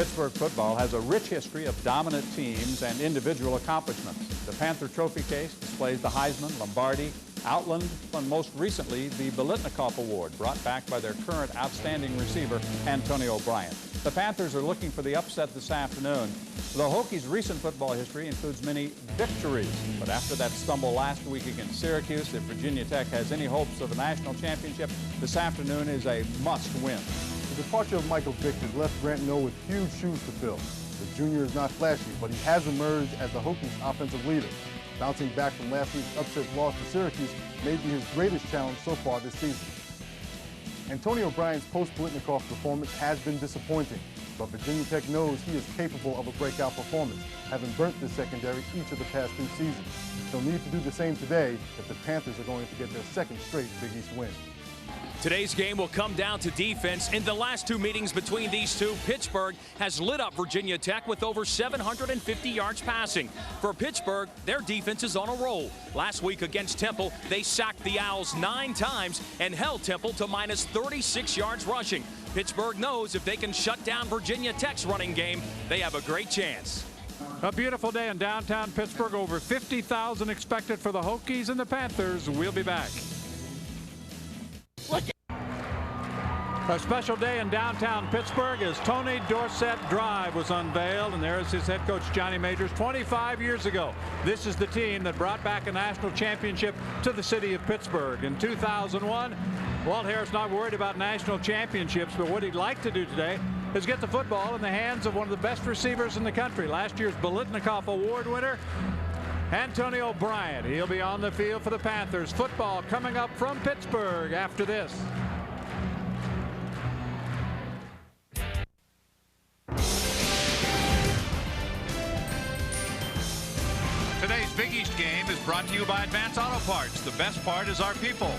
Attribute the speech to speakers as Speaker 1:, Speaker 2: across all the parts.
Speaker 1: Pittsburgh football has a rich history of dominant teams and individual accomplishments. The Panther trophy case displays the Heisman, Lombardi, Outland, and most recently the Biletnikoff Award, brought back by their current outstanding receiver, Antonio Bryant. The Panthers are looking for the upset this afternoon. The Hokies' recent football history includes many victories, but after that stumble last week against Syracuse, if Virginia Tech has any hopes of a national championship, this afternoon is a must-win.
Speaker 2: The departure of Michael Vick has left Grant Noe with huge shoes to fill. The junior is not flashy, but he has emerged as the Hokies' offensive leader. Bouncing back from last week's upset loss to Syracuse may be his greatest challenge so far this season. Antonio Bryant's post-Biletnikoff performance has been disappointing, but Virginia Tech knows he is capable of a breakout performance, having burnt the secondary each of the past 2 seasons. They'll need to do the same today if the Panthers are going to get their second straight Big East win.
Speaker 3: Today's game will come down to defense. In the last 2 meetings between these two, Pittsburgh has lit up Virginia Tech with over 750 yards passing. For Pittsburgh, their defense is on a roll. Last week against Temple, they sacked the Owls 9 times and held Temple to minus 36 yards rushing. Pittsburgh knows if they can shut down Virginia Tech's running game, they have a great chance.
Speaker 1: A beautiful day in downtown Pittsburgh. Over 50,000 expected for the Hokies and the Panthers. We'll be back. A special day in downtown Pittsburgh as Tony Dorsett Drive was unveiled, and there is his head coach Johnny Majors 25 years ago. This is the team that brought back a national championship to the city of Pittsburgh. In 2001, Walt Harris not worried about national championships, but what he'd like to do today is get the football in the hands of one of the best receivers in the country. Last year's Biletnikoff Award winner, Antonio Bryant. He'll be on the field for the Panthers. Football coming up from Pittsburgh after this. Today's Big East game is brought to you by Advance Auto Parts. The best part is our people.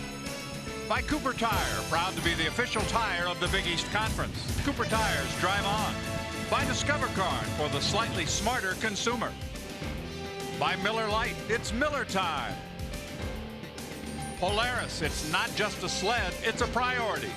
Speaker 1: By Cooper Tire, proud to be the official tire of the Big East Conference. Cooper Tires, drive on. By Discover Card, for the slightly smarter consumer. By Miller Lite, it's Miller time. Polaris, it's not just a sled, it's a priority.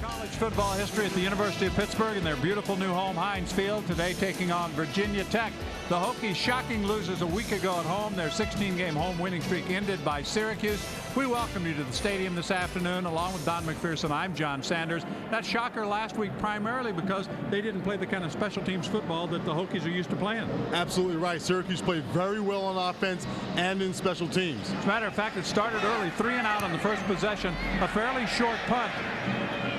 Speaker 1: College football history at the University of Pittsburgh in their beautiful new home, Heinz Field, today taking on Virginia Tech. The Hokies shocking losers a week ago at home. Their 16-game home winning streak ended by Syracuse. We welcome you to the stadium this afternoon along with Don McPherson. I'm John Sanders. That shocker last week primarily because they didn't play the kind of special teams football that the Hokies are used to playing.
Speaker 2: Absolutely right. Syracuse played very well on offense and in special teams.
Speaker 1: As a matter of fact, it started early, 3 and out on the first possession, a fairly short punt,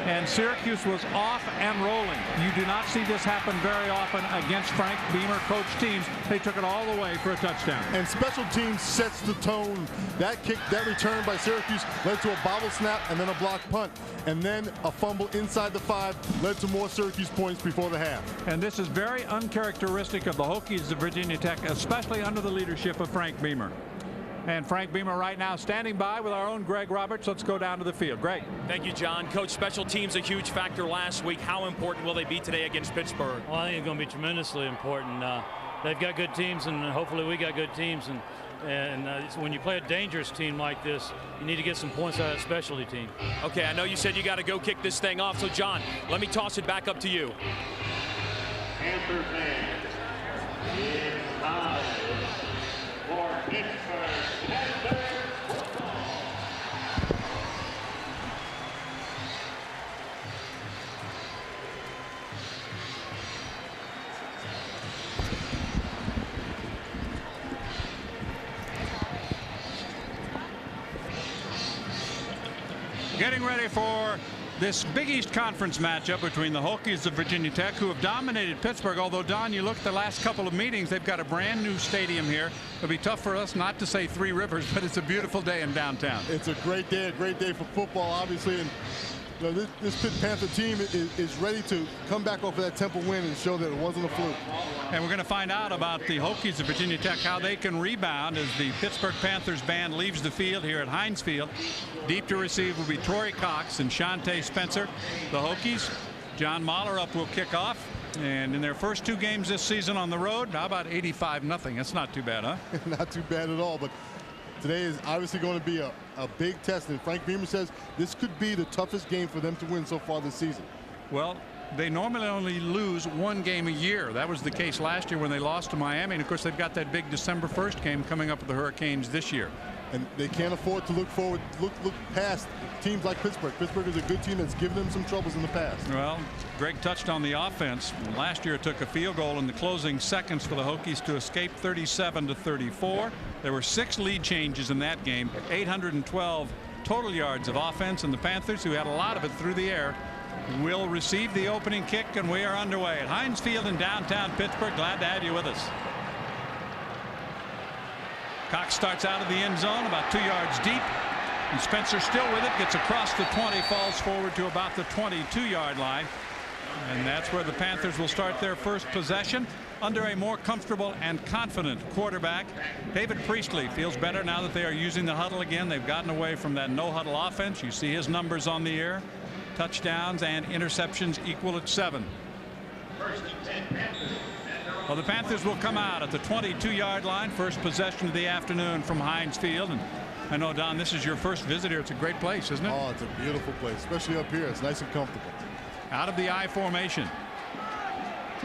Speaker 1: and Syracuse was off and rolling. You do not see this happen very often against Frank Beamer coach teams. They took it all the way for a touchdown.
Speaker 2: And special teams sets the tone. That kick, that return by Syracuse led to a bobble snap and then a blocked punt. And then a fumble inside the 5 led to more Syracuse points before the half.
Speaker 1: And this is very uncharacteristic of the Hokies of Virginia Tech, especially under the leadership of Frank Beamer. And Frank Beamer right now standing by with our own Greg Roberts. Let's go down to the field. Greg.
Speaker 3: Thank you, John. Coach, special teams a huge factor last week. How important will they be today against Pittsburgh?
Speaker 4: Well, I think it's going to be tremendously important. They've got good teams, and hopefully we got good teams. And when you play a dangerous team like this, you need to get some points out of that specialty team.
Speaker 3: Okay, I know you said you got to go kick this thing off. So, John, let me toss it back up to you.
Speaker 5: Panther fans, it's time for Pittsburgh Panthers football.
Speaker 1: Getting ready for this Big East Conference matchup between the Hokies of Virginia Tech, who have dominated Pittsburgh. Although, Don, you look at the last couple of meetings, they've got a brand new stadium here. It'll be tough for us not to say Three Rivers, but it's a beautiful day in downtown.
Speaker 2: It's a great day for football, obviously. And you know, this Pitt Panther team is ready to come back off of that Temple win and show that it wasn't a fluke.
Speaker 1: And we're going to find out about the Hokies of Virginia Tech, how they can rebound as the Pittsburgh Panthers band leaves the field here at Heinz Field. Deep to receive will be Torrey Cox and Shante Spencer. The Hokies, John Mahler will kick off. And in their first 2 games this season on the road, how about 85-0? That's not too bad, huh?
Speaker 2: Not too bad at all. But Today is obviously going to be a big test, and Frank Beamer says this could be the toughest game for them to win so far this season.
Speaker 1: Well, they normally only lose one game a year. That was the case last year when they lost to Miami, and of course they've got that big December 1st game coming up with the Hurricanes this year.
Speaker 2: And they can't afford to look past teams like Pittsburgh. Pittsburgh is a good team that's given them some troubles in the past.
Speaker 1: Well, Greg touched on the offense. Last year it took a field goal in the closing seconds for the Hokies to escape 37-34. There were 6 lead changes in that game, 812 total yards of offense, and the Panthers, who had a lot of it through the air, will receive the opening kick, and we are underway at Heinz Field in downtown Pittsburgh. Glad to have you with us. Cox starts out of the end zone about 2 yards deep, and Spencer still with it, gets across the 20, falls forward to about the 22-yard line, and that's where the Panthers will start their first possession under a more comfortable and confident quarterback. David Priestley feels better now that they are using the huddle again. They've gotten away from that no huddle offense. You see his numbers on the air. Touchdowns and interceptions equal at 7. Well, the Panthers will come out at the 22-yard line. First possession of the afternoon from Heinz Field. And I know, Don, this is your first visit here. It's a great place, isn't it?
Speaker 2: Oh, it's a beautiful place, especially up here. It's nice and comfortable.
Speaker 1: Out of the I formation.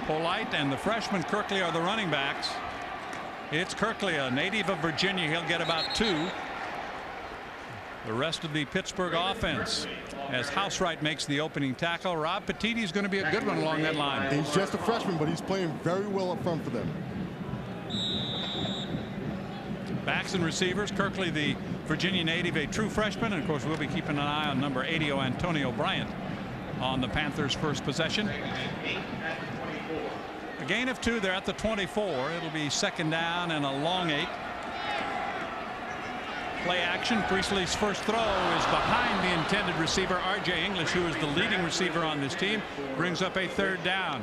Speaker 1: Polite and the freshman Kirkley are the running backs. It's Kirkley, a native of Virginia. He'll get about 2. The rest of the Pittsburgh offense, as Housewright makes the opening tackle. Rob Petitti is going to be a good one along that line.
Speaker 2: He's just a freshman, but he's playing very well up front for them.
Speaker 1: Backs and receivers. Kirkley, the Virginia native, a true freshman. And of course, we'll be keeping an eye on number 80, Antonio Bryant, on the Panthers' first possession. A gain of 2 there at the 24. It'll be second down and a long 8. Play action. Priestley's first throw is behind the intended receiver, R.J. English, who is the leading receiver on this team. Brings up a third down.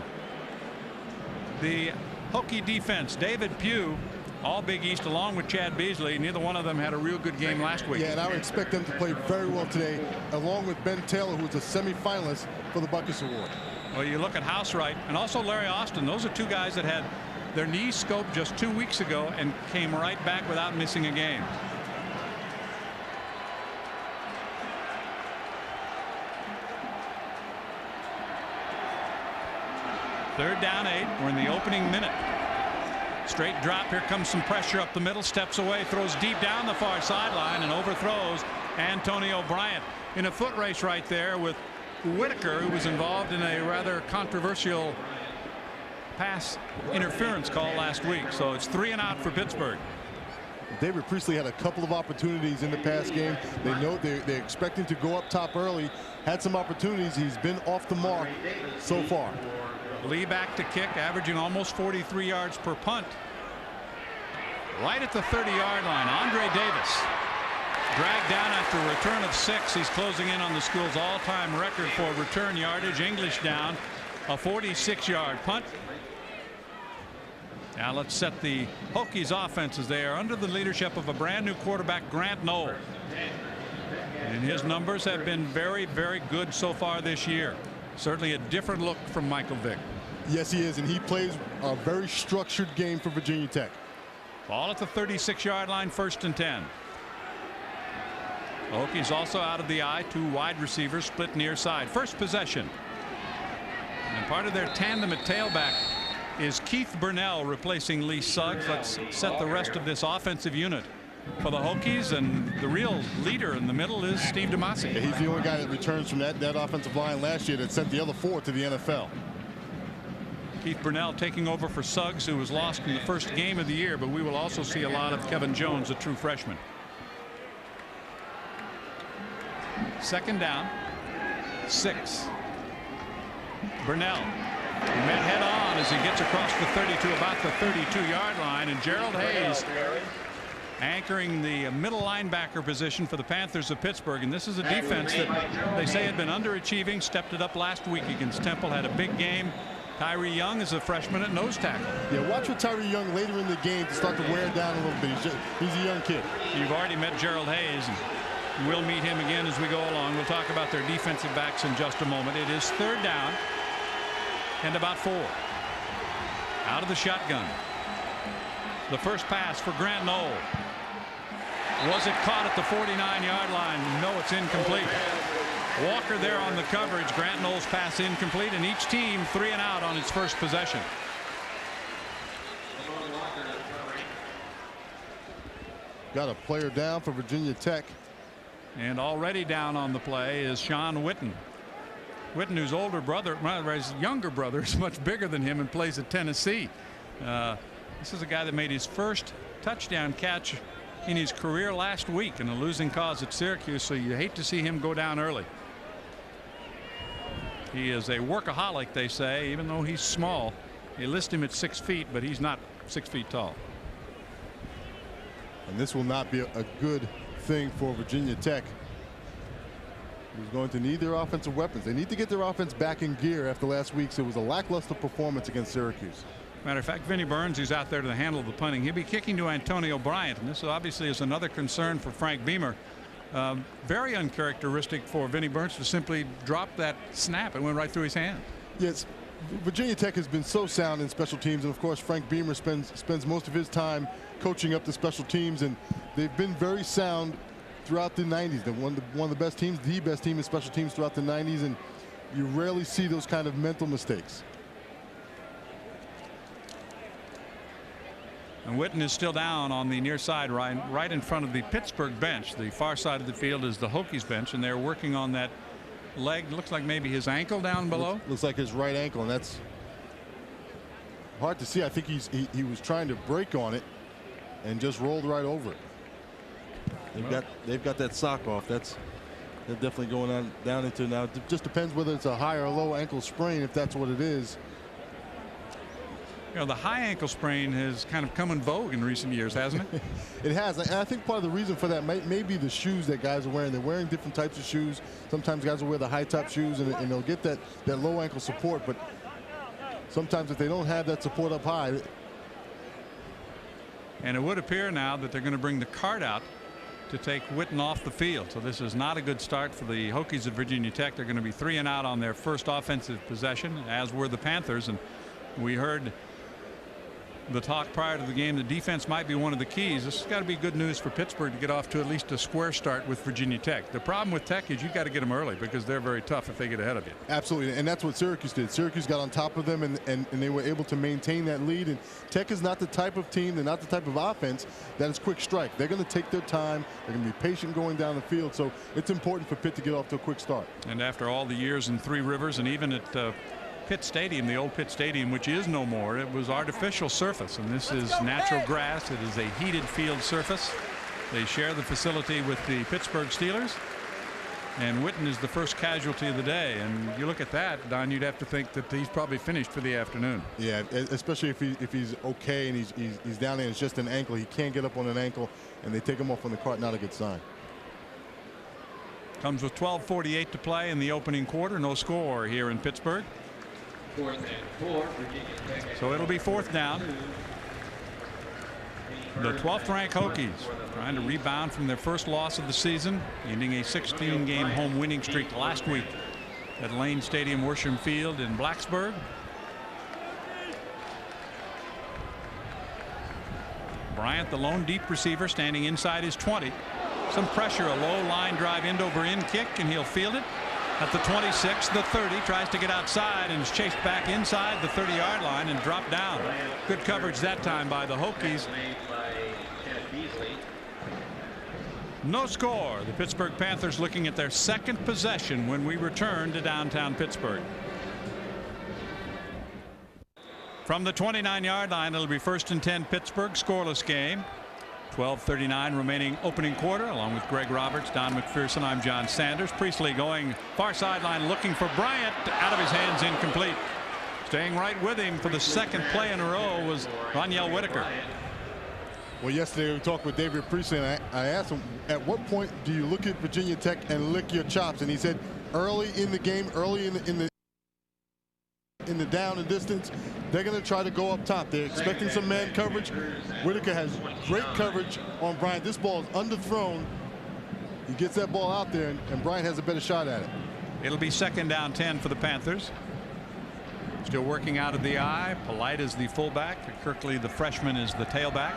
Speaker 1: The Hokie defense, David Pugh, all Big East along with Chad Beasley. Neither one of them had a real good game last week.
Speaker 2: Yeah, and I would expect them to play very well today, along with Ben Taylor, who's a semifinalist for the Buckus Award.
Speaker 1: Well, you look at Housewright and also Larry Austin. Those are 2 guys that had their knees scoped just 2 weeks ago and came right back without missing a game. Third down 8. We're in the opening minute. Straight drop. Here comes some pressure up the middle. Steps away. Throws deep down the far sideline and overthrows Antonio Bryant in a foot race right there with Whitaker, who was involved in a rather controversial pass interference call last week. So it's 3 and out for Pittsburgh.
Speaker 2: David Priestley had a couple of opportunities in the pass game. They know they're expecting to go up top early. Had some opportunities. He's been off the mark so far.
Speaker 1: Lee back to kick, averaging almost 43 yards per punt. Right at the 30-yard line, Andre Davis dragged down after a return of 6. He's closing in on the school's all-time record for return yardage. English down, a 46-yard punt. Now let's set the Hokies offenses. They are under the leadership of a brand new quarterback, Grant Knoll. And his numbers have been very, very good so far this year. Certainly a different look from Michael Vick.
Speaker 2: Yes, he is, and he plays a very structured game for Virginia Tech.
Speaker 1: Ball at the 36-yard line, 1st and 10. Hokies also out of the I. 2 wide receivers split near side. First possession. And part of their tandem at tailback is Keith Burnell replacing Lee Suggs. Let's set the rest of this offensive unit for the Hokies, and the real leader in the middle is Steve DeMasi.
Speaker 2: Yeah, he's the only guy that returns from that offensive line last year that sent the other 4 to the NFL.
Speaker 1: Keith Burnell taking over for Suggs, who was lost in the first game of the year, but we will also see a lot of Kevin Jones, a true freshman. Second down, 6. Burnell met head on as he gets across the 32, about the 32-yard line, and Gerald Hayes anchoring the middle linebacker position for the Panthers of Pittsburgh. And this is a defense that they say had been underachieving. Stepped it up last week against Temple. Had a big game. Tyree Young is a freshman at nose tackle.
Speaker 2: Yeah, watch for Tyree Young later in the game to start to wear down a little bit. He's a young kid.
Speaker 1: You've already met Gerald Hayes, and we'll meet him again as we go along. We'll talk about their defensive backs in just a moment. It is 3rd down and about 4. Out of the shotgun. The first pass for Grant Knoll. Was it caught at the 49-yard line? No, it's incomplete. Walker there on the coverage. Grant Knoll's pass incomplete, and each team 3 and out on its first possession.
Speaker 2: Got a player down for Virginia Tech.
Speaker 1: And already down on the play is Sean Witten. Witten, whose older brother, rather his younger brother, is much bigger than him and plays at Tennessee. This is a guy that made his first touchdown catch in his career last week in a losing cause at Syracuse, so you hate to see him go down early. He is a workaholic, they say, even though he's small. They list him at 6 feet, but he's not 6 feet tall.
Speaker 2: And this will not be a good thing for Virginia Tech, who's going to need their offensive weapons. They need to get their offense back in gear after last week's. It was a lackluster performance against Syracuse.
Speaker 1: Matter of fact, Vinnie Burns, who's out there to handle the punting, he'll be kicking to Antonio Bryant, and this obviously is another concern for Frank Beamer. Very uncharacteristic for Vinnie Burns to simply drop that snap. It went right through his hand.
Speaker 2: Yes, Virginia Tech has been so sound in special teams, and of course Frank Beamer spends most of his time coaching up the special teams, and they've been very sound throughout the 90s. They're one of the best teams, the best team in special teams throughout the 90s, and you rarely see those kind of mental mistakes.
Speaker 1: And Witten is still down on the near side, right in front of the Pittsburgh bench. The far side of the field is the Hokies bench, and they're working on that leg. Looks like maybe his ankle down below.
Speaker 2: Looks like his right ankle, and that's hard to see. I think he was trying to break on it and just rolled right over it. They've got that sock off. They're definitely going on down into now. It just depends whether it's a high or low ankle sprain, if that's what it is.
Speaker 1: You know, the high ankle sprain has kind of come in vogue in recent years, hasn't it?
Speaker 2: It has, and I think part of the reason for that may be the shoes that guys are wearing. They're wearing different types of shoes. Sometimes guys will wear the high top shoes and they'll get that low ankle support, but sometimes if they don't have that support up high.
Speaker 1: And it would appear now that they're going to bring the cart out to take Witten off the field. So this is not a good start for the Hokies of Virginia Tech. They're going to be 3 and out on their first offensive possession, as were the Panthers. And we heard the talk prior to the game, the defense might be one of the keys. This has got to be good news for Pittsburgh to get off to at least a square start with Virginia Tech. The problem with Tech is you got to get them early because they're very tough if they get ahead of you.
Speaker 2: Absolutely, and that's what Syracuse did. Syracuse got on top of them, and they were able to maintain that lead. And Tech is not the type of team, they're not the type of offense that is quick strike. They're going to take their time. They're going to be patient going down the field. So it's important for Pitt to get off to a quick start.
Speaker 1: And after all the years in Three Rivers, and even at Pitt Stadium, the old Pitt Stadium, which is no more, it was artificial surface, and this is natural grass. It is a heated field surface. They share the facility with the Pittsburgh Steelers, and Witten is the first casualty of the day. And you look at that, Don, you'd have to think that he's probably finished for the afternoon.
Speaker 2: Yeah, especially if he's okay and he's down there. It's just an ankle. He can't get up on an ankle, and they take him off on the cart. Not a good sign.
Speaker 1: Comes with 12:48 to play in the opening quarter. No score here in Pittsburgh.
Speaker 6: 4th and 4, Virginia Tech.
Speaker 1: So it'll be 4th down. The 12th ranked Hokies trying to rebound from their first loss of the season, ending a 16-game home winning streak last week at Lane Stadium, Worsham Field in Blacksburg. Bryant, the lone deep receiver, standing inside his 20. Some pressure, a low line drive end over end kick, and he'll field it at the 26, the 30, tries to get outside and is chased back inside the 30-yard line and dropped down. Good coverage that time by the Hokies. No score. The Pittsburgh Panthers looking at their second possession when we return to downtown Pittsburgh. From the 29-yard line, it'll be 1st and 10 Pittsburgh, scoreless game. 12:39 remaining opening quarter. Along with Greg Roberts, Don McPherson, I'm John Sanders. Priestley going far sideline looking for Bryant. Out of his hands, incomplete. Staying right with him for the second play in a row was Roniel Whitaker.
Speaker 2: Well, yesterday we talked with David Priestley, and I asked him, at what point do you look at Virginia Tech and lick your chops? And he said early in the game, early in the down and distance, they're going to try to go up top. They're expecting some man coverage. Whitaker has great coverage on Bryant. This ball is underthrown. He gets that ball out there, and Bryant has a better shot at it.
Speaker 1: It'll be 2nd down 10 for the Panthers. Still working out of the eye. Polite is the fullback. Kirkley, the freshman, is the tailback.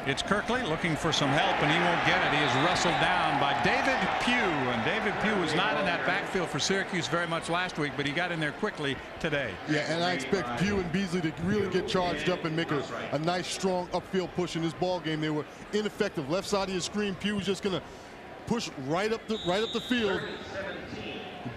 Speaker 1: It's Kirkley looking for some help, and he won't get it. He is wrestled down by David Pugh, and David Pugh was not in that backfield for Syracuse very much last week, but he got in there quickly today.
Speaker 2: Yeah, and I expect Pugh and Beasley to really get charged up and make a nice, strong upfield push in this ball game. They were ineffective. Left side of your screen, Pugh was just going to push right up the field.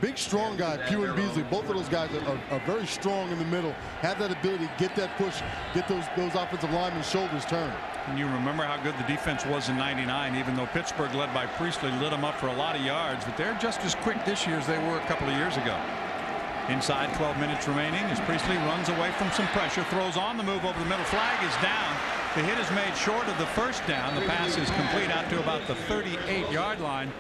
Speaker 2: Big, strong guy, Pugh and Beasley. Both of those guys are very strong in the middle. Have that ability to get that push, get those offensive linemen's shoulders turned.
Speaker 1: And you remember how good the defense was in '99, even though Pittsburgh, led by Priestley, lit them up for a lot of yards. But they're just as quick this year as they were a couple of years ago. Inside 12 minutes remaining as Priestley runs away from some pressure, throws on the move over the middle. Flag is down. The hit is made short of the first down. The pass is complete out to about the 38-yard line.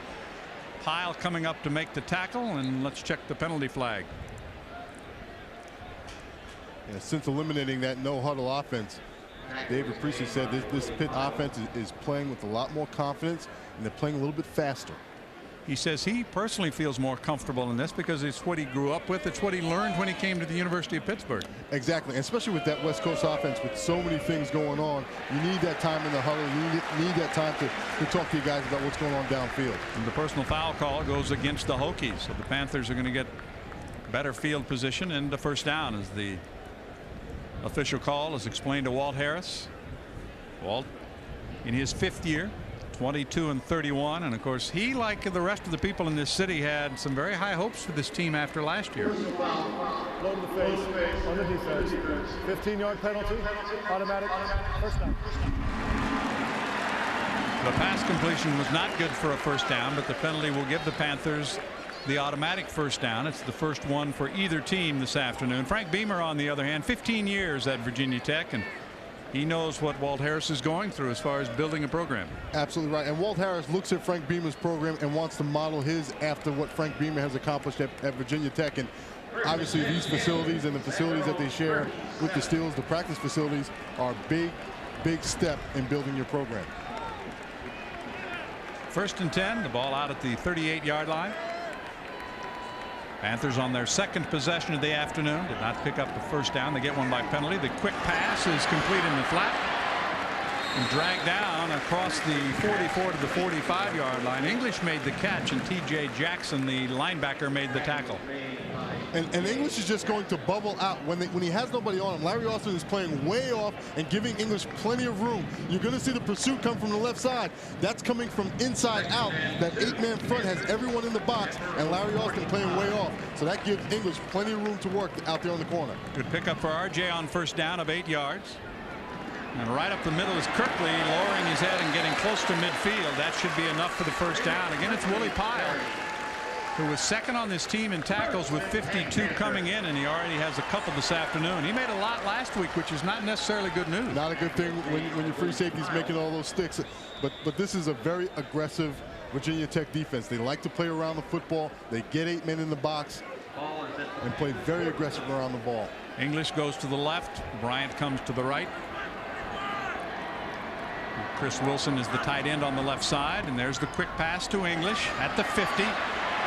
Speaker 1: Pyle coming up to make the tackle, and let's check the penalty flag.
Speaker 2: Yeah, since eliminating that no-huddle offense, David Priestley said this Pitt offense is playing with a lot more confidence, and they're playing a little bit faster.
Speaker 1: He says he personally feels more comfortable in this because it's what he grew up with. It's what he learned when he came to the University of Pittsburgh.
Speaker 2: Exactly, especially with that West Coast offense with so many things going on. You need that time in the huddle. You need that time to talk to you guys about what's going on downfield.
Speaker 1: And the personal foul call goes against the Hokies. So the Panthers are going to get better field position and the first down as the official call is explained to Walt Harris. Walt in his 5th year. 22 and 31, and of course he, like the rest of the people in this city, had some very high hopes for this team after last year.
Speaker 7: Blow to the face on the defense. 15-yard penalty, automatic, first down.
Speaker 1: The pass completion was not good for a first down, but the penalty will give the Panthers the automatic first down. It's the first one for either team this afternoon. Frank Beamer, on the other hand, 15 years at Virginia Tech, and he knows what Walt Harris is going through as far as building a program.
Speaker 2: Absolutely right. And Walt Harris looks at Frank Beamer's program and wants to model his after what Frank Beamer has accomplished at Virginia Tech. And obviously these facilities and the facilities that they share with the Steelers, the practice facilities, are a big step in building your program.
Speaker 1: 1st and 10, the ball out at the 38-yard line. Panthers on their 2nd possession of the afternoon. Did not pick up the first down. They get one by penalty. The quick pass is complete in the flat and dragged down across the 44 to the 45-yard line. English made the catch, and T.J. Jackson, the linebacker, made the tackle.
Speaker 2: And English is just going to bubble out when he has nobody on him. Larry Austin is playing way off and giving English plenty of room. You're going to see the pursuit come from the left side. That's coming from inside out. That 8-man front has everyone in the box, and Larry Austin playing way off. So that gives English plenty of room to work out there on the corner.
Speaker 1: Good pickup for R.J. on first down of 8 yards. And right up the middle is Kirkley, lowering his head and getting close to midfield. That should be enough for the first down. Again, it's Willie Pyle, who was 2nd on this team in tackles with 52 coming in, and he already has a couple this afternoon. He made a lot last week, which is not necessarily good news.
Speaker 2: Not a good thing when your free safety's making all those sticks. But this is a very aggressive Virginia Tech defense. They like to play around the football. They get 8 men in the box and play very aggressive around the ball.
Speaker 1: English goes to the left. Bryant comes to the right. Chris Wilson is the tight end on the left side, and there's the quick pass to English at the 50.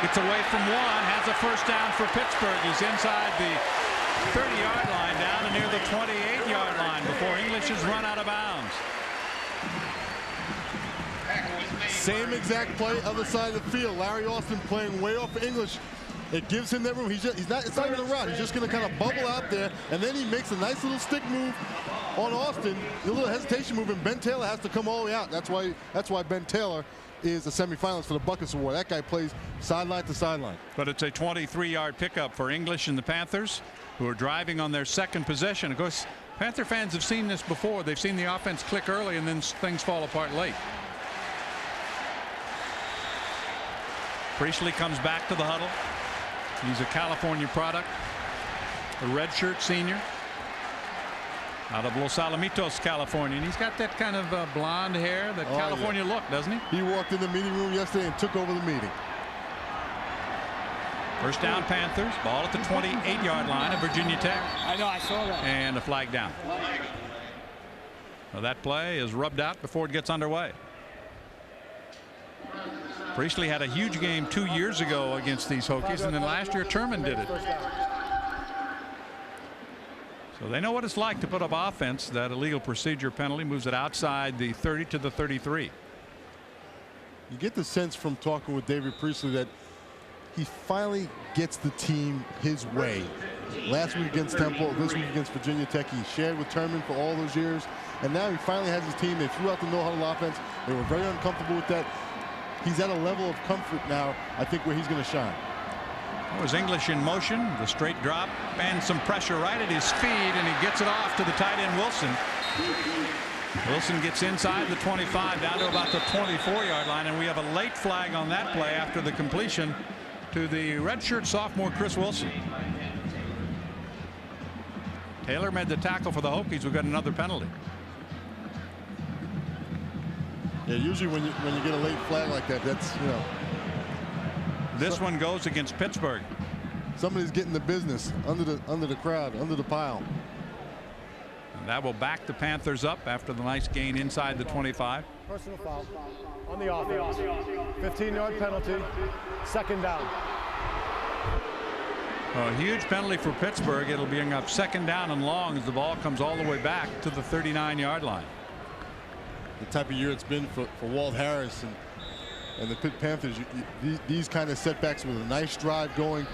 Speaker 1: Gets away from one, has a first down for Pittsburgh. He's inside the 30-yard line, down to near the 28-yard line before English is run out of bounds.
Speaker 2: Same exact play, other side of the field. Larry Austin playing way off for English. It gives him that room. It's not even a route. He's just going to kind of bubble out there, and then he makes a nice little stick move on Austin. A little hesitation move, and Ben Taylor has to come all the way out. That's why Ben Taylor is a semifinalist for the Buckets Award. That guy plays sideline to sideline.
Speaker 1: But it's a 23-yard pickup for English and the Panthers, who are driving on their 2nd possession. Of course, Panther fans have seen this before. They've seen the offense click early and then things fall apart late. Priestley comes back to the huddle. He's a California product, a redshirt senior out of Los Alamitos, California, and he's got that kind of blonde hair, that California look, doesn't he?
Speaker 2: He walked in the meeting room yesterday and took over the meeting.
Speaker 1: First down, Panthers. Ball at the 28-yard line of Virginia Tech.
Speaker 7: I know, I saw that.
Speaker 1: And a flag down. Well, that play is rubbed out before it gets underway. Priestley had a huge game 2 years ago against these Hokies, and then last year Turman did it. So they know what it's like to put up offense. That illegal procedure penalty moves it outside the 30 to the 33.
Speaker 2: You get the sense from talking with David Priestley that he finally gets the team his way. Last week against Temple, this week against Virginia Tech, he shared with Turman for all those years, and now he finally has his team. They threw out the no-huddle offense. They were very uncomfortable with that. He's at a level of comfort now, I think, where he's going to shine.
Speaker 1: That was English in motion, the straight drop, and some pressure right at his feet, and he gets it off to the tight end Wilson. Wilson gets inside the 25 down to about the 24-yard line, and we have a late flag on that play after the completion to the redshirt sophomore Chris Wilson. Taylor made the tackle for the Hokies. We've got another penalty.
Speaker 2: Yeah, usually when you get a late flag like that, that's, you know.
Speaker 1: This one goes against Pittsburgh.
Speaker 2: Somebody's getting the business under the crowd, under the pile.
Speaker 1: And that will back the Panthers up after the nice gain inside the 25.
Speaker 7: Personal foul on the offense. 15-yard penalty. Second down.
Speaker 1: A huge penalty for Pittsburgh. It'll bring up second down and long as the ball comes all the way back to the 39-yard line.
Speaker 2: The type of year it's been for Walt Harris and the Pitt Panthers. These kind of setbacks with a nice drive going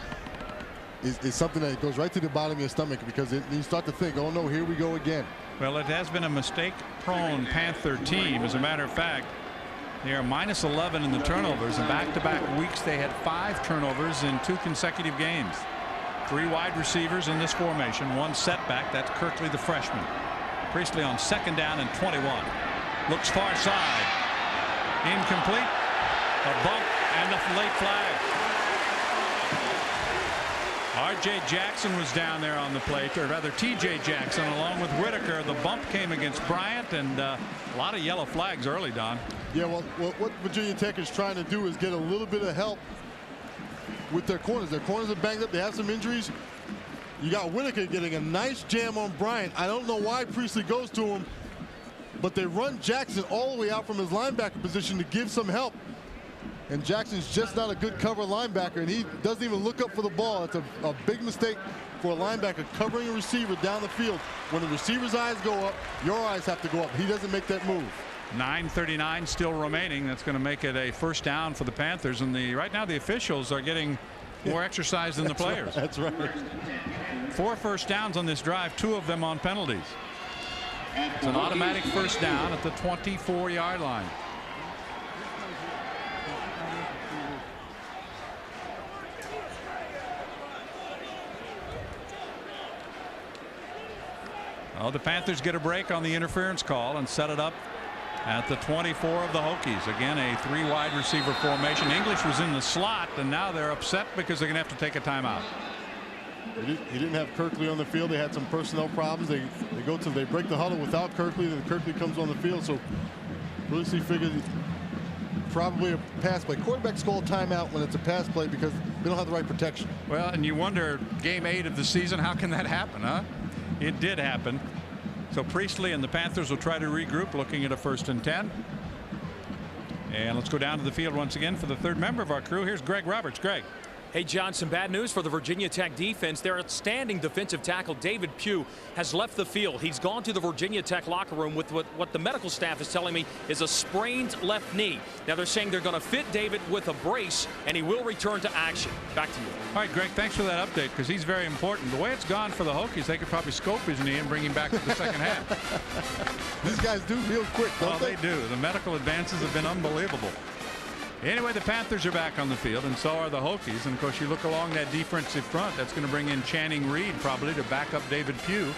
Speaker 2: is something that goes right to the bottom of your stomach, because you start to think, oh no, here we go again.
Speaker 1: Well, it has been a mistake-prone Panther team. As a matter of fact, they are minus 11 in the turnovers. In back-to-back weeks, they had 5 turnovers in 2 consecutive games. 3 wide receivers in this formation, 1 setback. That's Kirkley, the freshman. Priestley on second down and 21. Looks far side. Incomplete. A bump and a late flag. R.J. Jackson was down there on the plate, or rather T.J. Jackson along with Whitaker. The bump came against Bryant, and a lot of yellow flags early, Don.
Speaker 2: Yeah, well, what Virginia Tech is trying to do is get a little bit of help with their corners. Their corners are banged up. They have some injuries. You got Whitaker getting a nice jam on Bryant. I don't know why Priestley goes to him, but they run Jackson all the way out from his linebacker position to give some help. And Jackson's just not a good cover linebacker, and he doesn't even look up for the ball. It's a big mistake for a linebacker covering a receiver down the field. When the receiver's eyes go up, your eyes have to go up. He doesn't make that move.
Speaker 1: 9:39 still remaining. That's going to make it a first down for the Panthers. And right now the officials are getting more exercise than the players.
Speaker 2: Right, that's right.
Speaker 1: 4 first downs on this drive, 2 of them on penalties. It's an automatic first down at the 24-yard line. Oh, the Panthers get a break on the interference call and set it up at the 24 of the Hokies. Again, a 3 wide receiver formation. English was in the slot, and now they're upset because they're going to have to take a timeout.
Speaker 2: He didn't have Kirkley on the field. They had some personnel problems. They break the huddle without Kirkley, then Kirkley comes on the field. So Priestley figured probably a pass play. Quarterbacks call timeout when it's a pass play because they don't have the right protection.
Speaker 1: Well, and you wonder, game 8 of the season, how can that happen, huh? It did happen. So Priestley and the Panthers will try to regroup, looking at a 1st and 10. And let's go down to the field once again for the 3rd member of our crew. Here's Greg Roberts. Greg.
Speaker 3: Hey, John, some bad news for the Virginia Tech defense. Their outstanding defensive tackle, David Pugh, has left the field. He's gone to the Virginia Tech locker room with what the medical staff is telling me is a sprained left knee. Now, they're saying they're going to fit David with a brace, and he will return to action. Back to you.
Speaker 1: All right, Greg, thanks for that update, because he's very important. The way it's gone for the Hokies, they could probably scope his knee and bring him back for the second half.
Speaker 2: These guys do real quick, don't they?
Speaker 1: They do. The medical advances have been unbelievable. Anyway, the Panthers are back on the field, and so are the Hokies. And, of course, you look along that defensive front, that's going to bring in Channing Reed probably to back up David Pugh.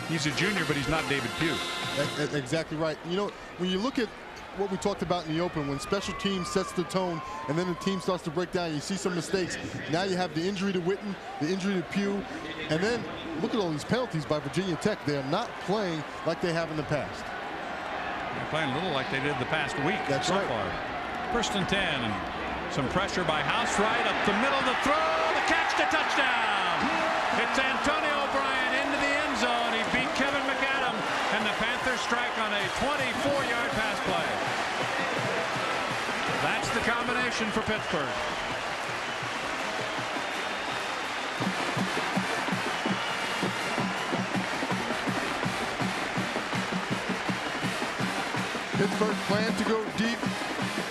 Speaker 1: He's a junior, but he's not David Pugh.
Speaker 2: That's exactly right. You know, when you look at what we talked about in the open, when special teams sets the tone and then the team starts to break down, you see some mistakes. Now you have the injury to Witten, the injury to Pugh, and then look at all these penalties by Virginia Tech. They are not playing like they have in the past.
Speaker 1: They're playing a little like they did the past week.
Speaker 2: That's
Speaker 1: so
Speaker 2: right.
Speaker 1: far. 1st and 10, and some pressure by House right up the middle of the throw, the catch to touchdown. It's Antonio O'Brien into the end zone. He beat Kevin McAdam, and the Panthers strike on a 24-yard pass play. That's the combination for Pittsburgh.
Speaker 2: Pittsburgh planned to go deep.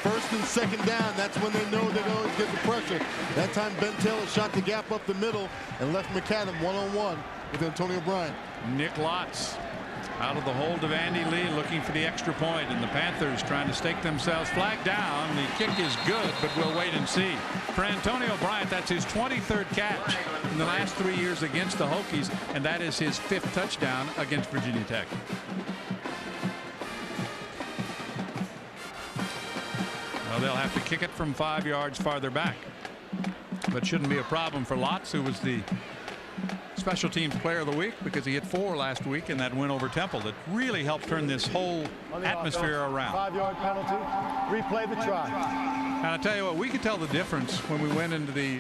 Speaker 2: First and second down, that's when they know they always get the pressure. That time Ben Taylor shot the gap up the middle and left McAdam one-on-one with Antonio Bryant.
Speaker 1: Nick Lotz out of the hold of Andy Lee looking for the extra point, and the Panthers trying to stake themselves. Flag down. The kick is good, but we'll wait and see. For Antonio Bryant, that's his 23rd catch in the last 3 years against the Hokies, and that is his 5th touchdown against Virginia Tech. Well, they'll have to kick it from 5 yards farther back, but shouldn't be a problem for Lotz, who was the special teams player of the week because he hit 4 last week in that win over Temple that really helped turn this whole atmosphere around.
Speaker 7: 5-yard penalty. Replay the try.
Speaker 1: And I tell you what, we could tell the difference when we went into the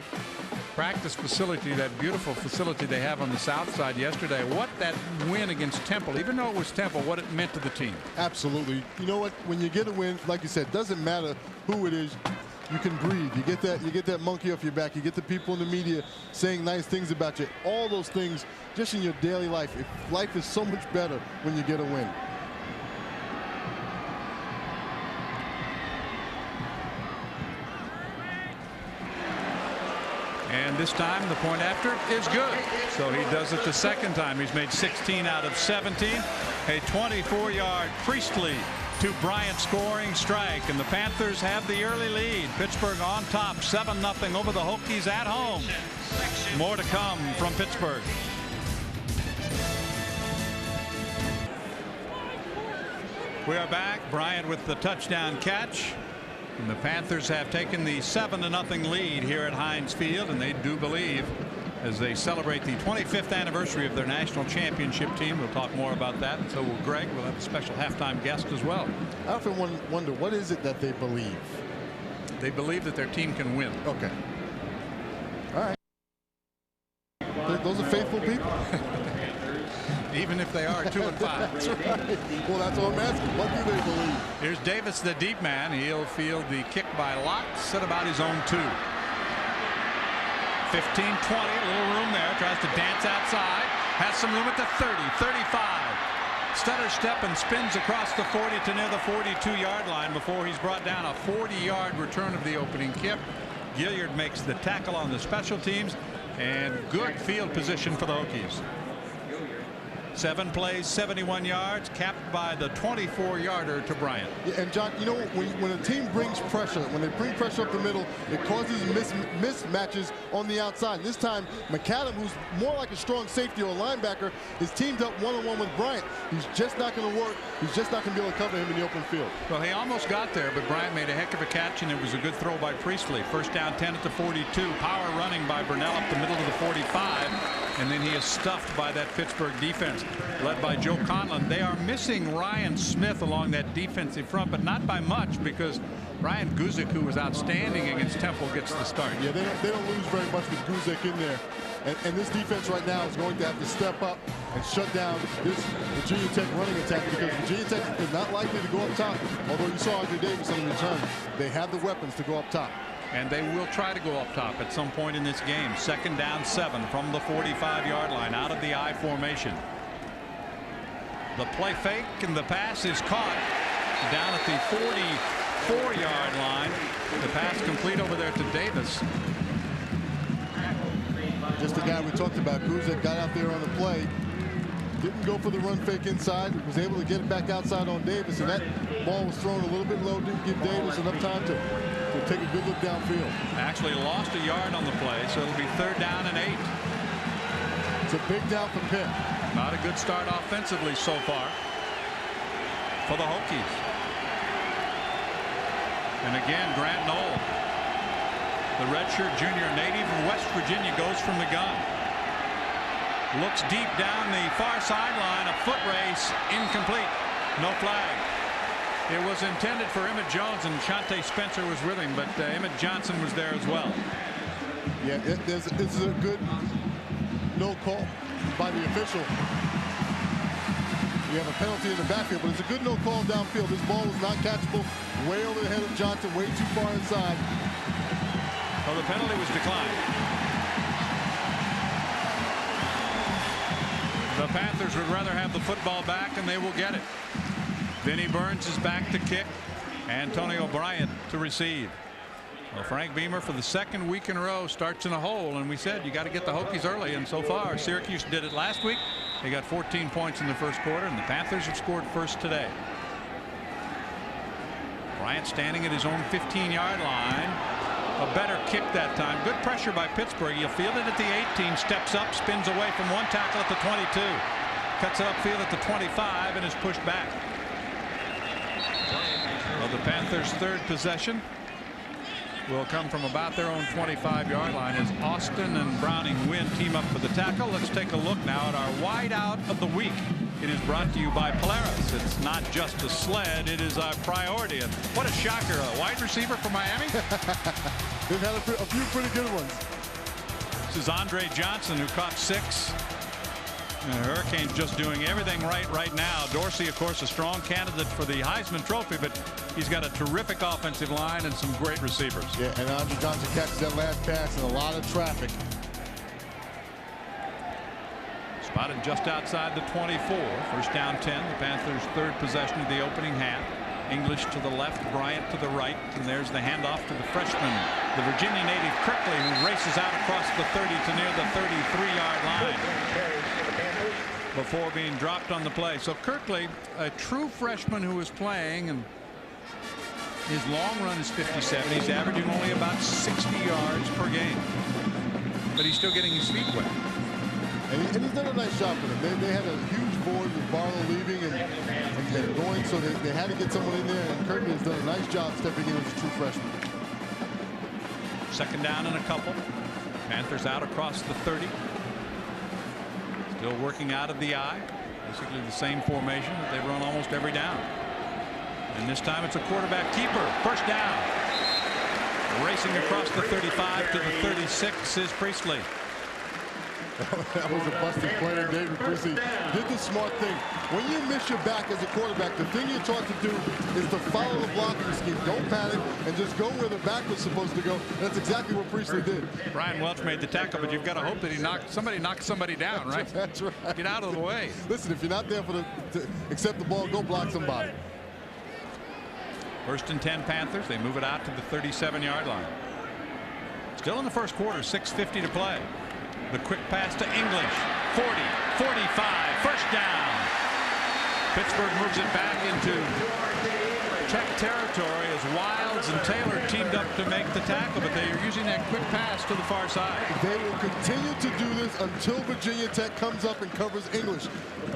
Speaker 1: practice facility, that beautiful facility they have on the south side yesterday, what that win against Temple, even though it was Temple, what it meant to the team.
Speaker 2: Absolutely. You know what, when you get a win, like you said, doesn't matter who it is, you can breathe. You get that monkey off your back. You get the people in the media saying nice things about you. All those things just in your daily life. Life is so much better when you get a win.
Speaker 1: And this time the point after is good. So he does it the second time. He's made 16 out of 17. A 24-yard Priestley to Bryant scoring strike, and the Panthers have the early lead. Pittsburgh on top 7-0 over the Hokies at home. More to come from Pittsburgh. We are back. Bryant with the touchdown catch. And the Panthers have taken the 7-0 lead here at Heinz Field, and they do believe, as they celebrate the 25th anniversary of their national championship team. We'll talk more about that, and so will Greg. We'll have a special halftime guest as well.
Speaker 2: I often wonder, what is it that they believe?
Speaker 1: They believe that their team can win.
Speaker 2: Okay. All right. Those are faithful people.
Speaker 1: Even if they are 2-5.
Speaker 2: That's right. Well, that's what I'm asking. What do they believe?
Speaker 1: Here's Davis, the deep man. He'll field the kick by Lotz at about his own 2. 15-20, a little room there, tries to dance outside, has some room at the 30, 35. Stutter step and spins across the 40 to near the 42-yard line before he's brought down. A 40-yard return of the opening kick. Gilliard makes the tackle on the special teams, and good field position for the Hokies. 7 plays, 71 yards, capped by the 24-yarder to Bryant.
Speaker 2: Yeah, and John, you know, when a team brings pressure, when they bring pressure up the middle, it causes mismatches on the outside. This time, McAdam, who's more like a strong safety or a linebacker, is teamed up one-on-one with Bryant. He's just not going to work. He's just not going to be able to cover him in the open field.
Speaker 1: Well, he almost got there, but Bryant made a heck of a catch, and it was a good throw by Priestley. First down 10 at the 42. Power running by Burnell up the middle of the 45. And then he is stuffed by that Pittsburgh defense led by Joe Conlon. They are missing Ryan Smith along that defensive front, but not by much, because Ryan Guzik, who was outstanding against Temple, gets the start.
Speaker 2: Yeah, they don't lose very much with Guzik in there. And this defense right now is going to have to step up and shut down this Virginia Tech running attack, because Virginia Tech is not likely to go up top. Although you saw Andre Davis on the return, they have the weapons to go up top.
Speaker 1: And they will try to go up top at some point in this game. Second down 7 from the 45-yard line out of the I formation. The play fake and the pass is caught down at the 44-yard line. The pass complete over there to Davis.
Speaker 2: Just the guy we talked about, Guzik, got out there on the play. Didn't go for the run fake inside. Was able to get it back outside on Davis, and that ball was thrown a little bit low. Didn't give Davis enough time to take a good look downfield.
Speaker 1: Actually lost a yard on the play, so it'll be 3rd down and 8.
Speaker 2: It's a big down for Pitt.
Speaker 1: Not a good start offensively so far for the Hokies. And again, Grant Knoll, the redshirt junior native of West Virginia, goes from the gun. Looks deep down the far sideline. A foot race, incomplete. No flag. It was intended for Emmett Jones, and Shante Spencer was with him, but Emmett Johnson was there as well.
Speaker 2: Yeah, this is a good no call by the official. We have a penalty in the backfield, but it's a good no call downfield. This ball was not catchable. Way over the head of Johnson, way too far inside.
Speaker 1: Well, the penalty was declined. The Panthers would rather have the football back, and they will get it. Vinnie Burns is back to kick. Antonio Bryant to receive. Well, Frank Beamer for the second week in a row starts in a hole, and we said you got to get the Hokies early, and so far Syracuse did it last week. They got 14 points in the first quarter, and the Panthers have scored first today. Bryant standing at his own 15-yard line. A better kick that time. Good pressure by Pittsburgh. He'll field it at the 18, steps up, spins away from one tackle at the 22, cuts it upfield at the 25, and is pushed back. Well, the Panthers' third possession will come from about their own 25-yard line as Austin and Browning Wynn team up for the tackle. Let's take a look now at our wide out of the week. It is brought to you by Polaris. It's not just a sled, it is our priority. And what a shocker, a wide receiver from Miami.
Speaker 2: They've had a few pretty good ones.
Speaker 1: This is Andre Johnson, who caught 6. The Hurricanes just doing everything right now. Dorsey, of course, a strong candidate for the Heisman Trophy, but he's got a terrific offensive line and some great receivers.
Speaker 2: Yeah, and Andre Johnson catches that last pass in a lot of traffic.
Speaker 1: Spotted just outside the 24. First down 10. The Panthers' third possession of the opening half. English to the left, Bryant to the right, and there's the handoff to the freshman, the Virginia native Kirkley, who races out across the 30 to near the 33-yard line before being dropped on the play. So Kirkley, a true freshman who is playing, and his long run is 57. He's averaging only about 60 yards per game, but he's still getting his feet wet.
Speaker 2: And he's done a nice job for them. They had a huge void with Barlow leaving and going, so they had to get someone in there, and Kirkley has done a nice job stepping in as a true freshman.
Speaker 1: Second down and a couple. Panthers out across the 30. Still working out of the eye. Basically the same formation that they've run almost every down. And this time it's a quarterback keeper. First down. Racing across the 35 to the 36 is Priestley.
Speaker 2: That was a busted play, and David Priestley did the smart thing. When you miss your back as a quarterback, the thing you're taught to do is to follow the blocking scheme. Don't panic and just go where the back was supposed to go. That's exactly what Priestley did.
Speaker 1: Brian Welch made the tackle, but you've got to hope that somebody knocks somebody down, right?
Speaker 2: That's right.
Speaker 1: Get out of the way.
Speaker 2: Listen, if you're not there to accept the ball, go block somebody.
Speaker 1: First and 10 Panthers. They move it out to the 37-yard line. Still in the first quarter, 6:50 to play. The quick pass to English. 40, 45, first down. Pittsburgh moves it back into check territory as Wilds and Taylor teamed up to make the tackle, but they are using that quick pass to the far side.
Speaker 2: They will continue to do this until Virginia Tech comes up and covers English.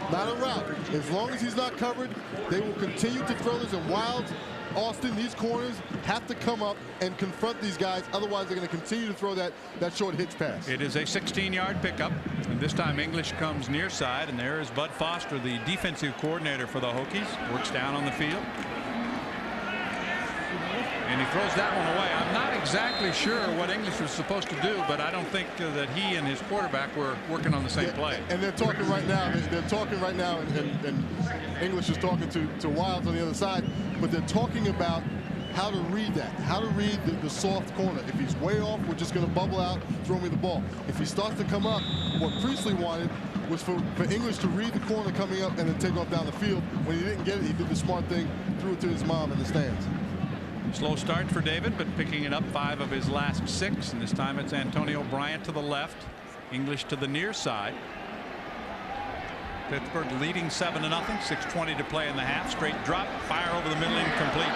Speaker 2: Not a route. As long as he's not covered, they will continue to throw this, and Wilds, Austin, these corners have to come up and confront these guys. Otherwise, they're going to continue to throw that short hitch pass.
Speaker 1: It is a 16-yard pickup, and this time English comes near side, and there is Bud Foster, the defensive coordinator for the Hokies, works down on the field. And he throws that one away. I'm not exactly sure what English was supposed to do, but I don't think that he and his quarterback were working on the same play.
Speaker 2: And they're talking right now. They're talking right now, and English is talking to Wilds on the other side, but they're talking about how to read that, how to read the soft corner. If he's way off, we're just going to bubble out, throw me the ball. If he starts to come up, what Priestley wanted was for English to read the corner coming up and then take off down the field. When he didn't get it, he did the smart thing, threw it to his mom in the stands.
Speaker 1: Slow start for David, but picking it up 5 of his last 6, and this time it's Antonio Bryant to the left, English to the near side. Pittsburgh leading 7-0, 6:20 to play in the half. Straight drop, fire over the middle, incomplete.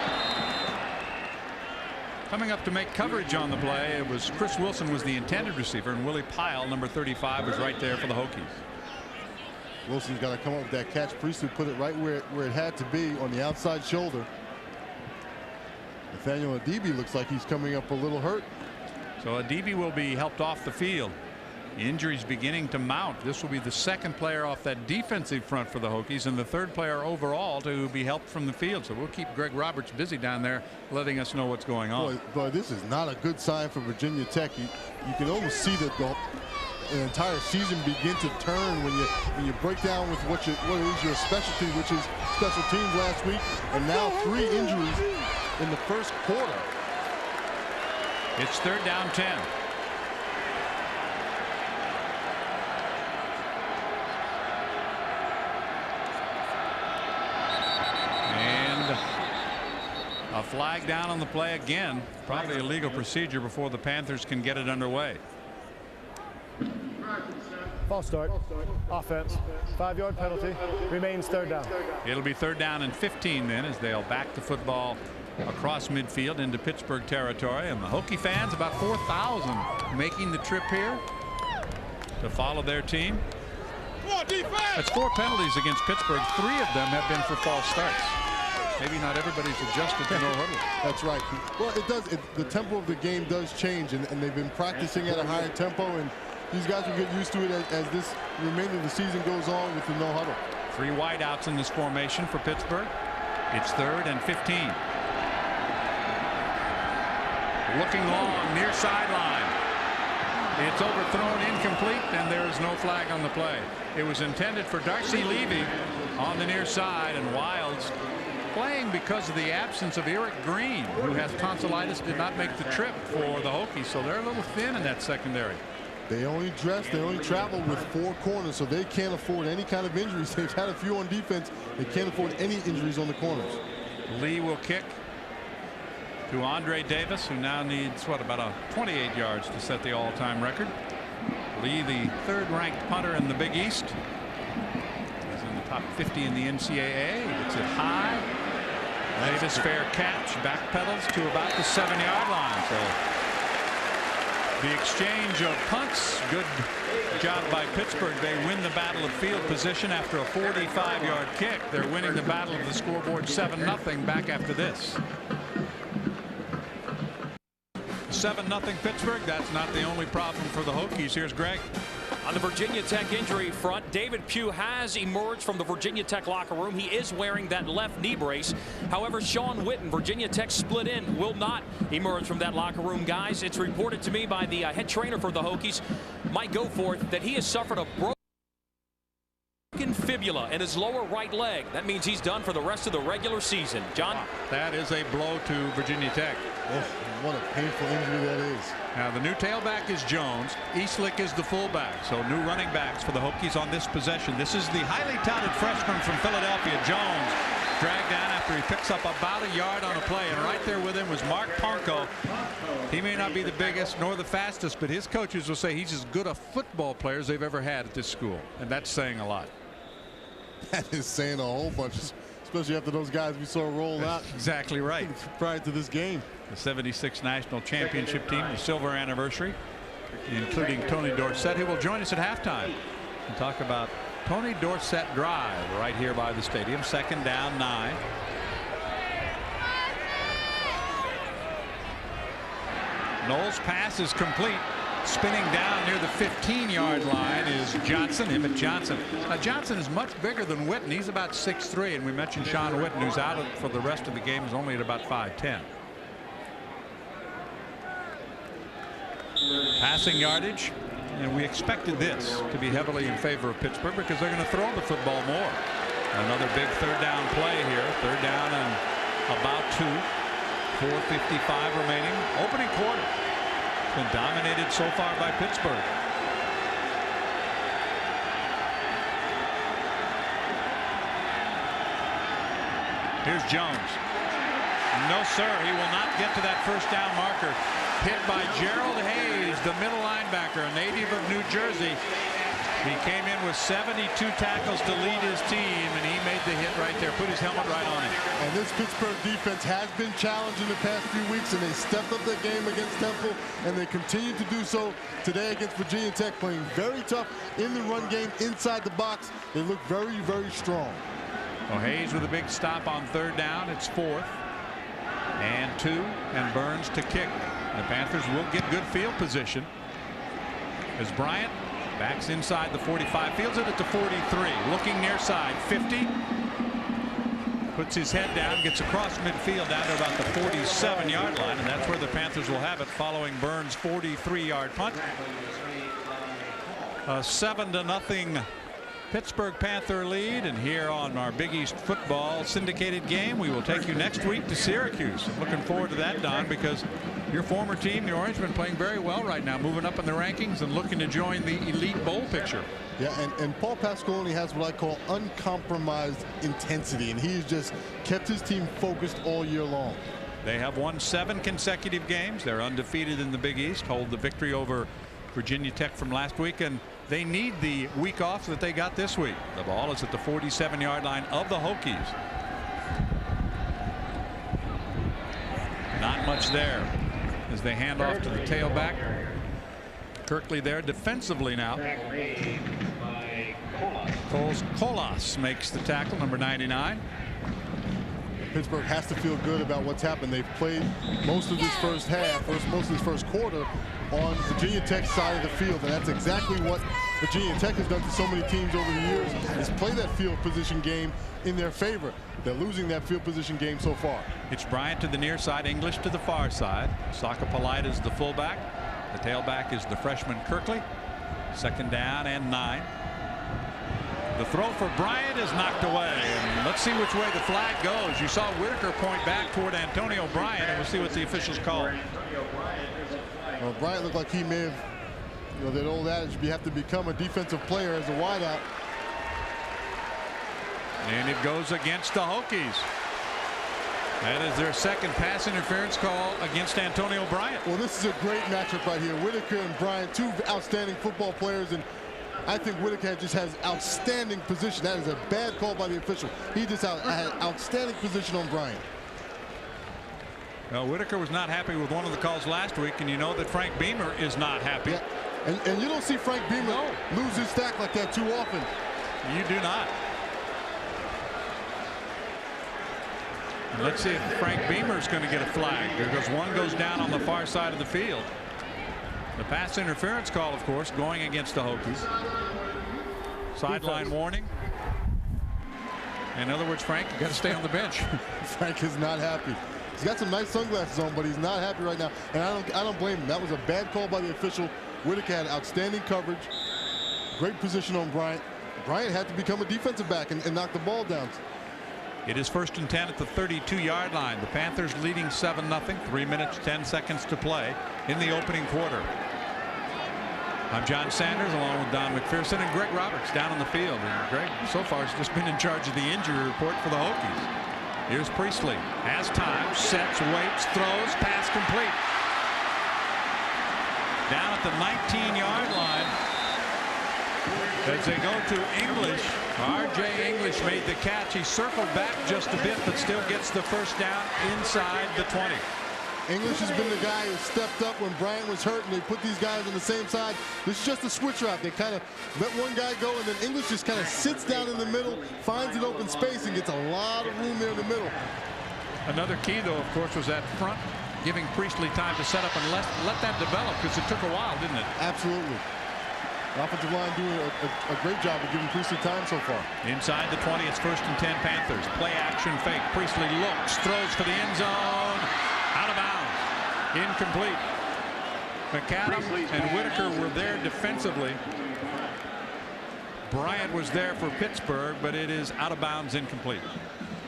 Speaker 1: Coming up to make coverage on the play, it was Chris Wilson was the intended receiver, and Willie Pyle, number 35, was right there for the Hokies.
Speaker 2: Wilson's got to come up with that catch. Priestley put it right where it had to be, on the outside shoulder. Nathaniel Adibi looks like he's coming up a little hurt.
Speaker 1: So Adibi will be helped off the field. Injuries beginning to mount. This will be the second player off that defensive front for the Hokies, and the third player overall to be helped from the field. So we'll keep Greg Roberts busy down there, letting us know what's going on.
Speaker 2: Boy, this is not a good sign for Virginia Tech. You can almost see that the entire season begin to turn when you break down with what is your specialty, which is special teams last week, and now 3 injuries in the first quarter.
Speaker 1: It's 3rd down 10. flag down on the play again. Probably a legal procedure before the Panthers can get it underway.
Speaker 7: False start. Offense. 5-yard penalty. Remains third down.
Speaker 1: It'll be third down and 15 then, as they'll back the football across midfield into Pittsburgh territory. And the Hokie fans, about 4,000, making the trip here to follow their team. That's 4 penalties against Pittsburgh. 3 of them have been for false starts. Maybe not everybody's adjusted to no huddle.
Speaker 2: That's right. Well, it does. The tempo of the game does change, and they've been practicing at a higher tempo, and these guys will get used to it as this remainder of the season goes on with the no huddle.
Speaker 1: 3 wideouts in this formation for Pittsburgh. It's third and 15. Looking long, near sideline. It's overthrown, incomplete, and there is no flag on the play. It was intended for Darcy Levy on the near side, and Wilds playing because of the absence of Eric Green, who has tonsillitis, did not make the trip for the Hokies, so they're a little thin in that secondary.
Speaker 2: They only travel with 4 corners, so they can't afford any kind of injuries. They've had a few on defense. They can't afford any injuries on the corners.
Speaker 1: Lee will kick to Andre Davis, who now needs, what, about 28 yards to set the all-time record. Lee, the 3rd-ranked punter in the Big East. He's in the top 50 in the NCAA. He gets it high. Davis fair catch, backpedals to about the 7-yard line. So the exchange of punts, good job by Pittsburgh. They win the battle of field position after a 45-yard kick. They're winning the battle of the scoreboard 7-0 back after this. 7-0 Pittsburgh. That's not the only problem for the Hokies. Here's Greg.
Speaker 3: On the Virginia Tech injury front, David Pugh has emerged from the Virginia Tech locker room. He is wearing that left knee brace. However, Sean Witten, Virginia Tech split in, will not emerge from that locker room, guys. It's reported to me by the head trainer for the Hokies, Mike Goforth, that he has suffered a broken fibula in his lower right leg. That means he's done for the rest of the regular season. John?
Speaker 1: That is a blow to Virginia Tech.
Speaker 2: Oh, what a painful injury that is.
Speaker 1: Now the new tailback is Jones. Eastlick is the fullback. So new running backs for the Hokies on this possession. This is the highly touted freshman from Philadelphia, Jones, dragged down after he picks up about a yard on a play. And right there with him was Mark Ponko. He may not be the biggest nor the fastest, but his coaches will say he's as good a football player as they've ever had at this school. And that's saying a lot.
Speaker 2: That is saying a whole bunch, especially after those guys we saw roll out.
Speaker 1: Exactly right.
Speaker 2: Prior to this game.
Speaker 1: The 76 national championship team, the silver anniversary, including Tony Dorsett, who will join us at halftime and talk about Tony Dorsett Drive right here by the stadium. 2nd down, 9. Knowles' pass is complete. Spinning down near the 15-yard line is Johnson, Emmett Johnson. Now Johnson is much bigger than Witten. He's about 6'3", and we mentioned Sean Witten, who's out for the rest of the game, is only at about 5'10". Passing yardage, and we expected this to be heavily in favor of Pittsburgh because they're going to throw the football more. Another big 3rd down play here. 3rd down and about 2. 4:55 remaining. Opening quarter. It's been dominated so far by Pittsburgh. Here's Jones. No, sir. He will not get to that 1st down marker. Hit by Gerald Hayes, the middle linebacker, a native of New Jersey. He came in with 72 tackles to lead his team, and he made the hit right there, put his helmet right on it.
Speaker 2: And this Pittsburgh defense has been challenged in the past few weeks, and they stepped up their game against Temple, and they continue to do so today against Virginia Tech, playing very tough in the run game inside the box. They look very, very strong.
Speaker 1: Well, Hayes with a big stop on 3rd down. It's 4th and 2, and Burns to kick. The Panthers will get good field position as Bryant backs inside the 45, fields it at the 43, looking near side, 50, puts his head down, gets across midfield down to about the 47-yard line, and that's where the Panthers will have it following Burns' 43-yard punt. A 7-0 Pittsburgh Panther lead, and here on our Big East football syndicated game, we will take you next week to Syracuse. I'm looking forward to that, Don, because your former team, the Orangemen, playing very well right now, moving up in the rankings and looking to join the elite bowl picture.
Speaker 2: Yeah, and Paul Pasqualoni has what I call uncompromised intensity, and he's just kept his team focused all year long.
Speaker 1: They have won 7 consecutive games. They're undefeated in the Big East, hold the victory over Virginia Tech from last week, and they need the week off that they got this week. The ball is at the 47-yard line of the Hokies. Not much there as they hand off to the tailback. Kirkley there defensively now. Colas makes the tackle, number 99.
Speaker 2: Pittsburgh has to feel good about what's happened. They've played most of this first half, most of this first quarter on Virginia Tech's side of the field, and that's exactly what Virginia Tech has done to so many teams over the years, is play that field position game in their favor. They're losing that field position game so far.
Speaker 1: It's Bryant to the near side, English to the far side. Saka Polite is the fullback. The tailback is the freshman Kirkley. 2nd down and 9. The throw for Bryant is knocked away, and let's see which way the flag goes. You saw Whitaker point back toward Antonio Bryant, and we'll see what the officials call.
Speaker 2: Well, Bryant looked like he may have, that old adage, you have to become a defensive player as a wideout.
Speaker 1: And it goes against the Hokies. That is their 2nd pass interference call against Antonio Bryant.
Speaker 2: Well, this is a great matchup right here. Whitaker and Bryant, 2 outstanding football players, and I think Whitaker just has outstanding position. That is a bad call by the official. He just had outstanding position on Bryant.
Speaker 1: Well, Whitaker was not happy with one of the calls last week, and you know that Frank Beamer is not happy.
Speaker 2: Yeah. And you don't see Frank Beamer lose his stack like that too often.
Speaker 1: You do not. And let's see if Frank Beamer is going to get a flag, because one goes down on the far side of the field. The pass interference call, of course, going against the Hokies. Sideline warning. In other words, Frank, you got to stay on the bench.
Speaker 2: Frank is not happy. He's got some nice sunglasses on, but he's not happy right now. And I don't blame him. That was a bad call by the official. Whitaker had outstanding coverage. Great position on Bryant. Bryant had to become a defensive back and knock the ball down.
Speaker 1: It is 1st and 10 at the 32-yard line. The Panthers leading 7-0. 3 minutes, 10 seconds to play in the opening quarter. I'm John Sanders, along with Don McPherson and Greg Roberts down on the field. And Greg, so far, has just been in charge of the injury report for the Hokies. Here's Priestley. Has time, sets, waits, throws, pass complete. Down at the 19-yard line. As they go to English, R.J. English made the catch. He circled back just a bit, but still gets the 1st down inside the 20.
Speaker 2: English has been the guy who stepped up when Bryant was hurt, and they put these guys on the same side. This is just a switch route. They kind of let one guy go, and then English just kind of sits down in the middle, finds an open space, and gets a lot of room there in the middle.
Speaker 1: Another key, though, of course, was that front, giving Priestley time to set up and let that develop, because it took a while, didn't it?
Speaker 2: Absolutely. The offensive line doing a great job of giving Priestley time so far.
Speaker 1: Inside the 20, it's 1st and 10 Panthers. Play action fake. Priestley looks, throws for the end zone. Out of bounds. Incomplete. McAdam and Whitaker were there defensively. Bryant was there for Pittsburgh, but it is out of bounds, incomplete.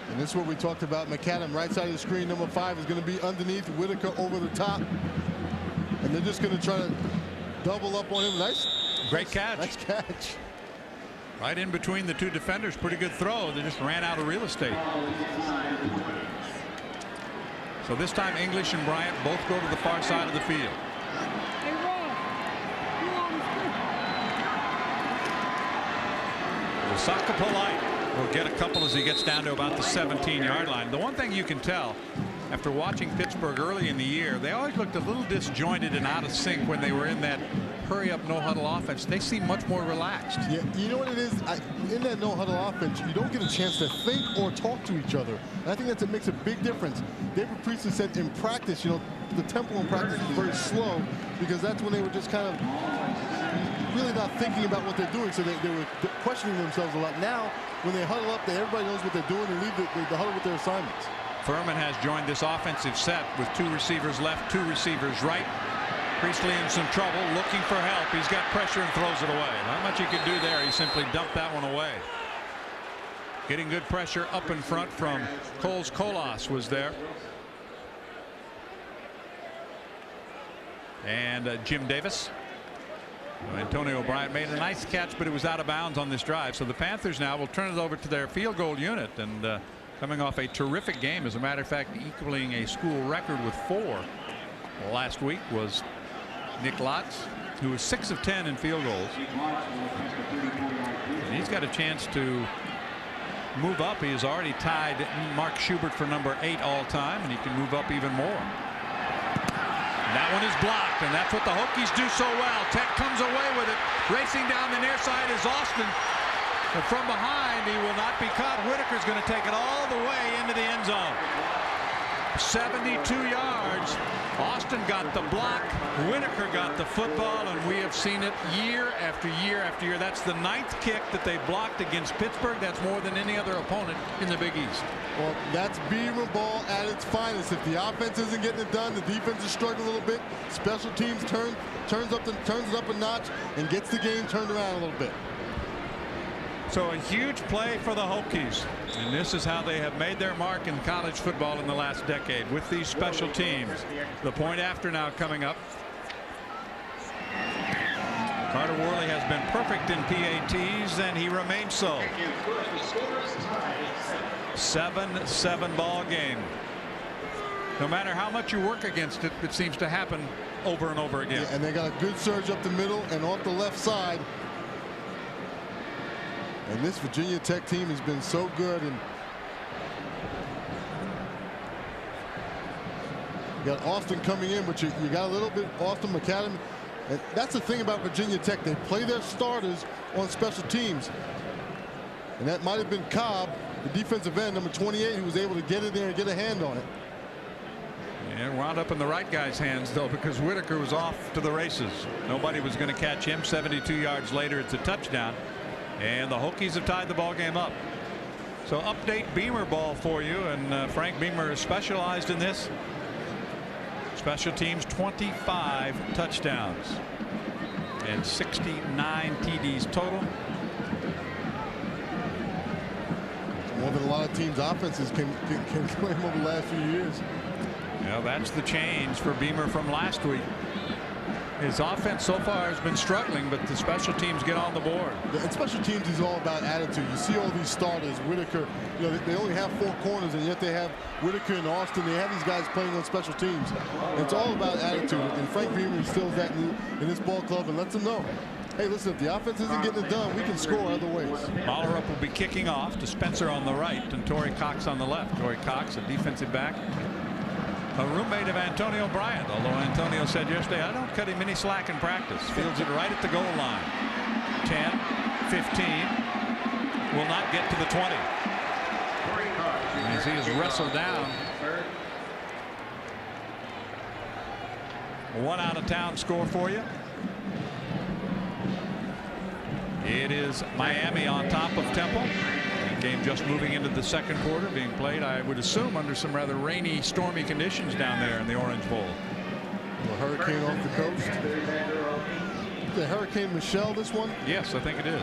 Speaker 2: And this is what we talked about. McAdam, right side of the screen, number 5, is going to be underneath. Whitaker over the top. And they're just going to try to double up on him.
Speaker 1: Great catch.
Speaker 2: Nice catch.
Speaker 1: Right in between the 2 defenders. Pretty good throw. They just ran out of real estate. So this time English and Bryant both go to the far side of the field. Saka Polite will get a couple as he gets down to about the 17-yard line. The one thing you can tell after watching Pittsburgh early in the year, they always looked a little disjointed and out of sync when they were in that hurry-up, no-huddle offense. They seem much more relaxed.
Speaker 2: Yeah, you know what it is? In that no-huddle offense, you don't get a chance to think or talk to each other. And I think that makes a big difference. David Priestley said in practice, the tempo in practice was very slow because that's when they were just kind of really not thinking about what they're doing, so they were questioning themselves a lot. Now, when they huddle up, everybody knows what they're doing and leave the huddle with their assignments.
Speaker 1: Furman has joined this offensive set with 2 receivers left, 2 receivers right. Priestley in some trouble, looking for help. He's got pressure and throws it away. Not much he could do there. He simply dumped that one away. Getting good pressure up in front from Colas was there. And Jim Davis. Antonio Bryant made a nice catch, but it was out of bounds on this drive. So the Panthers now will turn it over to their field goal unit. And coming off a terrific game. As a matter of fact, equaling a school record with 4 last week was Nick Lotz, who was 6 of 10 in field goals. And he's got a chance to move up. He has already tied Mark Schubert for number 8 all time, and he can move up even more. And that one is blocked, and that's what the Hokies do so well. Tech comes away with it. Racing down the near side is Austin. But from behind, he will not be caught. Whitaker's going to take it all the way into the end zone. 72 yards. Austin got the block. Whitaker got the football, and we have seen it year after year after year. That's the 9th kick that they blocked against Pittsburgh. That's more than any other opponent in the Big East.
Speaker 2: Well, that's Beamer ball at its finest. If the offense isn't getting it done, the defense is struggling a little bit. Special teams turns it up a notch and gets the game turned around a little bit.
Speaker 1: So a huge play for the Hokies, and this is how they have made their mark in college football in the last decade with these special teams. The point after now coming up. Carter Worley has been perfect in PATs, and he remains so. 7-7 ball game. No matter how much you work against it, it seems to happen over and over again.
Speaker 2: Yeah, and they got a good surge up the middle and off the left side. And this Virginia Tech team has been so good. And you got Austin coming in, but you got a little bit Austin McAdam. And that's the thing about Virginia Tech. They play their starters on special teams. And that might have been Cobb, the defensive end, number 28, who was able to get in there and get a hand on it.
Speaker 1: And wound up in the right guy's hands, though, because Whitaker was off to the races. Nobody was going to catch him. 72 yards later, it's a touchdown. And the Hokies have tied the ball game up. So update Beamer ball for you, and Frank Beamer is specialized in this. Special teams, 25 touchdowns and 69 TDs total.
Speaker 2: More than a lot of teams' offenses can claim over the last few years.
Speaker 1: Well, that's the change for Beamer from last week. His offense so far has been struggling, but the special teams get on the board.
Speaker 2: Yeah, and special teams is all about attitude. You see all these starters, Whitaker, you know, they only have 4 corners, and yet they have Whitaker and Austin. They have these guys playing on special teams. It's all about attitude, and Frank Beamer instills that in this ball club and lets them know, hey, listen, if the offense isn't getting it done, we can score other ways.
Speaker 1: Mollerup will be kicking off to Spencer on the right and Torrey Cox on the left. Torrey Cox, a defensive back, a roommate of Antonio Bryant, although Antonio said yesterday, I don't cut him any slack in practice. Fields it right at the goal line. 10, 15, will not get to the 20. As he is wrestled down. One out of town score for you. It is Miami on top of Temple. Game just moving into the second quarter, being played, I would assume, under some rather rainy, stormy conditions down there in the Orange Bowl.
Speaker 2: A hurricane off the coast. The Hurricane Michelle, this one?
Speaker 1: Yes, I think it is.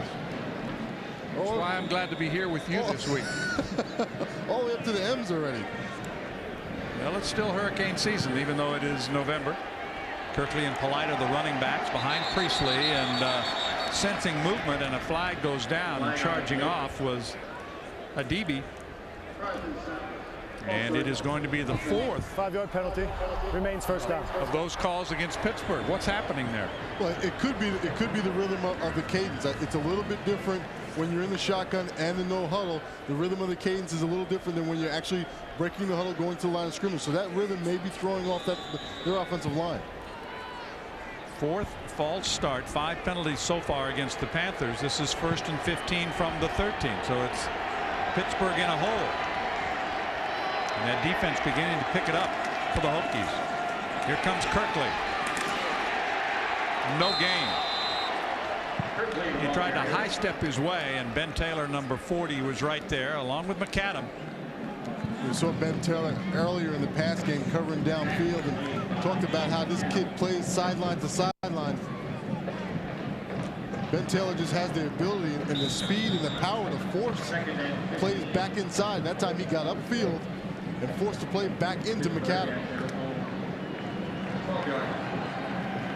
Speaker 1: That's why I'm glad to be here with you this week.
Speaker 2: All the way up to the M's already.
Speaker 1: Well, it's still hurricane season, even though it is November. Kirkley and Polite are the running backs behind Priestley, and sensing movement, and a flag goes down, and charging off was a DB, and it is going to be the 4th
Speaker 7: 5-yard penalty, remains first down.
Speaker 1: of those calls against Pittsburgh. What's happening there?
Speaker 2: Well, it could be the rhythm of the cadence. It's a little bit different when you're in the shotgun and the no huddle. The rhythm of the cadence is a little different than when you're actually breaking the huddle, going to the line of scrimmage. So that rhythm may be throwing off their offensive line.
Speaker 1: 4th false start, 5 penalties so far against the Panthers. This is 1st and 15 from the 13, so it's Pittsburgh in a hole, and that defense beginning to pick it up for the Hokies. Here comes Kirkley. No gain. He tried to high step his way, and Ben Taylor, number 40, was right there along with McAdam.
Speaker 2: We saw Ben Taylor earlier in the pass game covering downfield and talked about how this kid plays sideline to sideline. Ben Taylor just has the ability and the speed and the power to force plays back inside. That time he got upfield and forced the play back into McAdam.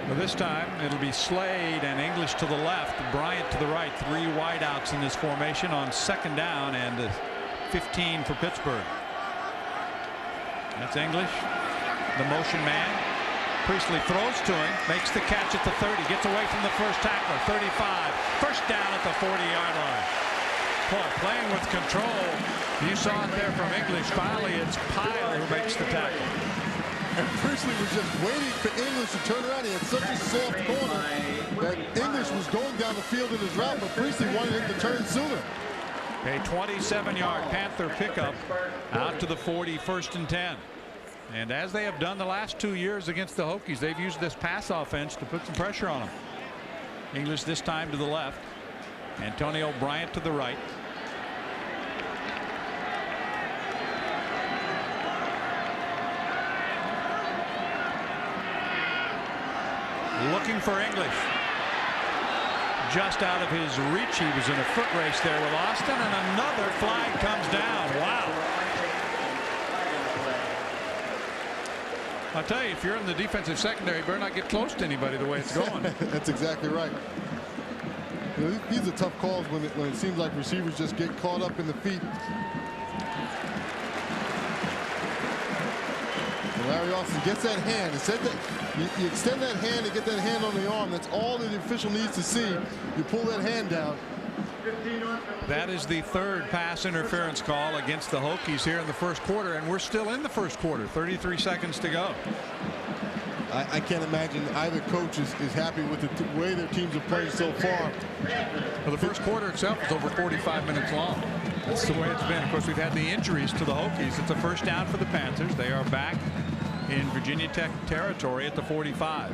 Speaker 1: Well, this time it'll be Slade and English to the left, Bryant to the right. 3 wideouts in this formation on 2nd down, and 15 for Pittsburgh. That's English, the motion man. Priestley throws to him, makes the catch at the 30, gets away from the first tackler, 35, first down at the 40-yard line. Boy, playing with control. You saw it there from English. Finally, it's Pyle who makes the tackle.
Speaker 2: And Priestley was just waiting for English to turn around. He had such a soft corner that English was going down the field in his route, but Priestley wanted him to turn sooner.
Speaker 1: A 27-yard Panther pickup out to the 40, 1st and 10. And as they have done the last 2 years against the Hokies, they've used this pass offense to put some pressure on them. English this time to the left. Antonio Bryant to the right. Looking for English. Just out of his reach. He was in a foot race there with Austin, and another flag comes down. Wow. I'll tell you, if you're in the defensive secondary, you better not get close to anybody the way it's going.
Speaker 2: That's exactly right. You know, these are tough calls when it seems like receivers just get caught up in the feet. And Larry Austin gets that hand. It said that you extend that hand and get that hand on the arm. That's all that the official needs to see. You pull that hand down.
Speaker 1: That is the 3rd pass interference call against the Hokies here in the first quarter, and we're still in the first quarter. 33 seconds to go.
Speaker 2: I can't imagine either coach is happy with the way their teams have played so far.
Speaker 1: Well, the first quarter itself is over 45 minutes long. That's the way it's been. Of course, we've had the injuries to the Hokies. It's a first down for the Panthers. They are back in Virginia Tech territory at the 45.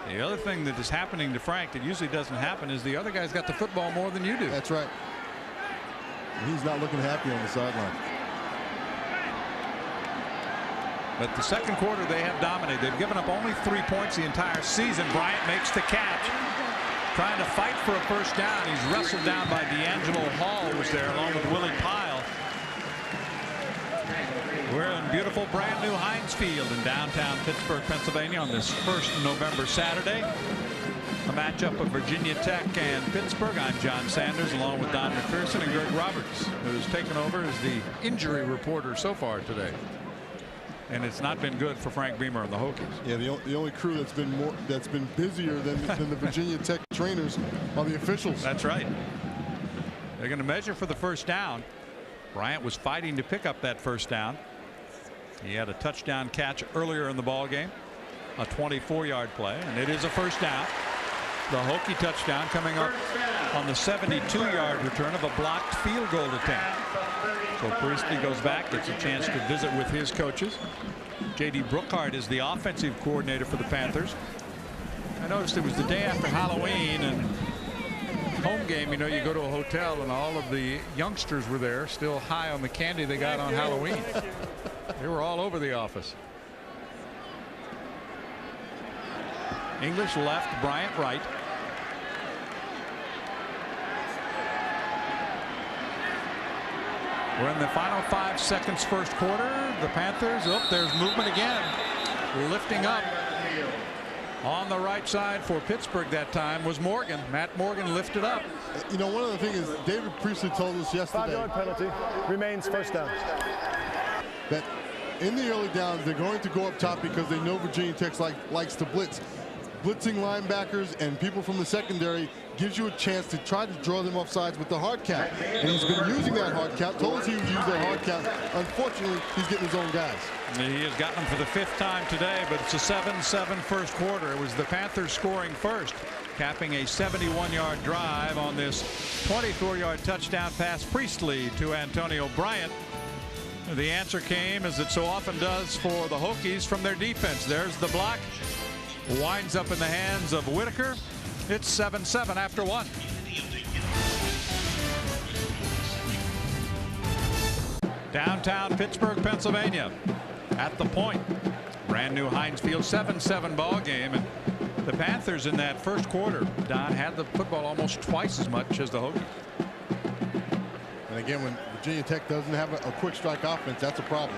Speaker 1: The other thing that is happening to Frank that usually doesn't happen is the other guy's got the football more than you do.
Speaker 2: That's right. He's not looking happy on the sideline.
Speaker 1: But the second quarter they have dominated. They've given up only 3 points the entire season. Bryant makes the catch. Trying to fight for a first down. He's wrestled down by D'Angelo Hall, who was there along with Willie Pyle. We're in beautiful brand new Heinz Field in downtown Pittsburgh, Pennsylvania on this 1st November Saturday. A matchup of Virginia Tech and Pittsburgh. I'm John Sanders along with Don McPherson and Greg Roberts, who's taken over as the injury reporter so far today. And it's not been good for Frank Beamer and the Hokies.
Speaker 2: Yeah, the only crew that's been busier than the Virginia Tech trainers are the officials.
Speaker 1: That's right. They're going to measure for the first down. Bryant was fighting to pick up that first down. He had a touchdown catch earlier in the ball game, a 24-yard play, and it is a first down. The Hokie touchdown coming up on the 72-yard return of a blocked field goal attempt. So Priestley goes back, gets a chance to visit with his coaches. J.D. Brookhart is the offensive coordinator for the Panthers. I noticed it was the day after Halloween, and home game, you know, you go to a hotel and all of the youngsters were there, still high on the candy they got on Halloween. They were all over the office. English left, Bryant right. We're in the final 5 seconds first quarter. The Panthers, there's movement again. Lifting up on the right side for Pittsburgh that time was Morgan. Matt Morgan lifted up.
Speaker 2: You know, one of the things is David Priestley told us yesterday.
Speaker 7: 5-yard penalty remains first down.
Speaker 2: That in the early downs, they're going to go up top because they know Virginia Tech likes to blitz. Blitzing linebackers and people from the secondary gives you a chance to try to draw them off sides with the hard count. And he's been using that hard count. Told us he would use that hard count. Unfortunately, he's getting his own guys.
Speaker 1: He has gotten them for the 5th time today, but it's a 7-7 first quarter. It was the Panthers scoring first, capping a 71-yard drive on this 24-yard touchdown pass. Priestley to Antonio Bryant. The answer came, as it so often does for the Hokies, from their defense. There's the block. Winds up in the hands of Whitaker. It's 7-7 after 1. Downtown Pittsburgh, Pennsylvania. At the point. Brand new Heinz Field, 7-7 ball game. And the Panthers in that first quarter, Don, had the football almost twice as much as the Hokies.
Speaker 2: And again, when Virginia Tech doesn't have a quick strike offense, that's a problem.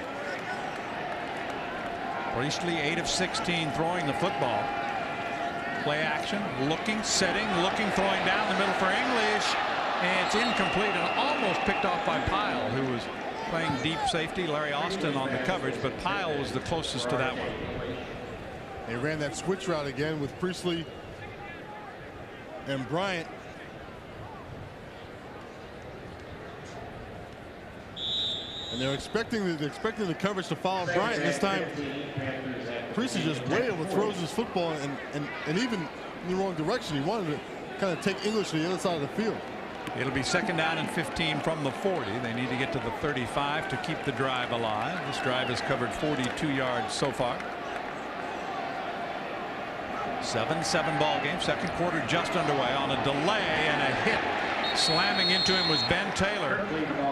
Speaker 1: Priestley 8 of 16 throwing the football. Play action, looking, setting, looking, throwing down the middle for English. And it's incomplete and almost picked off by Pyle, who was playing deep safety. Larry Austin on the coverage, but Pyle was the closest to that one.
Speaker 2: They ran that switch route again with Priestley and Bryant. And they're expecting the coverage to follow Bryant. This time, Priestley just way overthrows his football and even in the wrong direction. He wanted to kind of take English to the other side of the field.
Speaker 1: It'll be 2nd down and 15 from the 40. They need to get to the 35 to keep the drive alive. This drive has covered 42 yards so far. 7-7 ball game. Second quarter just underway on a delay and a hit. Slamming into him was Ben Taylor.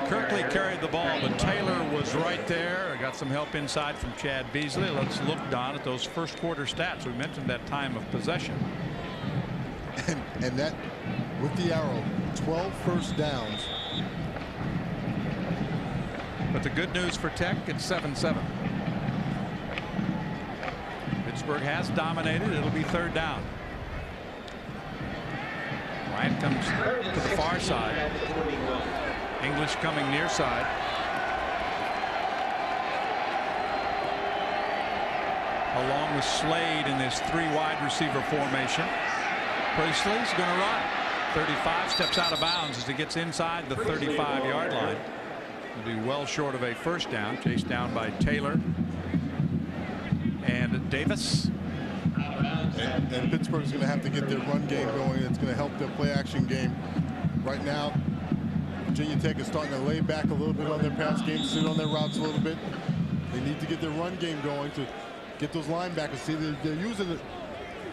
Speaker 1: Kirkley carried the ball, but Taylor was right there. Got some help inside from Chad Beasley. Let's look, Don, at those first quarter stats. We mentioned that time of possession.
Speaker 2: And that, with the arrow, 12 first downs.
Speaker 1: But the good news for Tech, it's 7-7. Pittsburgh has dominated. It'll be 3rd down. Bryant comes to the far side. English coming near side. Along with Slade in this 3 wide receiver formation. Priestley's going to run. 35, steps out of bounds as he gets inside the 35-yard line. He'll be well short of a first down. Chased down by Taylor and Davis.
Speaker 2: And Pittsburgh is going to have to get their run game going. It's going to help their play action game. Right now, Virginia Tech is starting to lay back a little bit on their pass game, sit on their routes a little bit. They need to get their run game going to get those linebackers. See, they're using it.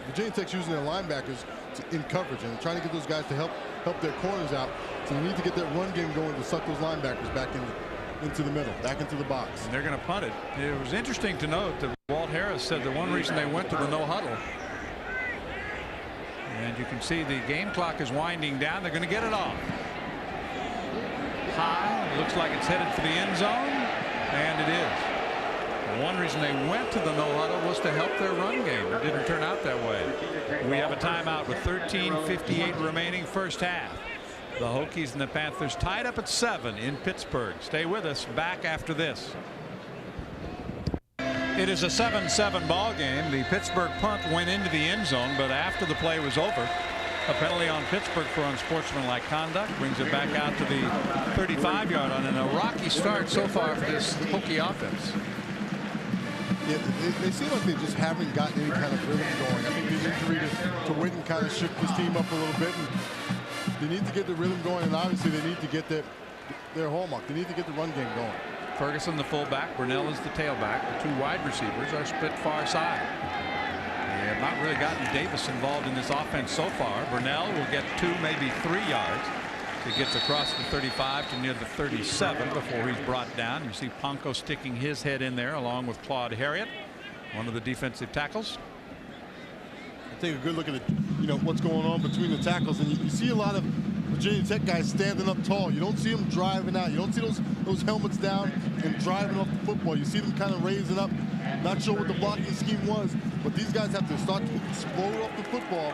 Speaker 2: Virginia Tech's using their linebackers in coverage and trying to get those guys to help their corners out. So they need to get that run game going to suck those linebackers back into the middle, back into the box.
Speaker 1: And they're going to punt it. It was interesting to note that Walt Harris said the one reason they went to the no huddle. And you can see the game clock is winding down. They're going to get it off. High. Looks like it's headed for the end zone. And it is. One reason they went to the no huddle was to help their run game. It didn't turn out that way. We have a timeout with 13:58 remaining first half. The Hokies and the Panthers tied up at 7 in Pittsburgh. Stay with us. Back after this. It is a 7-7 ball game. The Pittsburgh punt went into the end zone, but after the play was over, a penalty on Pittsburgh for unsportsmanlike conduct brings it back out to the 35-yard line. And a rocky start so far for this Hokie offense.
Speaker 2: Yeah, they seem like they just haven't gotten any kind of rhythm going. I think the injury to Witten kind of shook this team up a little bit. And they need to get the rhythm going, and obviously they need to get their hallmark. They need to get the run game going.
Speaker 1: Ferguson the fullback, Burnell is the tailback. The 2 wide receivers are split far side. They have not really gotten Davis involved in this offense so far. Burnell will get 2, maybe 3 yards. He gets across the 35 to near the 37 before he's brought down. You see Ponko sticking his head in there along with Claude Harriet, one of the defensive tackles.
Speaker 2: Take a good look at what's going on between the tackles, and you see a lot of Virginia Tech guys standing up tall. You don't see them driving out. You don't see those helmets down and driving off the football. You see them kind of raising up. Not sure what the blocking scheme was, but these guys have to start to explode off the football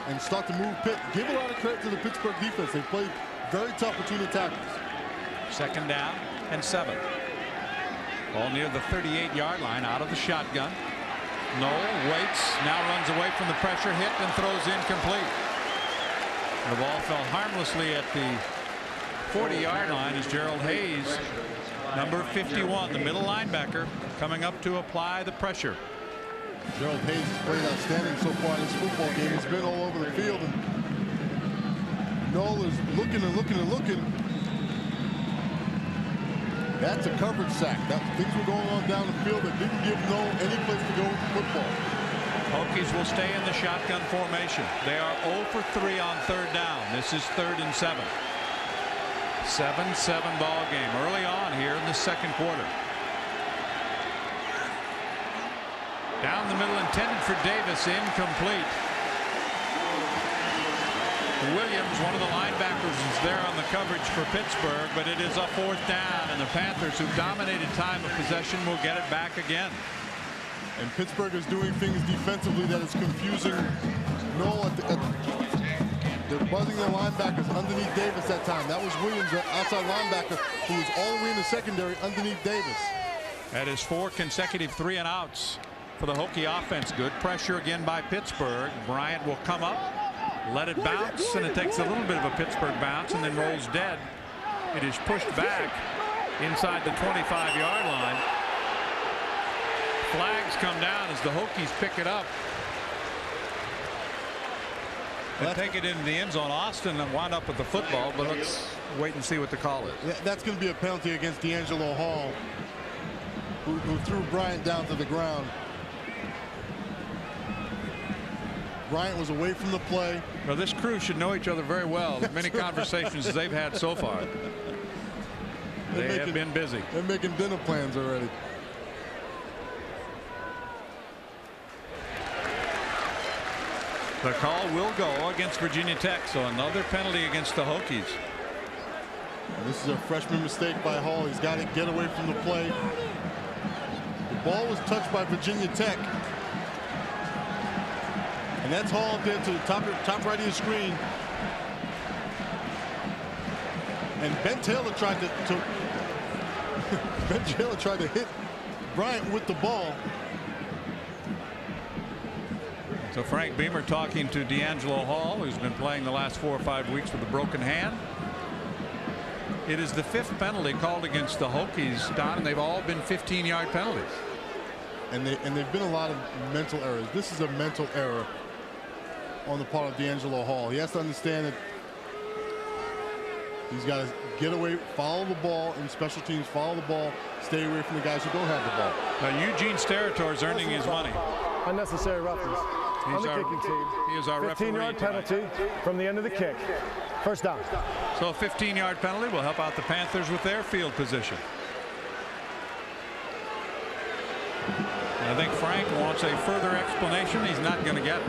Speaker 2: and start to move Pitt. Give a lot of credit to the Pittsburgh defense. They played very tough between the tackles.
Speaker 1: 2nd down and 7. Ball near the 38-yard line, out of the shotgun. Knoll waits, now runs away from the pressure, hit and throws incomplete. The ball fell harmlessly at the 40-yard line as Gerald Hayes, number 51, the middle linebacker, coming up to apply the pressure.
Speaker 2: Gerald Hayes has played outstanding so far in this football game. He's been all over the field, and Knoll is looking and looking and looking. That's a coverage sack. Things were going on down the field that didn't give Knoll any place to go with the football.
Speaker 1: Hokies will stay in the shotgun formation. They are 0 for 3 on 3rd down. This is 3rd and 7. 7-7 ball game early on here in the second quarter. Down the middle, intended for Davis, incomplete. Williams, one of the linebackers, is there on the coverage for Pittsburgh, but it is a 4th down, and the Panthers, who dominated time of possession, will get it back again.
Speaker 2: And Pittsburgh is doing things defensively that is confusing Knoll. They're buzzing their linebackers underneath Davis that time. That was Williams, the outside linebacker, who was all the way in the secondary underneath Davis.
Speaker 1: That is 4 consecutive 3-and-outs for the Hokie offense. Good pressure again by Pittsburgh. Bryant will come up, let it bounce, and it takes a little bit of a Pittsburgh bounce and then rolls dead. It is pushed back inside the 25-yard line. Flags come down as the Hokies pick it up and take it into the end zone. Austin and wound up with the football, but let's wait and see what the call is.
Speaker 2: Yeah, that's going to be a penalty against D'Angelo Hall, who threw Bryant down to the ground. Bryant was away from the play.
Speaker 1: Well, this crew should know each other very well. Many conversations as they've had so far. They have been busy.
Speaker 2: They're making dinner plans already.
Speaker 1: The call will go against Virginia Tech, so another penalty against the Hokies.
Speaker 2: And this is a freshman mistake by Hall. He's got to get away from the play. The ball was touched by Virginia Tech. And that's Hall there to the top right of your screen. And Ben Taylor tried to Ben Taylor tried to hit Bryant with the ball.
Speaker 1: So Frank Beamer talking to D'Angelo Hall, who's been playing the last 4 or 5 weeks with a broken hand. It is the 5th penalty called against the Hokies, Don, and they've all been 15-yard penalties.
Speaker 2: And they've been a lot of mental errors. This is a mental error on the part of D'Angelo Hall. He has to understand that he's got to get away, follow the ball in special teams, follow the ball, stay away from the guys who don't have the ball.
Speaker 1: Now Eugene Sterator is earning his money.
Speaker 7: Unnecessary roughness on the kicking team.
Speaker 1: He is our referee.
Speaker 7: 15-yard penalty from the end of the kick. First down.
Speaker 1: So a 15-yard penalty will help out the Panthers with their field position. And I think Frank wants a further explanation. He's not going to get it.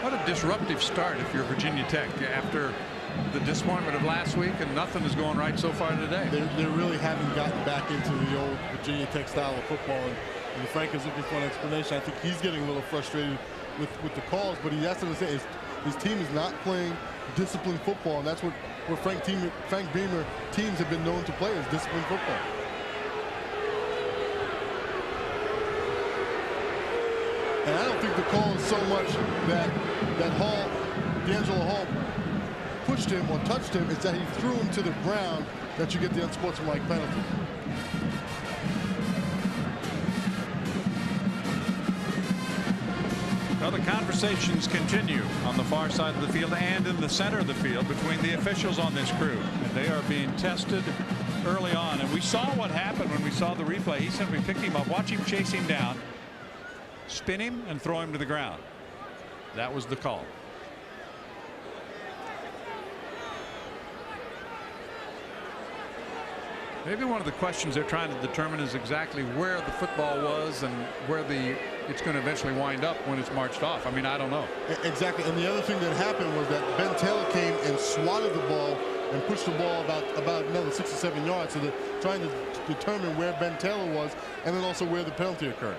Speaker 1: What a disruptive start if you're Virginia Tech after the disappointment of last week, and nothing is going right so far today.
Speaker 2: They really haven't gotten back into the old Virginia Tech style of football, and Frank is looking for an explanation. I think he's getting a little frustrated with the calls, but he has to say his team is not playing disciplined football, and that's what Frank Beamer teams have been known to play, is disciplined football. And I don't think the call is so much that D'Angelo Hall pushed him or touched him. It's that he threw him to the ground that you get the unsportsmanlike penalty.
Speaker 1: Well, the conversations continue on the far side of the field and in the center of the field between the officials on this crew. And they are being tested early on. And we saw what happened when we saw the replay. He simply picked him up, watch him chase him down, spin him, and throw him to the ground. That was the call. Maybe one of the questions they're trying to determine is exactly where the football was and where it's going to eventually wind up when it's marched off. I mean, I don't know.
Speaker 2: Exactly. And the other thing that happened was that Ben Taylor came and swatted the ball and pushed the ball about another 6 or 7 yards. So they're trying to determine where Ben Taylor was and then also where the penalty occurred.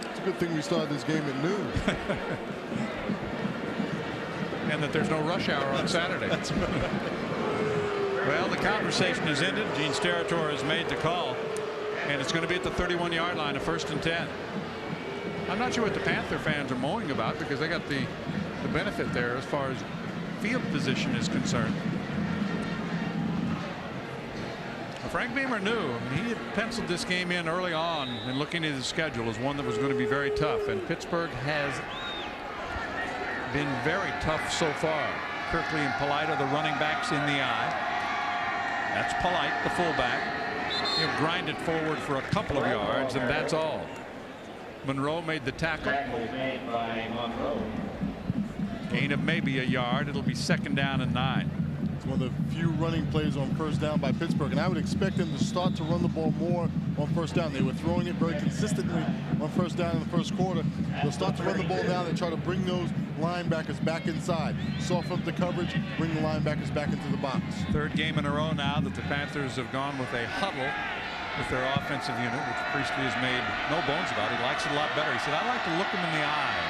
Speaker 2: It's a good thing we started this game at noon.
Speaker 1: And that there's no rush hour on Saturday.
Speaker 2: That's right.
Speaker 1: Well, the conversation has ended. Gene Sterator has made the call, and it's going to be at the 31-yard line, a 1st and 10. I'm not sure what the Panther fans are mowing about, because they got the benefit there as far as field position is concerned. Frank Beamer knew. He had penciled this game in early on and looking at his schedule as one that was going to be very tough, and Pittsburgh has been very tough so far. Kirkley and Polite are the running backs in the eye. That's Polite, the fullback. He'll grind it forward for a couple of yards, and that's all. Monroe made the tackle.
Speaker 5: Made by Monroe.
Speaker 1: Gain of maybe a yard. It'll be 2nd down and 9.
Speaker 2: It's one of the few running plays on 1st down by Pittsburgh, and I would expect them to start to run the ball more on 1st down. They were throwing it very consistently on 1st down in the 1st quarter. They'll start to run the ball down and try to bring those linebackers back inside, soften up the coverage, bring the linebackers back into the box.
Speaker 1: 3rd game in a row now that the Panthers have gone with a huddle with their offensive unit, which Priestley has made no bones about. He likes it a lot better. He said, I like to look them in the eye,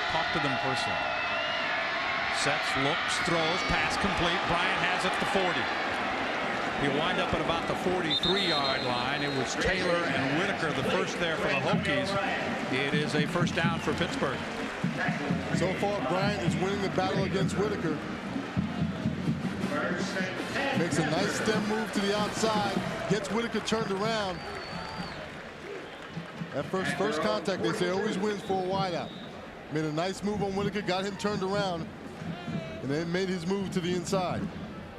Speaker 1: talk to them personally. Sets, looks, throws, pass complete. Bryant has it to 40. He'll wind up at about the 43-yard line. It was Taylor and Whitaker the first there for the Hokies. It is a first down for Pittsburgh.
Speaker 2: So far, Bryant is winning the battle against Whitaker. Makes a nice stem move to the outside. Gets Whitaker turned around. That first contact, they say, always wins for a wideout. Made a nice move on Whitaker, got him turned around, and then made his move to the inside.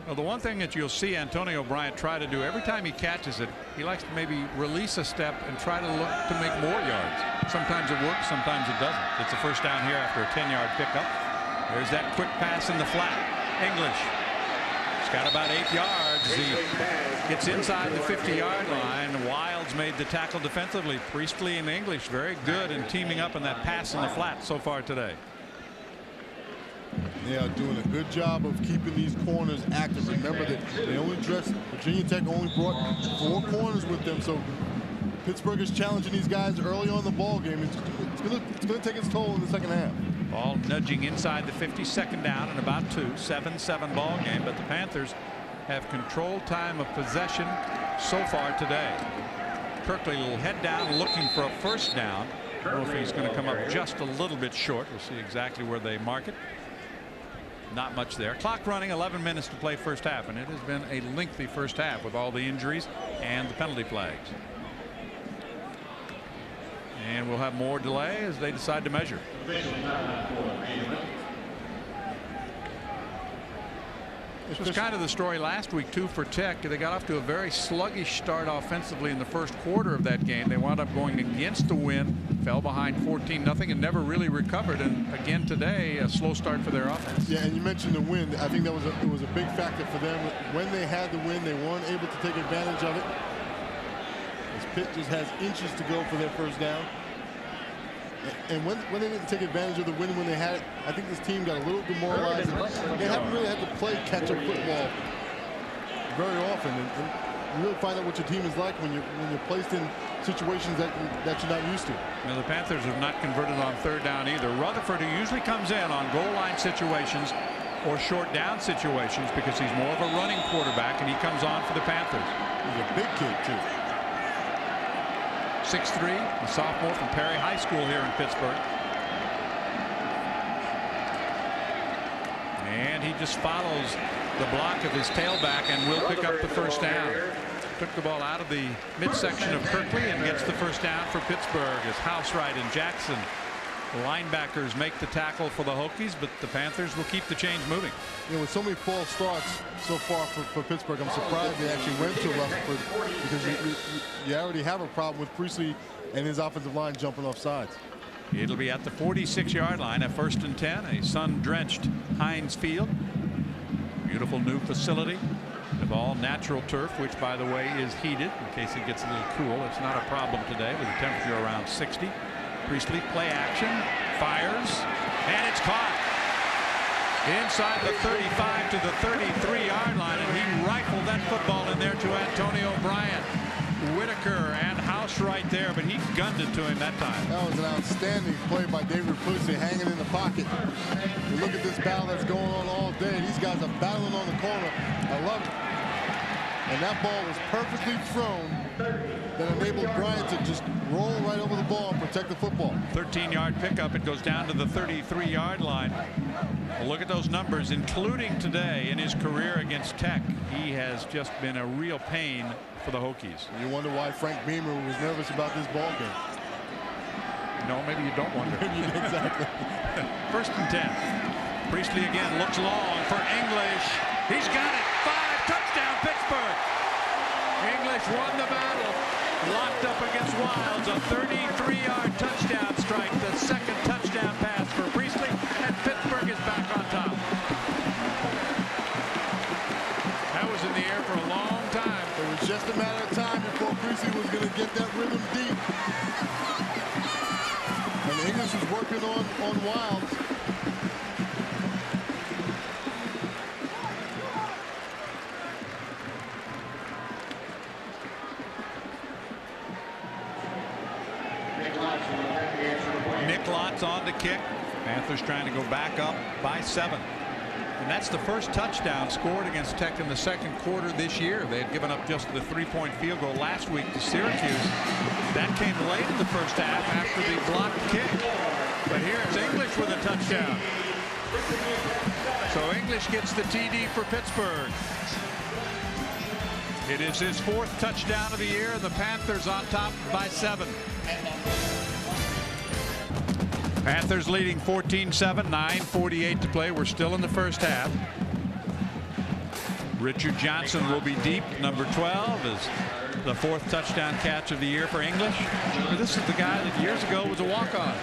Speaker 1: Well, the one thing that you'll see Antonio Bryant try to do every time he catches it, he likes to maybe release a step and try to look to make more yards. Sometimes it works, sometimes it doesn't. It's a first down here after a 10-yard pickup. There's that quick pass in the flat. English. He's got about 8 yards. He gets inside the 50-yard line. Wilds made the tackle defensively. Priestley and English very good in teaming up in that pass in the flat so far today.
Speaker 2: They are doing a good job of keeping these corners active. Remember that they only dressed, Virginia Tech only brought 4 corners with them, so Pittsburgh is challenging these guys early on in the ball game. It's going to take its toll in the second half.
Speaker 1: Ball nudging inside the 50, second down and about 2. 7-7 ball game, but the Panthers have controlled time of possession so far today. Kirkley will head down looking for a first down. I don't know if he's going to come up just a little bit short. We'll see exactly where they mark it. Not much there. Clock running, 11 minutes to play first half, and it has been a lengthy first half with all the injuries and the penalty flags. And we'll have more delay as they decide to measure. This was kind of the story last week too for Tech. They got off to a very sluggish start offensively in the first quarter of that game. They wound up going against the wind, fell behind 14-0, and never really recovered. And again today, a slow start for their offense.
Speaker 2: Yeah, and you mentioned the wind. I think that was a big factor for them. When they had the wind, they weren't able to take advantage of it. As Pitt just has inches to go for their first down. And when they didn't take advantage of the wind when they had it, I think this team got a little demoralized. They haven't really had to play catch-up football very often, and you really find out what your team is like when you're placed in situations that you're not used to.
Speaker 1: Now the Panthers have not converted on third down either. Rutherford, who usually comes in on goal line situations or short down situations because he's more of a running quarterback, and he comes on for the Panthers.
Speaker 2: He's a big kid too.
Speaker 1: 6'3", a sophomore from Perry High School here in Pittsburgh. And he just follows the block of his tailback and will pick up the first down. Took the ball out of the midsection of Kirkley and gets the first down for Pittsburgh as Housewright and Jackson, the linebackers, make the tackle for the Hokies, but the Panthers will keep the chains moving.
Speaker 2: You know, with so many false starts so far for Pittsburgh, I'm surprised they actually went to Rutherford, because you already have a problem with Priestley and his offensive line jumping off sides.
Speaker 1: It'll be at the 46-yard line, a 1st and 10, a sun-drenched Heinz Field. Beautiful new facility of all natural turf, which, by the way, is heated in case it gets a little cool. It's not a problem today with a temperature around 60. Priestley, play action, fires, and it's caught inside the 35 to the 33-yard line, and he rifled that football in there to Antonio Bryant. Whitaker and Housewright there, but he gunned it to him that time.
Speaker 2: That was an outstanding play by David Priestley, hanging in the pocket. You look at this battle that's going on all day. These guys are battling on the corner. I love it. And that ball was perfectly thrown that enabled Bryant to just roll right over the ball and protect the football.
Speaker 1: 13-yard pickup. It goes down to the 33-yard line. Well, look at those numbers, including today in his career against Tech. He has just been a real pain for the Hokies.
Speaker 2: You wonder why Frank Beamer was nervous about this ball game.
Speaker 1: No, maybe you don't wonder.
Speaker 2: Exactly.
Speaker 1: 1st and 10. Priestley again looks long for English. He's got it. 5, touchdown Pittsburgh. English won the battle. Locked up against Wilds. A 33-yard touchdown strike. The 2nd touchdown pass for Priestley, and Pittsburgh is back on top. That was in the air for a long time.
Speaker 2: It was just a matter of time before Priestley was going to get that rhythm deep. And English was working on Wilds.
Speaker 1: Nick Lott's on to kick. Panthers trying to go back up by 7. And that's the first touchdown scored against Tech in the second quarter this year. They had given up just the 3-point field goal last week to Syracuse. That came late in the first half after the blocked kick. But here it's English with a touchdown. So English gets the TD for Pittsburgh. It is his 4th touchdown of the year, and the Panthers on top by 7. Panthers leading 14-7, 9:48 to play. We're still in the first half. Richard Johnson will be deep. Number 12 is the 4th touchdown catch of the year for English. This is the guy that years ago was a walk-on.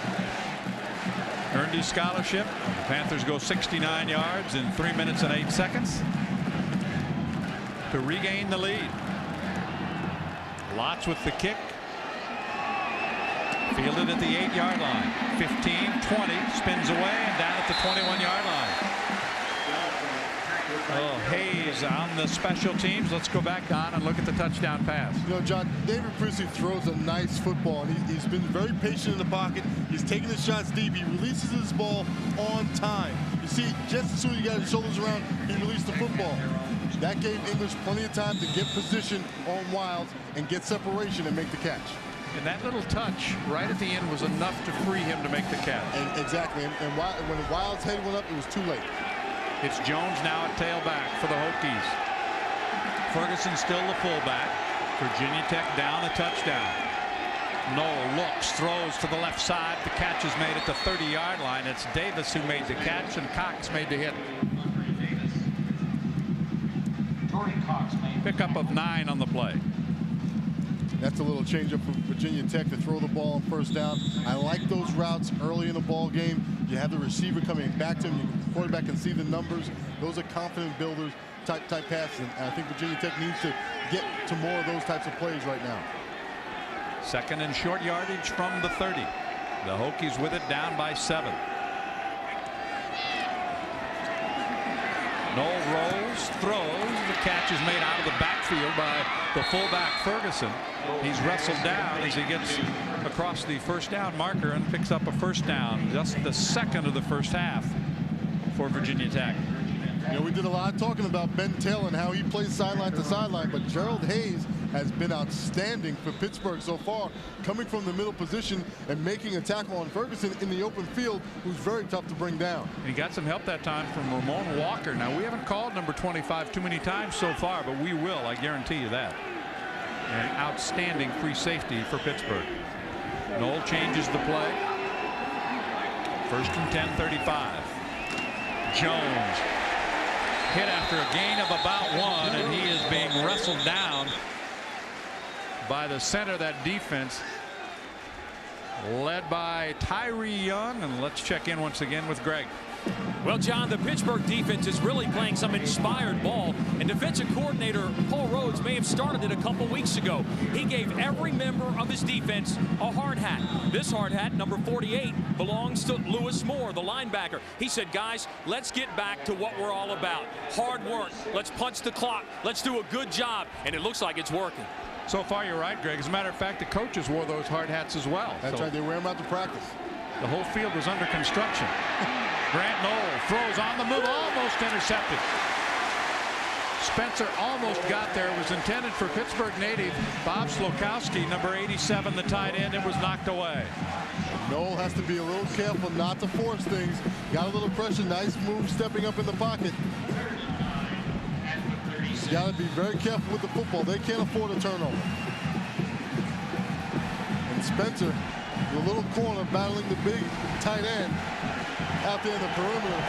Speaker 1: Earned his scholarship. The Panthers go 69 yards in 3 minutes and 8 seconds to regain the lead. Lots with the kick. Fielded at the 8-yard line. 15-20. Spins away and down at the 21-yard line. Oh, Hayes on the special teams. Let's go back, Don, and look at the touchdown pass.
Speaker 2: You know, John, David Priestley throws a nice football, and he's been very patient in the pocket. He's taking the shots deep. He releases his ball on time. You see, just as soon as he got his shoulders around, he released the football. That gave English plenty of time to get position on Wilds and get separation and make the catch.
Speaker 1: And that little touch right at the end was enough to free him to make the catch.
Speaker 2: And exactly. And when Wilds' head went up, it was too late.
Speaker 1: It's Jones now at tailback for the Hokies. Ferguson still the fullback. Virginia Tech down a touchdown. Knoll looks, throws to the left side. The catch is made at the 30-yard line. It's Davis who made the catch, and Cox made the hit. Pickup of 9 on the play.
Speaker 2: That's a little change up for Virginia Tech to throw the ball on first down. I like those routes early in the ball game. You have the receiver coming back to him. The quarterback can see the numbers. Those are confident builders type passes. And I think Virginia Tech needs to get to more of those types of plays right now.
Speaker 1: Second and short yardage from the 30. The Hokies with it down by 7. Knoll rolls, throws. The catch is made out of the backfield by the fullback Ferguson. He's wrestled down as he gets across the first down marker and picks up a first down. Just the second of the first half for Virginia Tech.
Speaker 2: You know, we did a lot of talking about Ben Taylor and how he plays sideline to sideline, but Gerald Hayes has been outstanding for Pittsburgh so far, coming from the middle position and making a tackle on Ferguson in the open field, who's very tough to bring down.
Speaker 1: And he got some help that time from Ramon Walker. Now, we haven't called number 25 too many times so far, but we will, I guarantee you that. An outstanding free safety for Pittsburgh. Knoll changes the play. First and 10, 35. Jones hit after a gain of about 1, and he is being wrestled down by the center of that defense, led by Tyree Young. And let's check in once again with Greg.
Speaker 3: Well, John, the Pittsburgh defense is really playing some inspired ball, and defensive coordinator Paul Rhodes may have started it a couple weeks ago. He gave every member of his defense a hard hat. This hard hat, number 48, belongs to Lewis Moore, the linebacker. He said, guys, let's get back to what we're all about. Hard work. Let's punch the clock. Let's do a good job. And it looks like it's working.
Speaker 1: So far, you're right, Greg. As a matter of fact, the coaches wore those hard hats as well.
Speaker 2: That's right. They wear them out to practice.
Speaker 1: The whole field was under construction. Grant Knoll throws on the move, almost intercepted. Spencer almost got there. It was intended for Pittsburgh native Bob Slokowski, number 87, the tight end. It was knocked away.
Speaker 2: Knoll has to be a little careful not to force things. Got a little pressure. Nice move stepping up in the pocket. He's got to be very careful with the football. They can't afford a turnover. And Spencer, the little corner, battling the big tight end out there in the perimeter.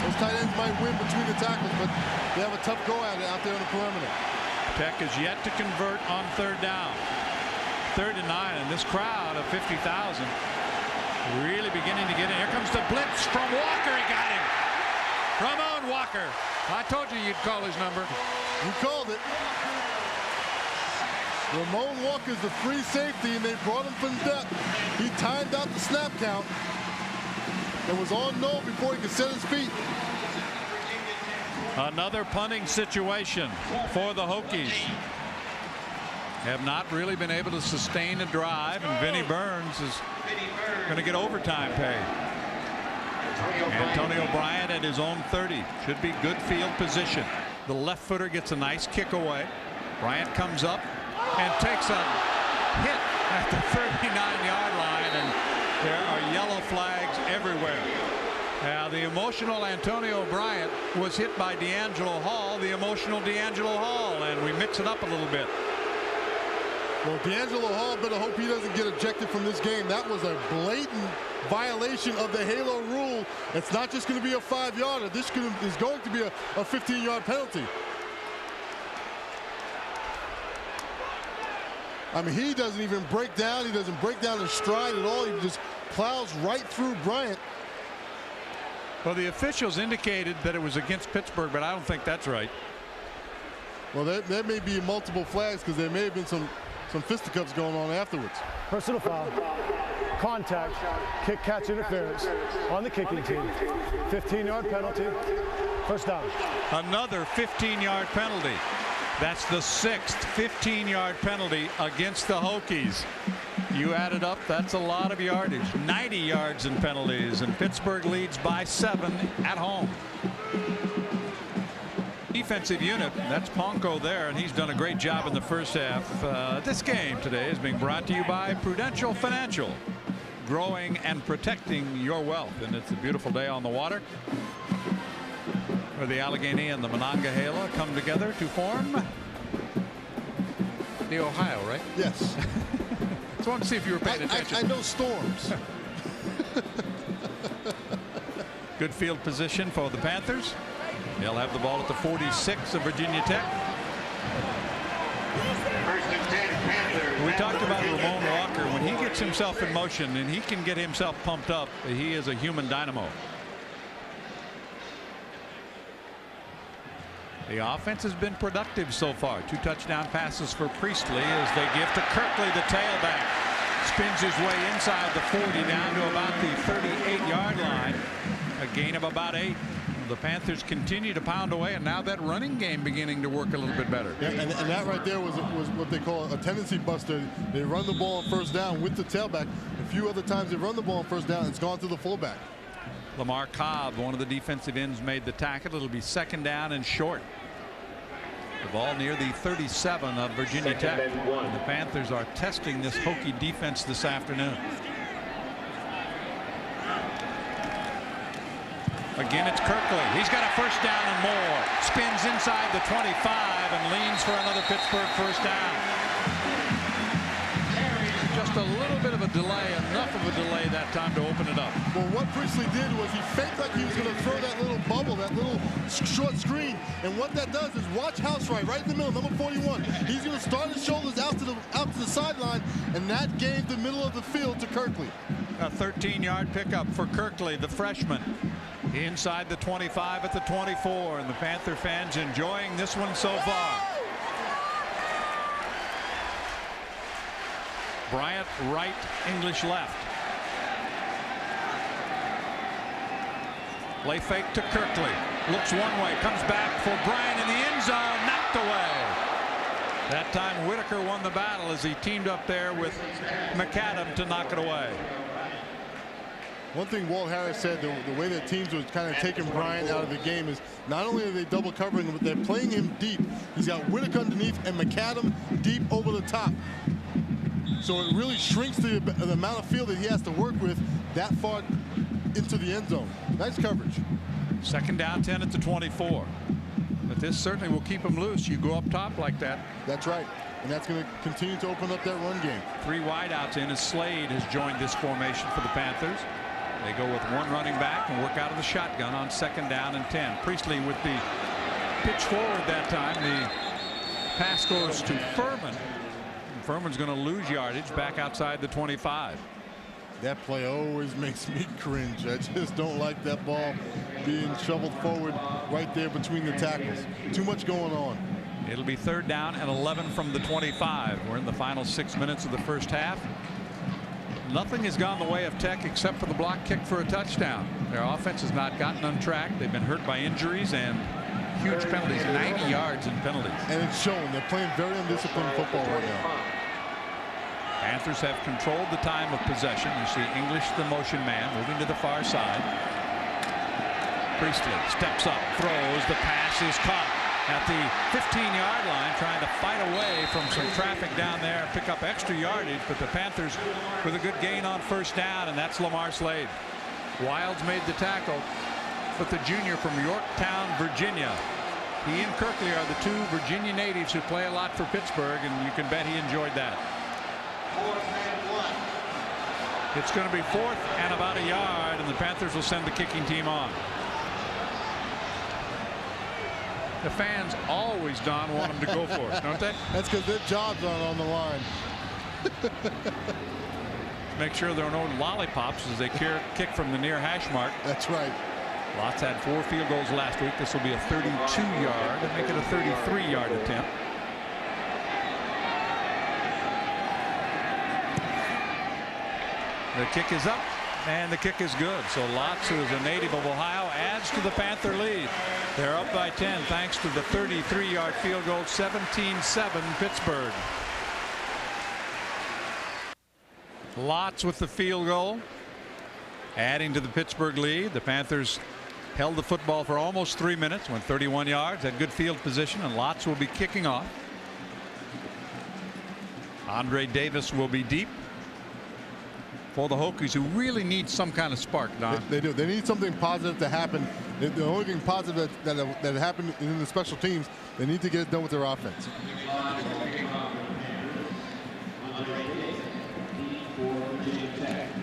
Speaker 2: Those tight ends might win between the tackles, but they have a tough go at it out there in the perimeter.
Speaker 1: Tech is yet to convert on third down. 3rd and 9, and this crowd of 50,000 really beginning to get in. Here comes the blitz from Walker. He got him. Ramon Walker. I told you you'd call his number.
Speaker 2: You called it. Ramon Walker's the free safety, and they brought him from depth. He timed out the snap count. It was on Knoll before he could set his feet.
Speaker 1: Another punting situation for the Hokies. have not really been able to sustain a drive, and Vinnie Burns is going to get overtime pay. Antonio Bryant at his own 30. Should be good field position. The left footer gets a nice kick away. Bryant comes up and takes a hit at the 39-yard line, and there are yellow flags everywhere. Now the emotional Antonio Bryant was hit by D'Angelo Hall, the emotional D'Angelo Hall, and we mix it up a little bit.
Speaker 2: Well, D'Angelo Hall better hope he doesn't get ejected from this game. That was a blatant violation of the halo rule. It's not just going to be a 5-yarder. This is going to be a 15-yard penalty. I mean, he doesn't even break down. He doesn't break down his stride at all. He just plows right through Bryant.
Speaker 1: Well, the officials indicated that it was against Pittsburgh, but I don't think that's right.
Speaker 2: Well, there may be multiple flags because there may have been some fisticuffs going on afterwards.
Speaker 7: Personal foul, contact, kick catch interference on the kicking team. 15-yard penalty, first down.
Speaker 1: Another 15-yard penalty. That's the 6th 15-yard penalty against the Hokies. You add it up, that's a lot of yardage. 90 yards in penalties, and Pittsburgh leads by 7 at home. Defensive unit, that's Ponko there, and he's done a great job in the first half. This game today is being brought to you by Prudential Financial, growing and protecting your wealth. And it's a beautiful day on the water where the Allegheny and the Monongahela come together to form the Ohio, right?
Speaker 2: Yes.
Speaker 1: Just wanted to see if you were paying attention.
Speaker 2: I know storms.
Speaker 1: Good field position for the Panthers. They'll have the ball at the 46 of Virginia Tech. We talked about Ramon Walker. When he gets himself in motion and he can get himself pumped up, he is a human dynamo. The offense has been productive so far. 2 touchdown passes for Priestley as they give to Kirkley, the tailback. Spins his way inside the 40 down to about the 38-yard line. A gain of about 8. The Panthers continue to pound away, and now that running game beginning to work a little bit better.
Speaker 2: Yeah, and that right there was what they call a tendency buster. They run the ball on first down with the tailback. A few other times they run the ball on first down, it's gone to the fullback.
Speaker 1: Lamar Cobb, one of the defensive ends, made the tackle. It'll be 2nd down and short. The ball near the 37 of Virginia Tech. And the Panthers are testing this Hokie defense this afternoon. Again, it's Kirkley. He's got a first down and more. Spins inside the 25 and leans for another Pittsburgh first down. Just a little bit of a delay, enough of a delay that time to open it up.
Speaker 2: Well, what Priestley did was he faked like he was going to throw that little bubble, that little short screen. And what that does is watch Houseright right in the middle, number 41. He's going to start his shoulders out to the sideline, and that gave the middle of the field to Kirkley.
Speaker 1: A 13-yard pickup for Kirkley, the freshman. Inside the 25 at the 24, and the Panther fans enjoying this one so far. Bryant right, English left. Play fake to Kirkley. Looks one way, comes back for Bryant in the end zone, knocked away. That time Whitaker won the battle as he teamed up there with McAdam to knock it away.
Speaker 2: One thing Walt Harris said, the way that teams were kind of taking Bryant out of the game is not only are they double covering him, but they're playing him deep. He's got Whitaker underneath and McAdam deep over the top. So it really shrinks the amount of field that he has to work with that far into the end zone. Nice coverage.
Speaker 1: 2nd down 10 at the 24. But this certainly will keep him loose. You go up top like that.
Speaker 2: That's right. And that's going to continue to open up that run game.
Speaker 1: 3 wideouts in as Slade has joined this formation for the Panthers. They go with 1 running back and work out of the shotgun on 2nd down and 10. Priestley with the pitch forward that time. The pass goes to Furman. And Furman's going to lose yardage back outside the 25.
Speaker 2: That play always makes me cringe. I just don't like that ball being shoveled forward right there between the tackles. Too much going on.
Speaker 1: It'll be 3rd down and 11 from the 25. We're in the final 6 minutes of the first half. Nothing has gone the way of Tech except for the block kick for a touchdown. Their offense has not gotten on track. They've been hurt by injuries and huge penalties, 90 yards in penalties.
Speaker 2: And it's shown. They're playing very undisciplined football right now.
Speaker 1: Panthers have controlled the time of possession. You see English, the motion man, moving to the far side. Priestley steps up, throws, the pass is caught at the 15-yard line, trying to fight away from some traffic down there, pick up extra yardage, but the Panthers with a good gain on first down, and that's Lamar Slade. Wilds made the tackle, but the junior from Yorktown, Virginia. He and Kirkley are the two Virginia natives who play a lot for Pittsburgh, and you can bet he enjoyed that. It's going to be 4th and about a yard, and the Panthers will send the kicking team on. The fans always, Don, want them to go for it, don't they?
Speaker 2: That's because their jobs aren't on the line.
Speaker 1: Make sure there are no lollipops as they kick from the near hash mark.
Speaker 2: That's right.
Speaker 1: Lots had 4 field goals last week. This will be a 32-yard and make it a 33-yard attempt. The kick is up, and the kick is good. So Lotz, who is a native of Ohio, adds to the Panther lead. They're up by 10 thanks to the 33-yard field goal, 17-7 Pittsburgh. Lotz with the field goal, adding to the Pittsburgh lead. The Panthers held the football for almost 3 minutes, went 31 yards, had good field position, and Lotz will be kicking off. Andre Davis will be deep for the Hokies, who really need some kind of spark, Don.
Speaker 2: They do. They need something positive to happen. The only thing positive that happened in the special teams, they need to get it done with their offense.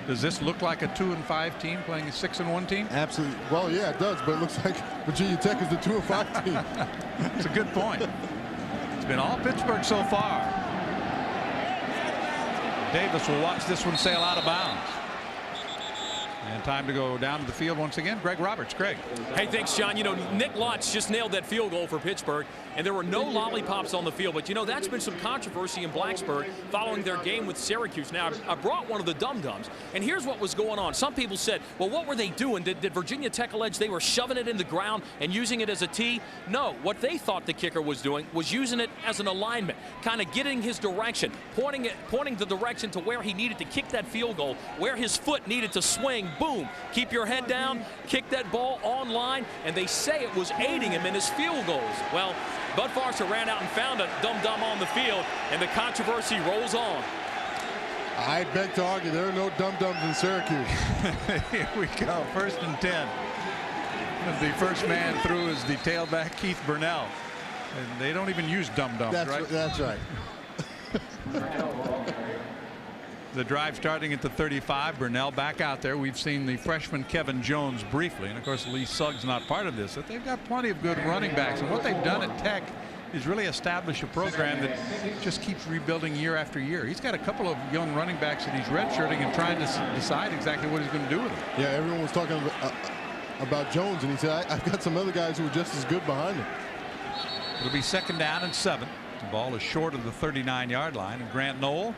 Speaker 1: Does this look like a 2-5 team playing a 6-1 team?
Speaker 2: Absolutely. Well, yeah, it does, but it looks like Virginia Tech is the 2-5 team.
Speaker 1: That's a good point. It's been all Pittsburgh so far. Davis will watch this one sail out of bounds. And time to go down to the field once again. Greg Roberts. Greg.
Speaker 3: Hey, thanks, John. You know, Nick Lotz just nailed that field goal for Pittsburgh, and there were no lollipops on the field. But, you know, that's been some controversy in Blacksburg following their game with Syracuse. Now, I brought one of the dum-dums, and here's what was going on. Some people said, well, what were they doing? Did Virginia Tech allege they were shoving it in the ground and using it as a tee? No. What they thought the kicker was doing was using it as an alignment, kind of getting his direction, pointing the direction to where he needed to kick that field goal, where his foot needed to swing. Boom. Keep your head down, kick that ball on line, and they say it was aiding him in his field goals. Well, Bud Foster ran out and found a dum-dum on the field, and the controversy rolls on.
Speaker 2: I beg to argue there are no dum-dums in Syracuse.
Speaker 1: Here we go. 1st and 10. The first man through is the tailback Keith Burnell. And they don't even use dum-dums, right?
Speaker 2: That's right.
Speaker 1: The drive starting at the 35. Burnell back out there. We've seen the freshman Kevin Jones briefly, and of course Lee Suggs not part of this, but they've got plenty of good running backs, and what they've done at Tech is really establish a program that just keeps rebuilding year after year. He's got a couple of young running backs that he's redshirting and trying to decide exactly what he's going to do with them.
Speaker 2: Yeah, everyone was talking about Jones, and he said, I've got some other guys who are just as good behind him.
Speaker 1: It'll be 2nd down and 7. The ball is short of the 39-yard line, and Grant Knoll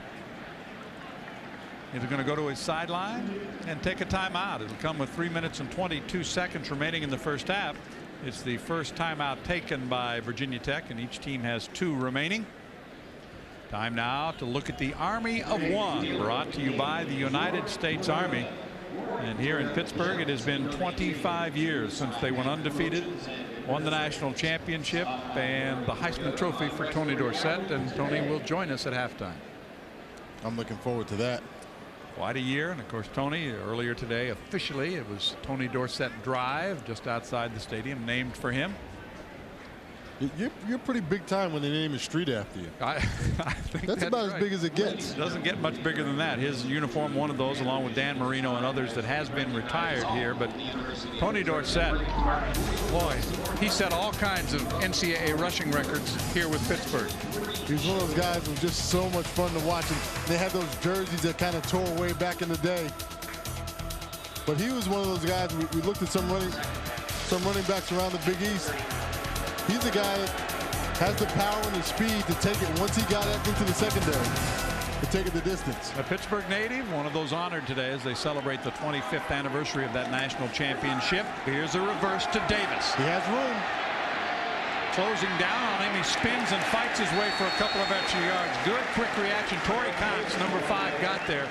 Speaker 1: is going to go to his sideline and take a timeout. It'll come with 3 minutes and 22 seconds remaining in the first half. It's the first timeout taken by Virginia Tech, and each team has 2 remaining. Time now to look at the Army of One, brought to you by the United States Army. And here in Pittsburgh, it has been 25 years since they went undefeated, won the national championship and the Heisman Trophy for Tony Dorsett, and Tony will join us at halftime.
Speaker 2: I'm looking forward to that.
Speaker 1: Quite a year, and of course Tony, earlier today officially it was Tony Dorsett Drive just outside the stadium, named for him.
Speaker 2: You're pretty big time when they name a street after you.
Speaker 1: I think
Speaker 2: that's about
Speaker 1: right.
Speaker 2: as big as it gets.
Speaker 1: It doesn't get much bigger than that. His uniform, one of those, along with Dan Marino and others, that has been retired here. But Tony Dorsett, boy, he set all kinds of NCAA rushing records here with Pittsburgh.
Speaker 2: He's one of those guys who was just so much fun to watch. And they had those jerseys that kind of tore away back in the day. But he was one of those guys. We looked at some running backs around the Big East. He's the guy that has the power and the speed to take it once he got into the secondary, to take it the distance.
Speaker 1: A Pittsburgh native, one of those honored today as they celebrate the 25th anniversary of that national championship. Here's a reverse to Davis.
Speaker 2: He has room.
Speaker 1: closing down on him. He spins and fights his way for a couple of extra yards. Good quick reaction. Torrey Cox, number 5, got there.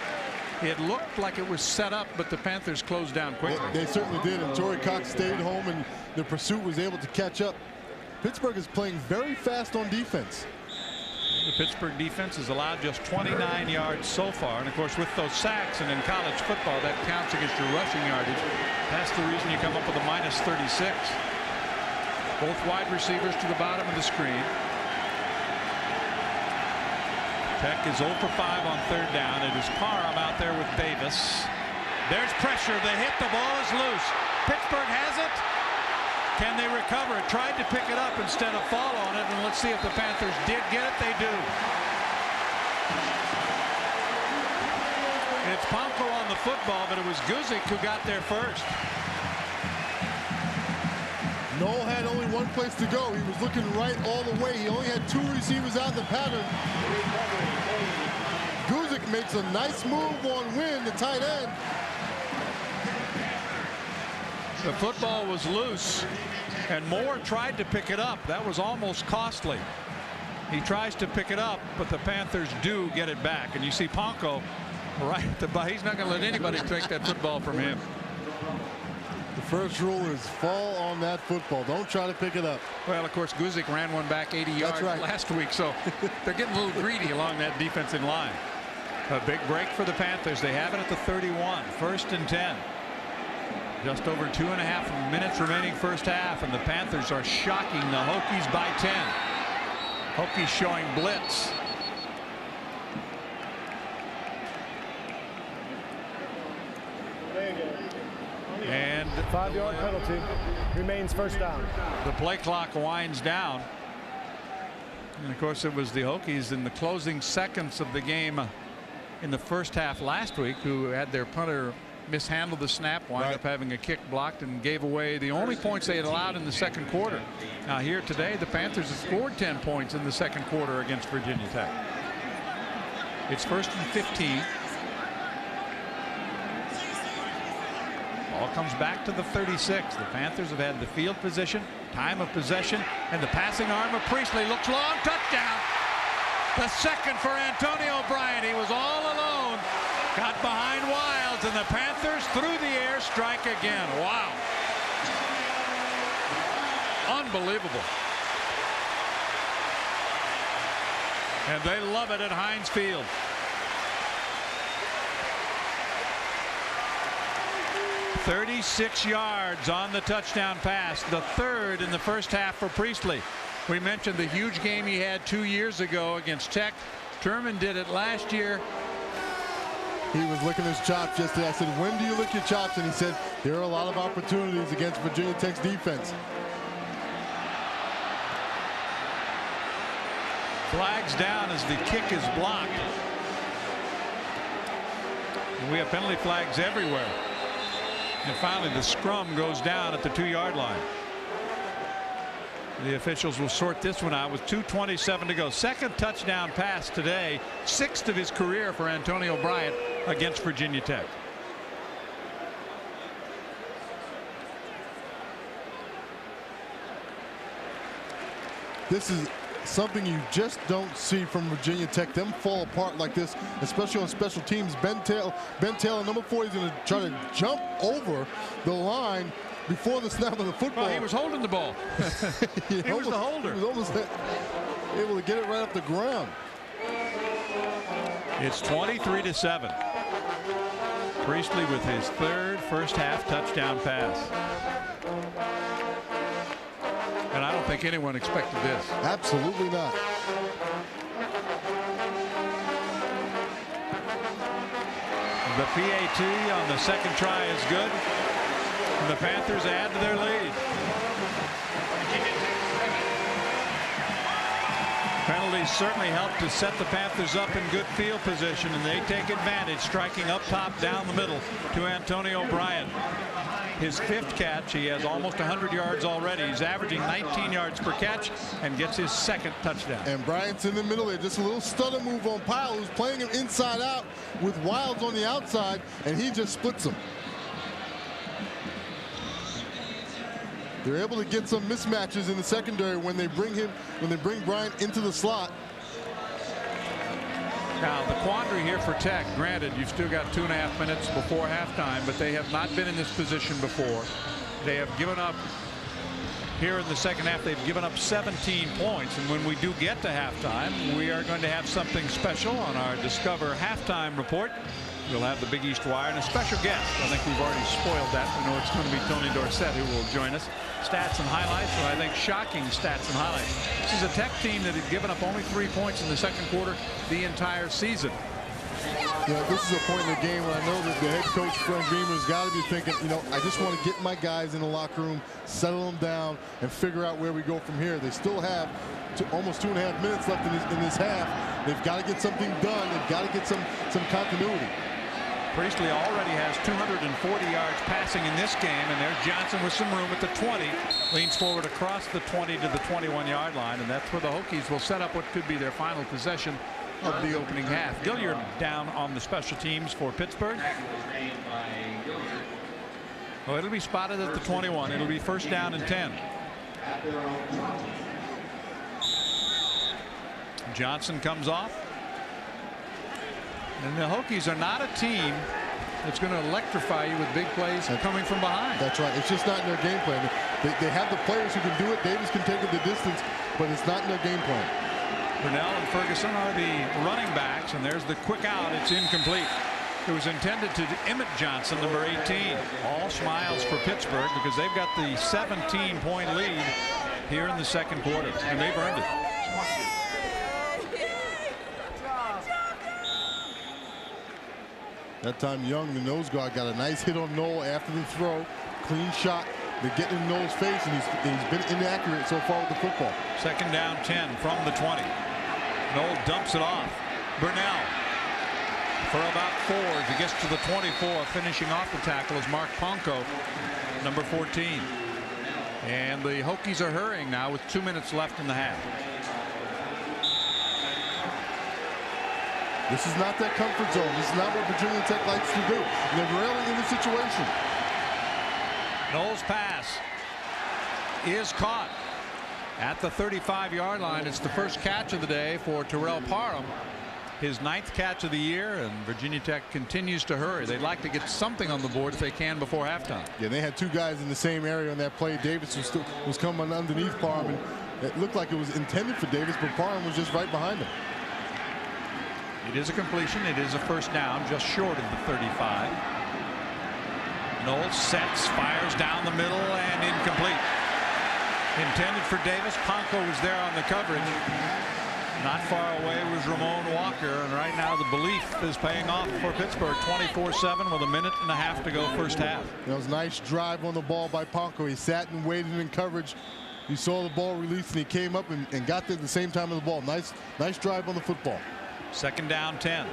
Speaker 1: It looked like it was set up, but the Panthers closed down quickly.
Speaker 2: They certainly did, and Torrey Cox stayed home, and the pursuit was able to catch up. Pittsburgh is playing very fast on defense.
Speaker 1: The Pittsburgh defense has allowed just 29 yards so far, and of course with those sacks and in college football that counts against your rushing yardage. That's the reason you come up with a -36. Both wide receivers to the bottom of the screen. Tech is 0 for 5 on 3rd down. It is Parham out there with Davis. There's pressure. The hit. The ball is loose. Pittsburgh has it. Can they recover it? Tried to pick it up instead of fall on it. And let's see if the Panthers did get it. They do. It's Ponko on the football, but it was Guzik who got there first.
Speaker 2: Noel had only one place to go. He was looking right all the way. He only had 2 receivers out in the pattern. Guzik makes a nice move on Wynn, the tight end.
Speaker 1: The football was loose, and Moore tried to pick it up. That was almost costly. He tries to pick it up, but the Panthers do get it back. And you see Ponko right at the ball. He's not going to let anybody take that football from him.
Speaker 2: The first rule is fall on that football. Don't try to pick it up.
Speaker 1: Well, of course, Guzik ran one back 80 yards last week, so they're getting a little greedy along that defensive line. A big break for the Panthers. They have it at the 31. 1st and 10. Just over 2.5 minutes remaining first half, and the Panthers are shocking the Hokies by 10. Hokies showing blitz. And
Speaker 7: 5-yard penalty. Remains 1st down.
Speaker 1: The play clock winds down. And of course it was the Hokies in the closing seconds of the game in the first half last week who had their punter mishandle the snap, wind up having a kick blocked, and gave away the only points they had allowed in the 2nd quarter. Now here today the Panthers have scored 10 points in the 2nd quarter against Virginia Tech. It's 1st and 15. Ball comes back to the 36. The Panthers have had the field position, time of possession, and the passing arm of Priestley looks long. Touchdown. The 2nd for Antonio Bryant. He was all alone. Got behind Wilds, and the Panthers through the air strike again. Wow. Unbelievable. And they love it at Heinz Field. .36 yards on the touchdown pass, the 3rd in the first half for Priestley. We mentioned the huge game he had 2 years ago against Tech. Turman did it last year.
Speaker 2: He was licking his chops yesterday. I said, when do you lick your chops? And he said, there are a lot of opportunities against Virginia Tech's defense.
Speaker 1: Flags down as the kick is blocked. We have penalty flags everywhere. And finally the scrum goes down at the 2-yard line. The officials will sort this one out with 2:27 to go. 2nd touchdown pass today, 6th of his career for Antonio Bryant against Virginia Tech.
Speaker 2: This is something you just don't see from Virginia Tech. Them fall apart like this, especially on special teams. Ben Taylor, number 4, is going to try to jump over the line before the snap of the football.
Speaker 1: Well, he was holding the ball. He was the holder.
Speaker 2: He was almost able to get it right off the ground.
Speaker 1: It's 23-7. Priestley with his 3rd first half touchdown pass. And I don't think anyone expected this.
Speaker 2: Absolutely not.
Speaker 1: The PAT on the 2nd try is good. And the Panthers add to their lead. Penalties certainly help to set the Panthers up in good field position, and they take advantage, striking up top down the middle to Antonio Bryant. His 5th catch. He has almost 100 yards already. He's averaging 19 yards per catch and gets his 2nd touchdown.
Speaker 2: And Bryant's in the middle there. Just a little stutter move on Pyle, who's playing him inside out with Wilds on the outside, and he just splits him. They're able to get some mismatches in the secondary when they bring Bryant into the slot.
Speaker 1: Now the quandary here for Tech, granted you've still got 2.5 minutes before halftime, but they have not been in this position before. They have given up here in the second half. They've given up 17 points, and when we do get to halftime, we are going to have something special on our Discover halftime report. We'll have the Big East Wire and a special guest. I think we've already spoiled that. We know it's going to be Tony Dorsett who will join us. Stats and highlights, or I think shocking stats and highlights. This is a Tech team that had given up only 3 points in the second quarter the entire season.
Speaker 2: Yeah, this is a point in the game where I know that the head coach, Frank Beamer's got to be thinking, you know, I just want to get my guys in the locker room, settle them down, and figure out where we go from here. They still have almost 2.5 minutes left in this half. They've got to get something done. They've got to get some continuity.
Speaker 1: Priestley already has 240 yards passing in this game, and there's Johnson with some room at the 20. Leans forward across the 20 to the 21-yard line, and that's where the Hokies will set up what could be their final possession of the opening half. Gilliard down on the special teams for Pittsburgh. Oh, it'll be spotted at the 21. It'll be first down and 10. Johnson comes off. And the Hokies are not a team that's going to electrify you with big plays coming from behind.
Speaker 2: That's right. It's just not in their game plan. They have the players who can do it. Davis can take it the distance, but it's not in their game plan.
Speaker 1: Burnell and Ferguson are the running backs, and there's the quick out. It's incomplete. It was intended to Emmett Johnson, number 18. All smiles for Pittsburgh because they've got the 17-point lead here in the second quarter, and they've earned it.
Speaker 2: That time Young, the nose guard, got a nice hit on Noel after the throw. Clean shot. They're getting in Noel's face, and he's been inaccurate so far with the football.
Speaker 1: Second down 10 from the 20. Noel dumps it off. Burnell for about 4 as he gets to the 24. Finishing off the tackle is Mark Ponko, number 14. And the Hokies are hurrying now with 2 minutes left in the half.
Speaker 2: This is not that comfort zone. This is not what Virginia Tech likes to do. They're rarely in the situation.
Speaker 1: Noel's pass is caught at the 35-yard line. It's the first catch of the day for Terrell Parham. His 9th catch of the year, and Virginia Tech continues to hurry. They'd like to get something on the board if they can before halftime.
Speaker 2: Yeah, they had 2 guys in the same area on that play. Davis was coming underneath Parham, and it looked like it was intended for Davis, but Parham was just right behind him.
Speaker 1: It is a completion. It is a first down, just short of the 35. Noel sets, fires down the middle, and incomplete. Intended for Davis. Ponko was there on the coverage. Not far away was Ramon Walker, and right now the belief is paying off for Pittsburgh. 24-7 with 1.5 minutes to go first half.
Speaker 2: That was a nice drive on the ball by Ponko. He sat and waited in coverage. He saw the ball released, and he came up and got there at the same time of the ball. Nice drive on the football.
Speaker 1: Second down 10.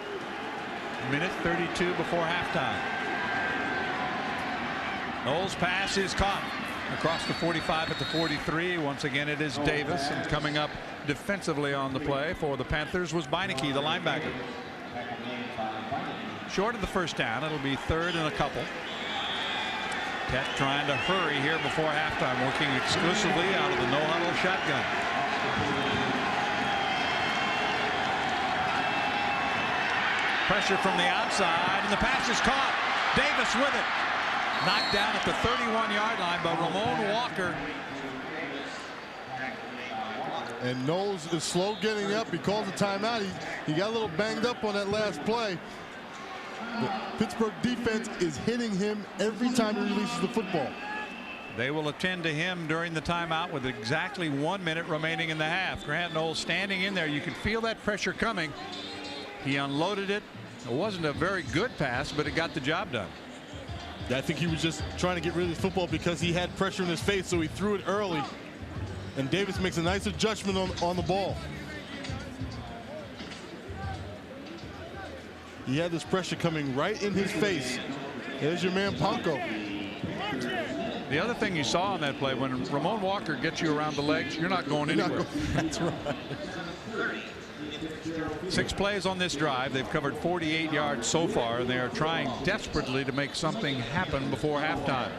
Speaker 1: Minute 32 before halftime. Noel's pass is caught across the 45 at the 43. Once again it is Davis, and coming up defensively on the play for the Panthers was Beinecke, the linebacker. Short of the first down. It'll be third and a couple. Tech trying to hurry here before halftime, working exclusively out of the no-huddle shotgun. Pressure from the outside, and the pass is caught. Davis with it. Knocked down at the 31-yard line by Ramon Walker.
Speaker 2: And Knowles is slow getting up. He calls a timeout. He got a little banged up on that last play. The Pittsburgh defense is hitting him every time he releases the football.
Speaker 1: They will attend to him during the timeout with exactly 1 minute remaining in the half. Grant Knowles standing in there. You could feel that pressure coming. He unloaded it. It wasn't a very good pass, but it got the job done.
Speaker 2: I think he was just trying to get rid of the football because he had pressure in his face, so he threw it early. And Davis makes a nice adjustment on the ball. He had this pressure coming right in his face. There's your man Ponko.
Speaker 1: The other thing you saw on that play, when Ramon Walker gets you around the legs, you're not going anywhere.
Speaker 2: That's right.
Speaker 1: 6 plays on this drive. They've covered 48 yards so far. They are trying desperately to make something happen before halftime.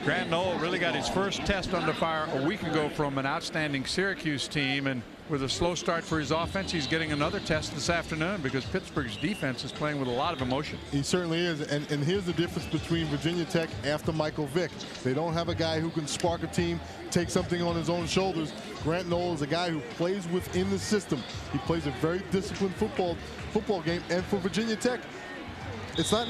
Speaker 1: Grant Knoll really got his first test under fire a week ago from an outstanding Syracuse team, and with a slow start for his offense, he's getting another test this afternoon because Pittsburgh's defense is playing with a lot of emotion.
Speaker 2: He certainly is, and here's the difference between Virginia Tech after Michael Vick. They don't have a guy who can spark a team, take something on his own shoulders. Grant Knoll is a guy who plays within the system. He plays a very disciplined football game, and for Virginia Tech, it's not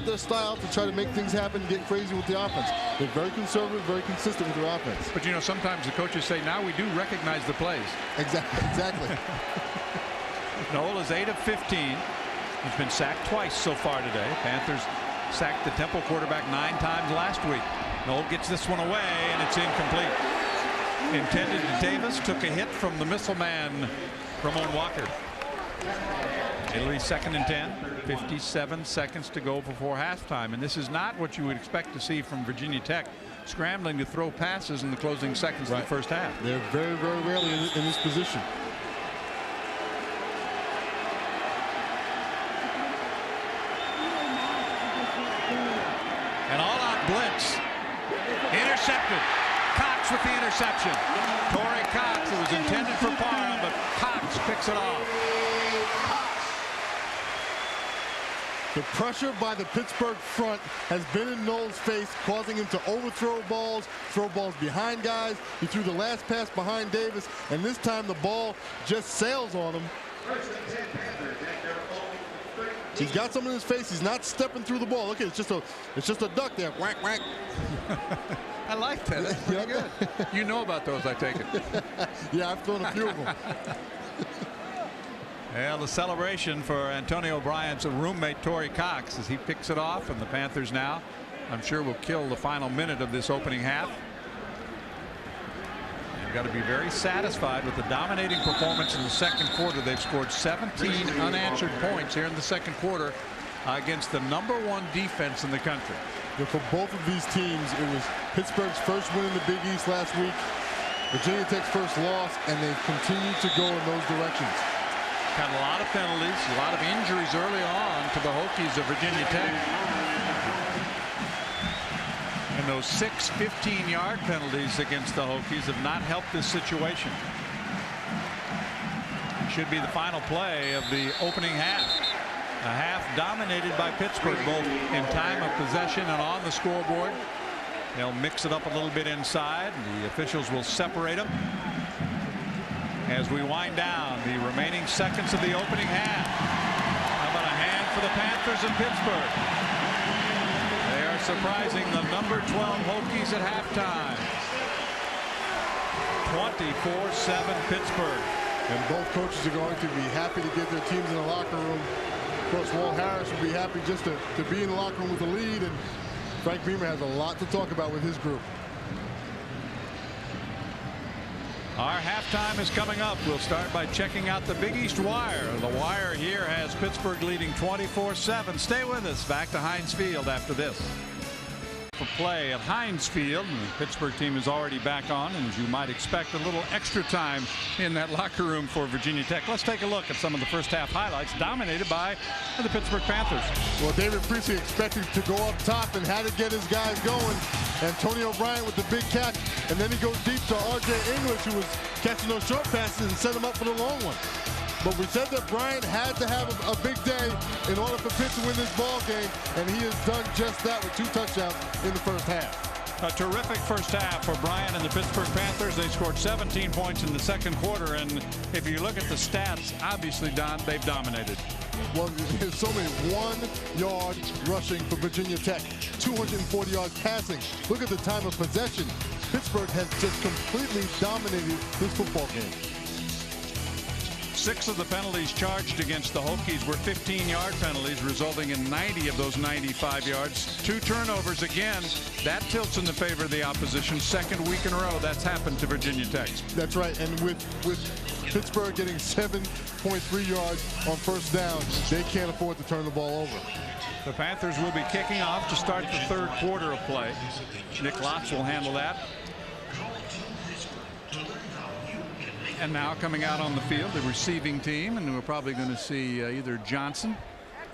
Speaker 2: their style to try to make things happen and get crazy with the offense. They're very conservative, very consistent with their offense.
Speaker 1: But you know, sometimes the coaches say, now we do recognize the plays.
Speaker 2: Exactly.
Speaker 1: Knoll is 8 of 15. He's been sacked twice so far today. Panthers sacked the Temple quarterback 9 times last week. Knoll gets this one away, and it's incomplete. Intended to Davis, took a hit from the missile man, Ramon Walker. Italy 2nd and 10. 57 seconds to go before halftime, and this is not what you would expect to see from Virginia Tech, scrambling to throw passes in the closing seconds of the first half.
Speaker 2: They're very, very rarely in this position.
Speaker 1: An all-out blitz. Intercepted. Cox with the interception. Torrey Cox, it was intended for Parham, but Cox picks it off.
Speaker 2: The pressure by the Pittsburgh front has been in Knoll's face, causing him to overthrow balls, throw balls behind guys. He threw the last pass behind Davis, and this time the ball just sails on him. He's got something in his face. He's not stepping through the ball. Look, it's just a duck there. Whack, whack.
Speaker 1: I like that. That's pretty good. You know about those, I take it.
Speaker 2: Yeah, I've thrown a few of them.
Speaker 1: Well, the celebration for Antonio Bryant's roommate Torrey Cox as he picks it off, and the Panthers now, I'm sure, will kill the final minute of this opening half. You've got to be very satisfied with the dominating performance in the second quarter. They've scored 17 unanswered points here in the second quarter against the #1 defense in the country.
Speaker 2: And for both of these teams, it was Pittsburgh's first win in the Big East last week, Virginia Tech's first loss, and they've continued to go in those directions.
Speaker 1: Got a lot of penalties, a lot of injuries early on to the Hokies of Virginia Tech. And those 6 15-yard penalties against the Hokies have not helped this situation. It should be the final play of the opening half. A half dominated by Pittsburgh, both in time of possession and on the scoreboard. They'll mix it up a little bit inside. The officials will separate them as we wind down the remaining seconds of the opening half. How about a hand for the Panthers of Pittsburgh? They are surprising the #12 Hokies at halftime. 24-7 Pittsburgh.
Speaker 2: And both coaches are going to be happy to get their teams in the locker room. Of course, Walt Harris will be happy just to be in the locker room with the lead, and Frank Beamer has a lot to talk about with his group.
Speaker 1: Our halftime is coming up. We'll start by checking out the Big East Wire. The Wire here has Pittsburgh leading 24-7. Stay with us. Back to Heinz Field after this. For play at Heinz Field, and the Pittsburgh team is already back on, and as you might expect, a little extra time in that locker room for Virginia Tech. Let's take a look at some of the first half highlights dominated by the Pittsburgh Panthers.
Speaker 2: Well, David Priestley expected to go up top and had to get his guys going. Antonio Bryant with the big catch, and then he goes deep to R.J. English, who was catching those short passes and set him up for the long one. But we said that Bryant had to have a big day in order for Pitt to win this ball game, and he has done just that with 2 touchdowns in the first half.
Speaker 1: A terrific first half for Bryant and the Pittsburgh Panthers. They scored 17 points in the second quarter, and if you look at the stats, obviously, Don, they've dominated.
Speaker 2: Well, there's so many 1-yard rushing for Virginia Tech, 240 yards passing. Look at the time of possession. Pittsburgh has just completely dominated this football game.
Speaker 1: 6 of the penalties charged against the Hokies were 15-yard penalties, resulting in 90 of those 95 yards. 2 turnovers again. That tilts in the favor of the opposition. Second week in a row that's happened to Virginia Tech.
Speaker 2: That's right, and with Pittsburgh getting 7.3 yards on first down, they can't afford to turn the ball over.
Speaker 1: The Panthers will be kicking off to start the third quarter of play. Nick Lotz will handle that. And now coming out on the field, the receiving team, and we're probably going to see either Johnson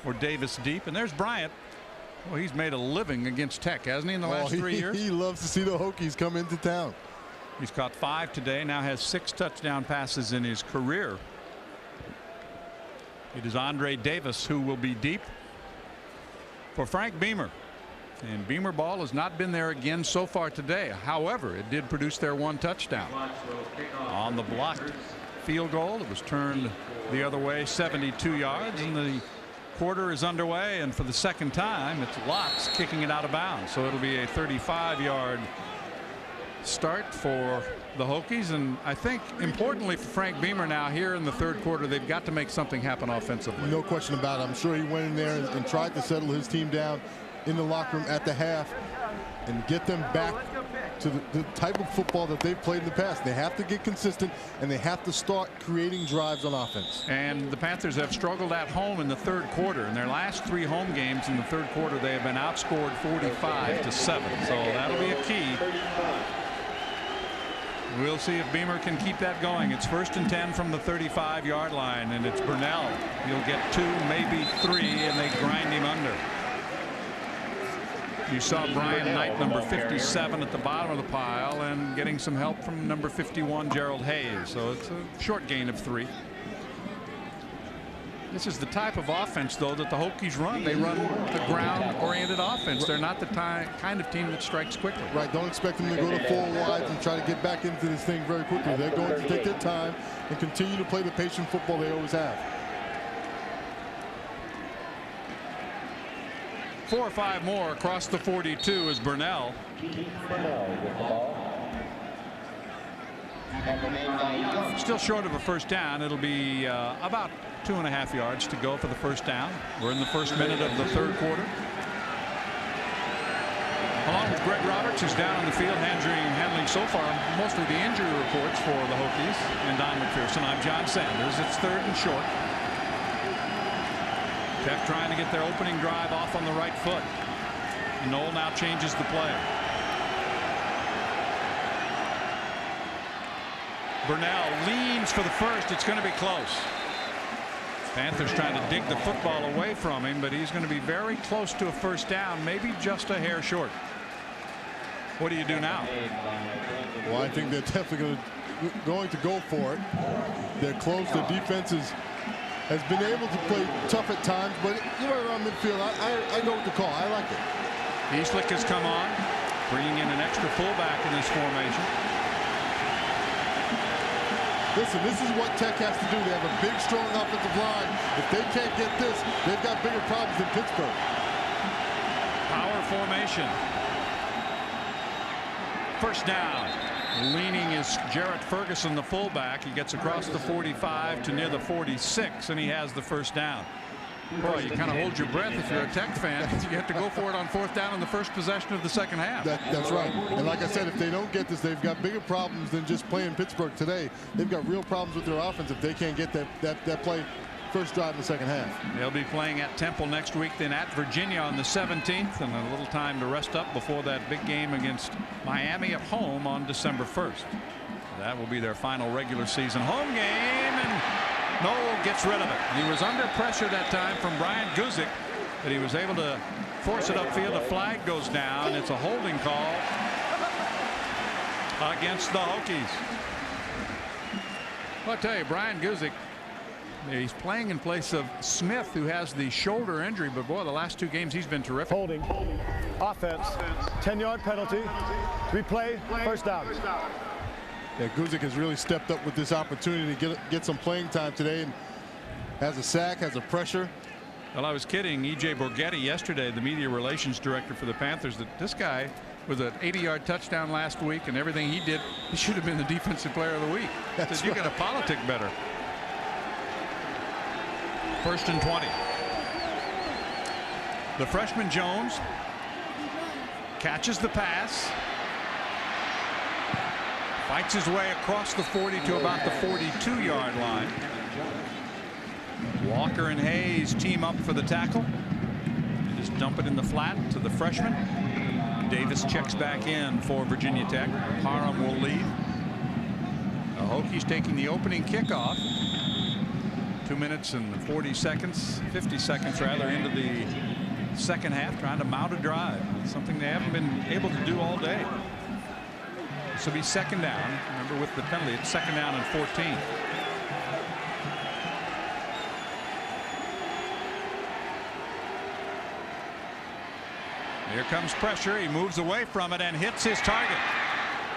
Speaker 1: or Davis deep. And there's Bryant Well, he's made a living against Tech, hasn't he, in the last 3 years?
Speaker 2: He loves to see the Hokies come into town.
Speaker 1: He's caught 5 today, now has 6 touchdown passes in his career. It is Andre Davis who will be deep for Frank Beamer. And Beamer ball has not been there again so far today. However, it did produce their 1 touchdown. On the blocked field goal, it was turned the other way, 72 yards, and the quarter is underway, and for the second time it's Lotz kicking it out of bounds. So it'll be a 35-yard start for the Hokies, and I think importantly for Frank Beamer now here in the third quarter, they've got to make something happen offensively.
Speaker 2: No question about it. I'm sure he went in there and tried to settle his team down in the locker room at the half and get them back to the type of football that they've played in the past. They have to get consistent, and they have to start creating drives on offense.
Speaker 1: And the Panthers have struggled at home in the third quarter. In their last 3 home games in the third quarter, they have been outscored 45-7. So that'll be a key. We'll see if Beamer can keep that going. It's 1st and 10 from the 35-yard line, and it's Burnell. He'll get 2, maybe 3, and they grind him under. You saw Brian Knight, number 57, at the bottom of the pile, and getting some help from number 51, Gerald Hayes. So it's a short gain of 3. This is the type of offense, though, that the Hokies run. They run the ground-oriented offense. They're not the kind of team that strikes quickly.
Speaker 2: Right. Don't expect them to go to 4 wides and try to get back into this thing very quickly. They're going to take their time and continue to play the patient football they always have.
Speaker 1: 4 or 5 more across the 42 is Burnell. Still short of a first down. It'll be about 2.5 yards to go for the first down. We're in the first minute of the third quarter. Along with Greg Roberts, who's down on the field handling so far mostly the injury reports for the Hokies, and Don McPherson, I'm John Sanders. It's 3rd and short. Tech trying to get their opening drive off on the right foot. Knoll now changes the play. Burnell leans for the first. It's going to be close. Panthers trying to dig the football away from him, but he's going to be very close to a first down, maybe just a hair short. What do you do now?
Speaker 2: Well, I think they're definitely going to go for it. They're close. Their defense has been able to play tough at times, but right around midfield, I go with the call. I like it.
Speaker 1: Eastlick has come on, bringing in an extra fullback in this formation.
Speaker 2: Listen, this is what Tech has to do. They have a big, strong offensive line. If they can't get this, they've got bigger problems than Pittsburgh.
Speaker 1: Power formation. First down. Leaning is Jarrett Ferguson, the fullback. He gets across the 45 to near the 46, and he has the first down. Boy, you kind of hold your breath if you're a Tech fan. You have to go for it on 4th down in the first possession of the second half.
Speaker 2: That's right. And like I said, if they don't get this, they've got bigger problems than just playing Pittsburgh today. They've got real problems with their offense if they can't get that play first drive in the second half.
Speaker 1: They'll be playing at Temple next week, then at Virginia on the 17th, and a little time to rest up before that big game against Miami at home on December 1st. That will be their final regular season home game, and Knoll gets rid of it. He was under pressure that time from Brian Guzik, but he was able to force it upfield. A flag goes down. It's a holding call against the Hokies. Well, I tell you, Brian Guzik, he's playing in place of Smith, who has the shoulder injury, but boy, the last 2 games he's been terrific.
Speaker 7: Holding. Offense. 10-yard penalty. Replay. First down.
Speaker 2: Yeah, Guzik has really stepped up with this opportunity to get some playing time today, and has a sack, has a pressure.
Speaker 1: Well, I was kidding E.J. Borghetti yesterday, the media relations director for the Panthers, that this guy with an 80-yard touchdown last week and everything he did, he should have been the defensive player of the week. Said, you got to politic better. 1st and 20. The freshman Jones catches the pass, fights his way across the 40 to about the 42-yard line. Walker and Hayes team up for the tackle. They just dump it in the flat to the freshman. Davis checks back in for Virginia Tech. Parham will lead. The Hokies taking the opening kickoff. 2 minutes and 40 seconds, 50 seconds rather, into the the second half, trying to mount a drive. It's something they haven't been able to do all day. This will be second down. Remember, with the penalty, it's second down and 14. Here comes pressure. He moves away from it and hits his target.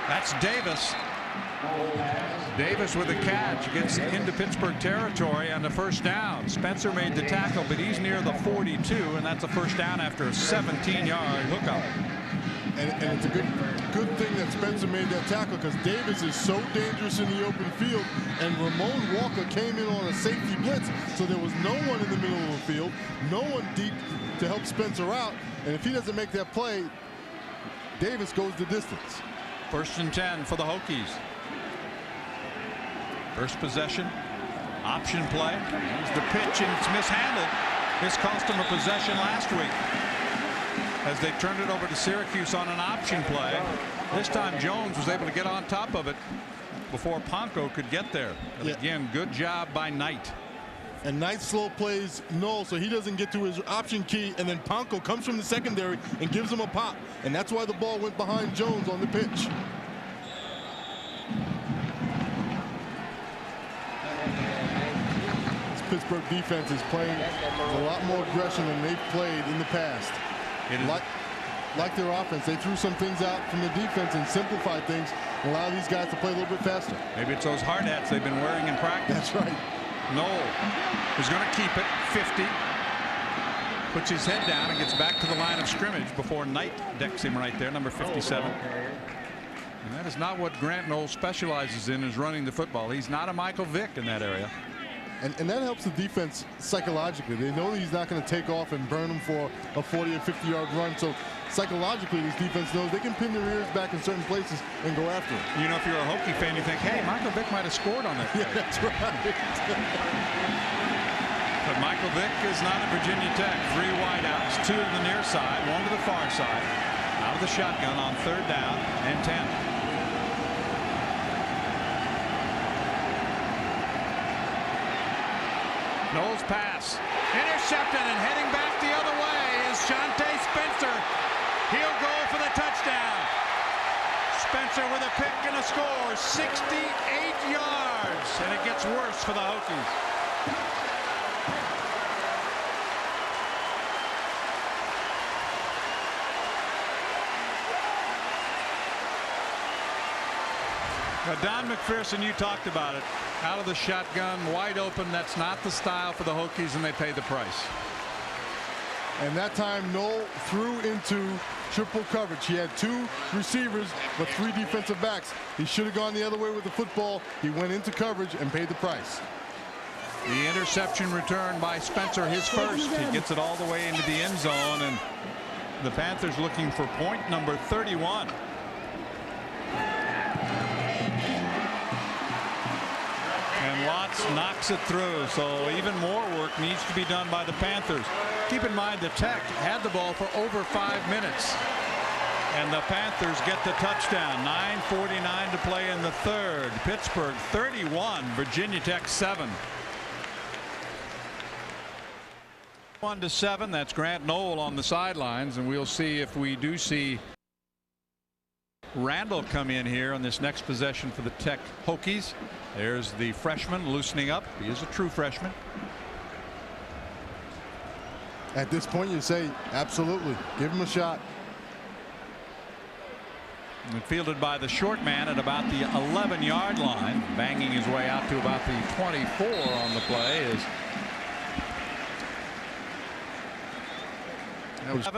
Speaker 1: That's Davis. Davis with a catch, gets into Pittsburgh territory on the first down. Spencer made the tackle, but he's near the 42, and that's a first down after a 17-yard hookup.
Speaker 8: And it's a good thing that Spencer made that tackle, because Davis is so dangerous in the open field, and Ramon Walker came in on a safety blitz, so there was no one in the middle of the field, no one deep to help Spencer out, and if he doesn't make that play, Davis goes the distance.
Speaker 1: First and 10 for the Hokies. First possession, option play. Here's the pitch, and it's mishandled. This cost him a possession last week as they turned it over to Syracuse on an option play. This time Jones was able to get on top of it before Ponko could get there. But again, good job by Knight.
Speaker 8: And Knight slow plays Knoll, so he doesn't get to his option key, and then Ponko comes from the secondary and gives him a pop, and that's why the ball went behind Jones on the pitch. This Pittsburgh defense is playing a lot more aggression than they've played in the past. Like their offense, they threw some things out from the defense and simplified things, and allow these guys to play a little bit faster.
Speaker 1: Maybe it's those hard hats they've been wearing in practice.
Speaker 8: That's right.
Speaker 1: Knoll is going to keep it. 50. Puts his head down and gets back to the line of scrimmage before Knight decks him right there, number 57. And that is not what Grant Knoll specializes in, is running the football. He's not a Michael Vick in that area.
Speaker 8: And that helps the defense psychologically. They know he's not going to take off and burn them for a 40 or 50-yard run. So psychologically, this defense knows they can pin their ears back in certain places and go after it.
Speaker 1: You know, if you're a Hokie fan, you think, hey, Michael Vick might have scored on that play.
Speaker 8: Yeah, that's right.
Speaker 1: But Michael Vick is not at Virginia Tech. 3 wideouts, 2 to the near side, 1 to the far side. Out of the shotgun on third down and 10. Knowles pass, intercepted, and heading back the other way is Shante Spencer. He'll go for the touchdown. Spencer with a pick and a score, 68 yards, and it gets worse for the Hokies. Now, Don McPherson, you talked about it. Out of the shotgun, wide open. That's not the style for the Hokies, and they pay the price.
Speaker 8: And that time, Knoll threw into triple coverage. He had 2 receivers, but 3 defensive backs. He should have gone the other way with the football. He went into coverage and paid the price.
Speaker 1: The interception returned by Spencer, his first. He gets it all the way into the end zone, and the Panthers looking for point number 31. And Watts knocks it through, so even more work needs to be done by the Panthers. Keep in mind the Tech had the ball for over 5 minutes, and the Panthers get the touchdown. 9:49 to play in the third. Pittsburgh 31, Virginia Tech 7. 1-7. That's Grant Knoll on the sidelines, and we'll see if we do see Randall come in here on this next possession for the Tech Hokies. There's the freshman loosening up. He is a true freshman.
Speaker 8: At this point, you say, absolutely, give him a shot.
Speaker 1: And fielded by the short man at about the 11-yard line, banging his way out to about the 24 on the play is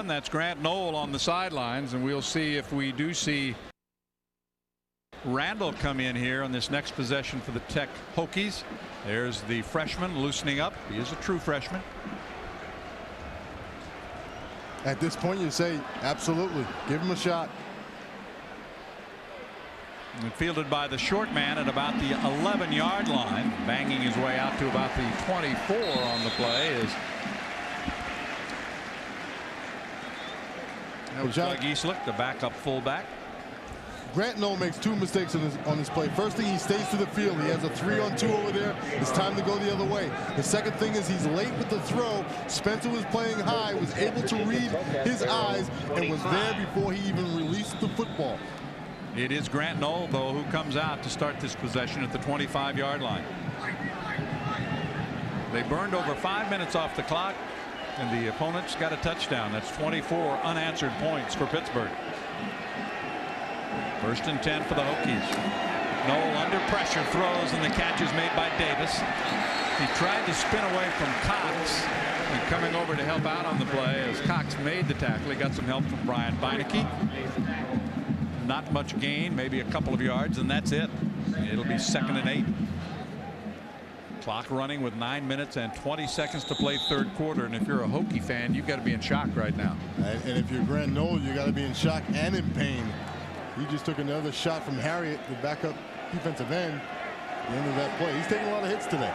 Speaker 1: that's Grant Knoll on the sidelines, and we'll see if we do see Randall come in here on this next possession for the Tech Hokies. There's the freshman loosening up. He is a true freshman.
Speaker 8: At this point, you say, absolutely, give him a shot.
Speaker 1: And fielded by the short man at about the 11-yard line, banging his way out to about the 24 on the play is Doug Eastlick, the backup fullback.
Speaker 8: Grant Knoll makes two mistakes on this play. First thing, he stays to the field. He has a 3-on-2 over there. It's time to go the other way. The second thing is he's late with the throw. Spencer was playing high, was able to read his eyes, and was there before he even released the football.
Speaker 1: It is Grant Knoll, though, who comes out to start this possession at the 25-yard line. They burned over 5 minutes off the clock, and the opponents got a touchdown. That's 24 unanswered points for Pittsburgh. 1st and 10 for the Hokies. Knoll under pressure throws, and the catch is made by Davis. He tried to spin away from Cox, and coming over to help out on the play as Cox made the tackle. He got some help from Brian Beinecke. Not much gain, maybe a couple of yards, and that's it. It'll be 2nd and 8. Clock running with 9 minutes and 20 seconds to play 3rd quarter. And if you're a Hokie fan, you've got to be in shock right now.
Speaker 8: And if you're Grant Knoll, you got to be in shock and in pain. He just took another shot from Harriet, the backup defensive end, at the end of that play. He's taking a lot of hits today.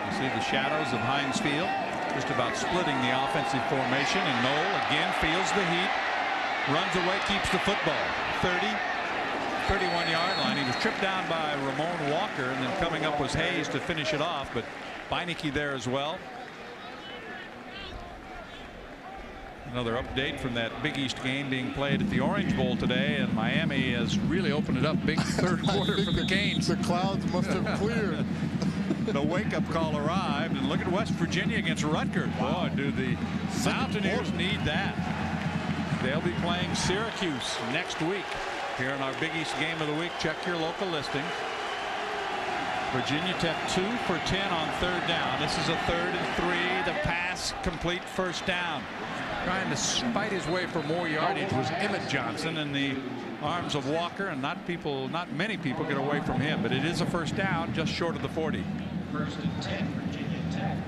Speaker 1: You see the shadows of Heinz Field just about splitting the offensive formation, and Knoll again feels the heat, runs away, keeps the football. 31-yard line. He was tripped down by Ramon Walker, and then coming up was Hayes to finish it off, but Beinecke there as well. Another update from that Big East game being played at the Orange Bowl today, and Miami has really opened it up big 3rd quarter for the Canes.
Speaker 8: The clouds must have cleared.
Speaker 1: The wake-up call arrived, and look at West Virginia against Rutgers. Boy, do the Mountaineers need that. They'll be playing Syracuse next week here in our Big East game of the week. Check your local listing. Virginia Tech 2 for 10 on 3rd down. This is a 3rd and 3. The pass complete, 1st down. Trying to fight his way for more yardage was Emmett Johnson in the arms of Walker, and not many people get away from him, but it is a 1st down just short of the 40.
Speaker 6: 1st and 10, Virginia Tech.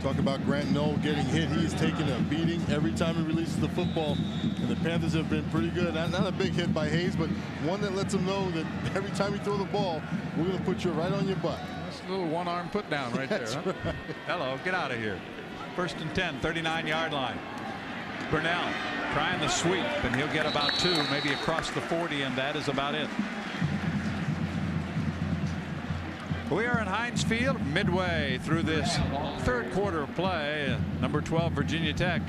Speaker 8: Talk about Grant Knoll getting hit. He's taking a beating every time he releases the football, and the Panthers have been pretty good. Not a big hit by Hayes, but one that lets him know that every time you throw the ball, we're going to put you right on your butt.
Speaker 1: That's a little one-arm put down right there. Huh?
Speaker 8: Right.
Speaker 1: Hello, get out of here. 1st and 10, 39-yard line. Burnell trying the sweep, and he'll get about 2, maybe across the 40, and that is about it. We are in Heinz Field midway through this 3rd quarter of play. Number 12 Virginia Tech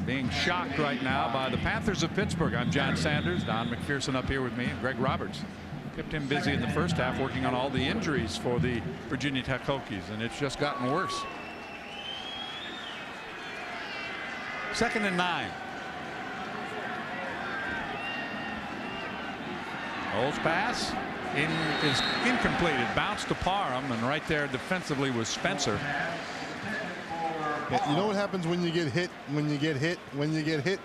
Speaker 1: being shocked right now by the Panthers of Pittsburgh. I'm John Sanders. Don McPherson up here with me, and Greg Roberts. Kept him busy in the 1st half working on all the injuries for the Virginia Tech Hokies, and it's just gotten worse. 2nd and 9. Knowles pass is incomplete. It bounced to Parham, and right there defensively was Spencer.
Speaker 8: You know what happens when you get hit? When you get hit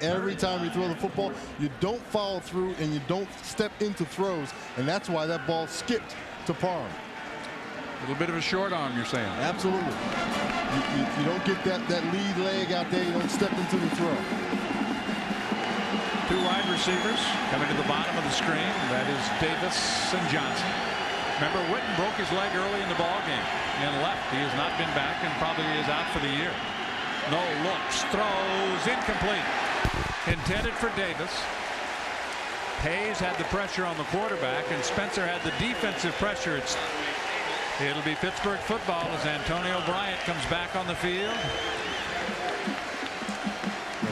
Speaker 8: every time you throw the football, you don't follow through and you don't step into throws, and that's why that ball skipped to Parham.
Speaker 1: A little bit of a short arm, you're saying?
Speaker 8: Absolutely. You don't get that lead leg out there. You don't step into the throw.
Speaker 1: 2 wide receivers coming to the bottom of the screen. That is Davis and Johnson. Remember, Witten broke his leg early in the ball game and left. He has not been back and probably is out for the year. No looks, throws, incomplete. Intended for Davis. Hayes had the pressure on the quarterback, and Spencer had the defensive pressure. It'll be Pittsburgh football as Antonio Bryant comes back on the field.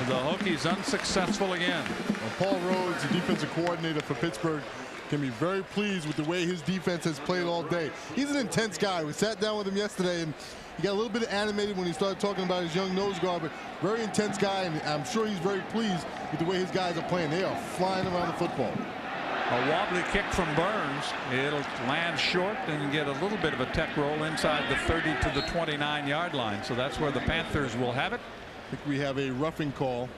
Speaker 1: The Hokies unsuccessful again.
Speaker 8: Well, Paul Rhodes, the defensive coordinator for Pittsburgh, can be very pleased with the way his defense has played all day. He's an intense guy. We sat down with him yesterday, and he got a little bit animated when he started talking about his young nose guard, but very intense guy, and I'm sure he's very pleased with the way his guys are playing. They are flying around the football.
Speaker 1: A wobbly kick from Burns. It'll land short and get a little bit of a tech roll inside the 30 to the 29-yard line. So that's where the Panthers will have it.
Speaker 8: I think we have a roughing call.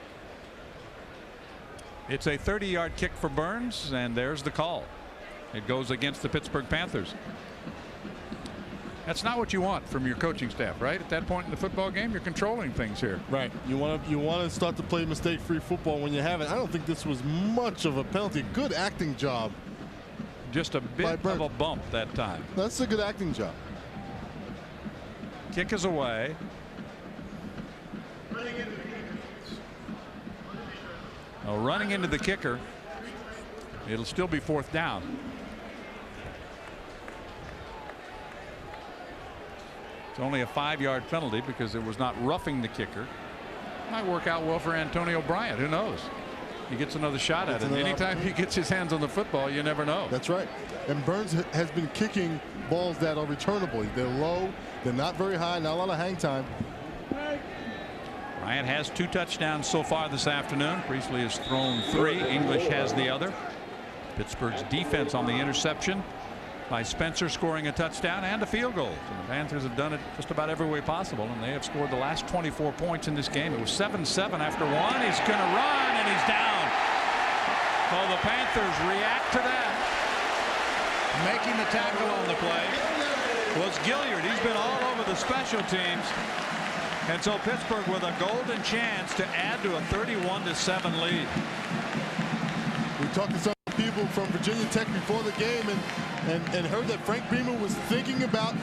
Speaker 1: It's a 30-yard kick for Burns, and there's the call. It goes against the Pittsburgh Panthers. That's not what you want from your coaching staff, right? At that point in the football game, you're controlling things here.
Speaker 8: Right. You want to start to play mistake-free football when you have it. I don't think this was much of a penalty. Good acting job.
Speaker 1: Just a bit of a bump that time.
Speaker 8: That's a good acting job.
Speaker 1: Kick is away. Well, running into the kicker, it'll still be 4th down. It's only a 5-yard penalty because it was not roughing the kicker. Might work out well for Antonio Bryant. Who knows? He gets another shot at it. Anytime he gets his hands on the football, you never know.
Speaker 8: That's right. And Burns has been kicking balls that are returnable. They're low. They're not very high. Not a lot of hang time.
Speaker 1: Bryant has 2 touchdowns so far this afternoon. Priestley has thrown 3. English has the other. Pittsburgh's defense on the interception by Spencer, scoring a touchdown and a field goal. And the Panthers have done it just about every way possible, and they have scored the last 24 points in this game. It was 7-7 after 1. He's going to run, and he's down. So the Panthers react to that. Making the tackle on the play was Gilliard. He's been all over the special teams. And so Pittsburgh with a golden chance to add to a 31-7 lead.
Speaker 8: We talked to some people from Virginia Tech before the game and heard that Frank Beamer was thinking about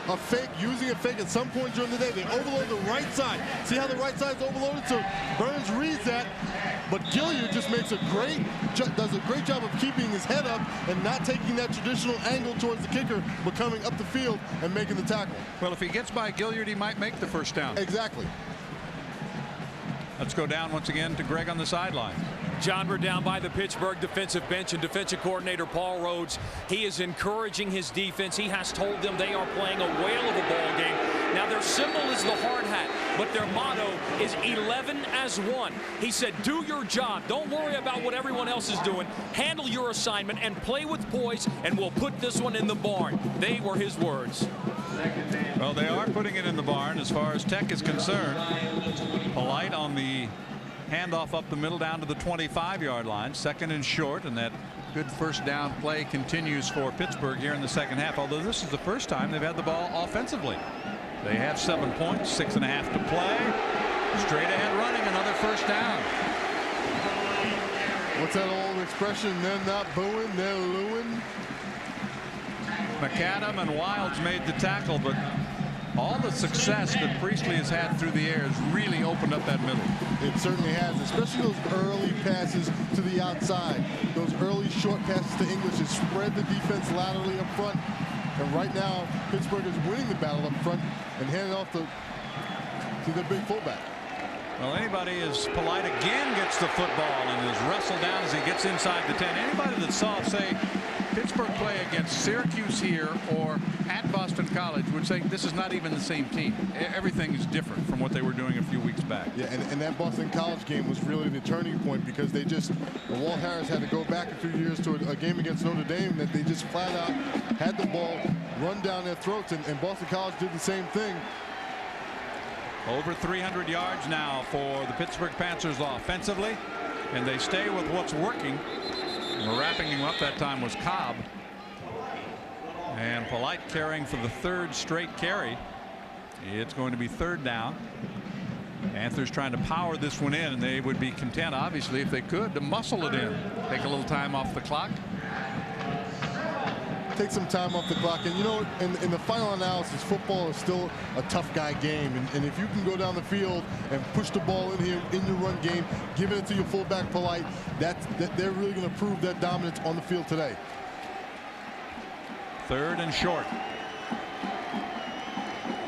Speaker 8: a fake, using a fake at some point during the day. They overload the right side. See how the right side's overloaded? So Burns reads that, but Gilliard just does a great job of keeping his head up and not taking that traditional angle towards the kicker, but coming up the field and making the tackle.
Speaker 1: Well, if he gets by Gilliard, he might make the first down.
Speaker 8: Exactly.
Speaker 1: Let's go down once again to Greg on the sideline.
Speaker 3: John, we're down by the Pittsburgh defensive bench, and defensive coordinator Paul Rhodes, he is encouraging his defense. He has told them they are playing a whale of a ball game. Now, their symbol is the hard hat, but their motto is 11 as 1. He said, do your job. Don't worry about what everyone else is doing. Handle your assignment and play with poise, and we'll put this one in the barn. They were his words.
Speaker 1: Well, they are putting it in the barn as far as Tech is concerned. Polite on the handoff up the middle down to the 25-yard line. 2nd and short, and that good first down play continues for Pittsburgh here in the second half, although this is the first time they've had the ball offensively. They have 7 points, 6.5 to play. Straight ahead running, another first down.
Speaker 8: What's that old expression? They're not booing, they're looing.
Speaker 1: McAdam and Wilds made the tackle, but all the success that Priestley has had through the air has really opened up that middle.
Speaker 8: It certainly has, especially those early passes to the outside. Those early short passes to English has spread the defense laterally up front. And right now, Pittsburgh is winning the battle up front and handing off to their big fullback.
Speaker 1: Well, anybody as Polite again gets the football and is wrestled down as he gets inside the 10. Anybody that saw, say, Pittsburgh play against Syracuse here or at Boston College would say this is not even the same team. Everything is different from what they were doing a few weeks back.
Speaker 8: Yeah, and that Boston College game was really the turning point because they just, Walt Harris had to go back a few years to a game against Notre Dame that they just flat out had the ball run down their throats, and Boston College did the same thing.
Speaker 1: Over 300 yards now for the Pittsburgh Panthers offensively, and they stay with what's working. And wrapping him up that time was Cobb. And Polite carrying for the 3rd straight carry. It's going to be 3rd down. Panthers trying to power this one in, and they would be content, obviously, if they could, to muscle it in. Take a little time off the clock.
Speaker 8: Take some time off the clock, and you know, in the final analysis, football is still a tough guy game, and if you can go down the field and push the ball in here in your run game, giving it to your fullback Polite, they're really going to prove that dominance on the field today.
Speaker 1: 3rd and short.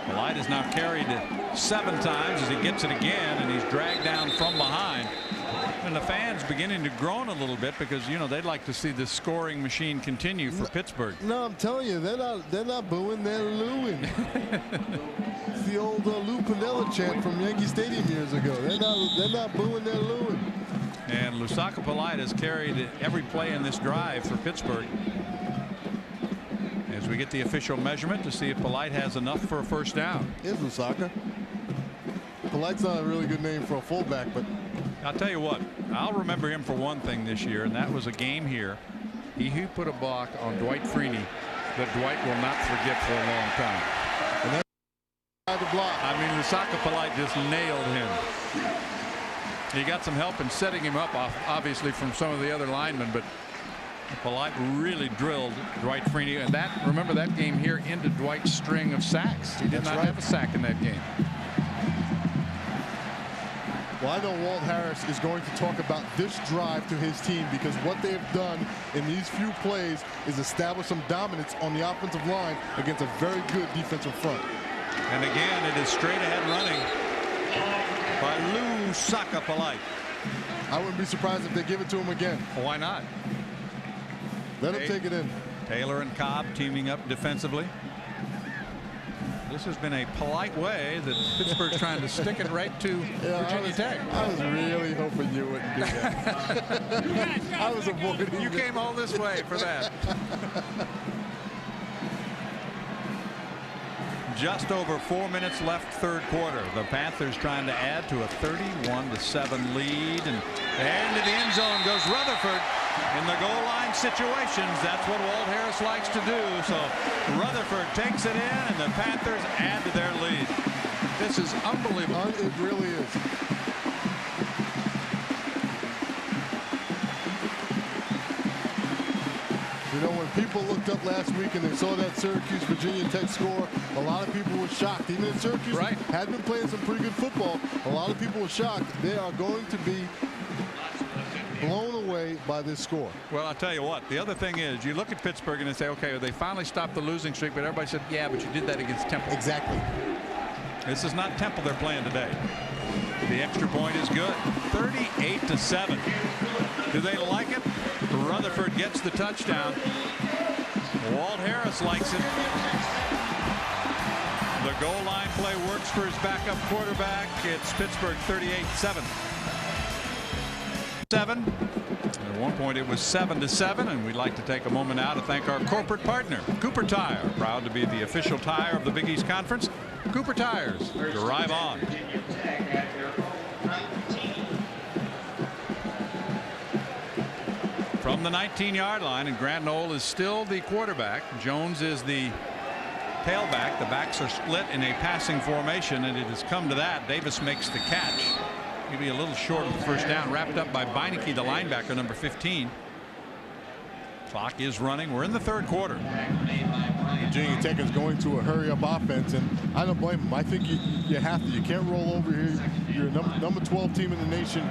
Speaker 1: Polite has now carried it 7 times as he gets it again, and he's dragged down from behind. And the fans beginning to groan a little bit because, you know, they'd like to see this scoring machine continue for Pittsburgh.
Speaker 8: No, I'm telling you, they're not booing, they're looing. It's the old Lou Piniella chant from Yankee Stadium years ago. They're not booing, they're looing.
Speaker 1: And Lusaka Polite has carried every play in this drive for Pittsburgh. As we get the official measurement to see if Polite has enough for a first down.
Speaker 8: Here's Lusaka. Polite's not a really good name for a fullback, but
Speaker 1: I'll tell you what, I'll remember him for one thing this year, and that was a game here. He put a block on Dwight Freeney that Dwight will not forget for a long time.
Speaker 8: And that's the block.
Speaker 1: I mean, Lusaka Polite just nailed him. He got some help in setting him up, obviously, from some of the other linemen, but Polite really drilled Dwight Freeney, and that, remember that game here ended Dwight's string of sacks. He did not have a sack in that game.
Speaker 8: Well, I know Walt Harris is going to talk about this drive to his team, because what they have done in these few plays is establish some dominance on the offensive line against a very good defensive front.
Speaker 1: And again, it is straight ahead running by Lou Saka-Polite.
Speaker 8: I wouldn't be surprised if they give it to him again.
Speaker 1: Why not?
Speaker 8: Let him take it in.
Speaker 1: Taylor and Cobb teaming up defensively. This has been a polite way that Pittsburgh's trying to stick it right to Virginia Tech.
Speaker 8: I was really hoping you wouldn't do that. I was avoiding.
Speaker 1: You came all this way for that. Just over 4 minutes left, third quarter. The Panthers trying to add to a 31-7 lead, and into the end zone goes Rutherford. In the goal line situations, that's what Walt Harris likes to do. So Rutherford takes it in, and the Panthers add to their lead. This is unbelievable.
Speaker 8: It really is. You know, when people looked up last week and they saw that Syracuse-Virginia Tech score, a lot of people were shocked. Even if Syracuse had been playing some pretty good football, a lot of people were shocked. They are going to be blown away by this score.
Speaker 1: Well, I'll tell you what, the other thing is, you look at Pittsburgh and they say, okay, they finally stopped the losing streak, but everybody said, yeah, but you did that against Temple.
Speaker 8: Exactly.
Speaker 1: This is not Temple they're playing today. The extra point is good. 38-7. Do they like it? Rutherford gets the touchdown. Walt Harris likes it. The goal line play works for his backup quarterback. It's Pittsburgh 38-7. At one point it was 7-7, and we'd like to take a moment now to thank our corporate partner, Cooper Tire, proud to be the official tire of the Big East Conference. Cooper Tires, drive on. From the 19-yard line, and Grant Knoll is still the quarterback. Jones is the tailback. The backs are split in a passing formation, and it has come to that. Davis makes the catch. Maybe a little short of the first down, wrapped up by Beinecke, the linebacker, number 15. Clock is running. We're in the third quarter.
Speaker 8: Virginia Tech is going to a hurry-up offense, and I don't blame them. I think you have to. You can't roll over here. You're a number 12 team in the nation.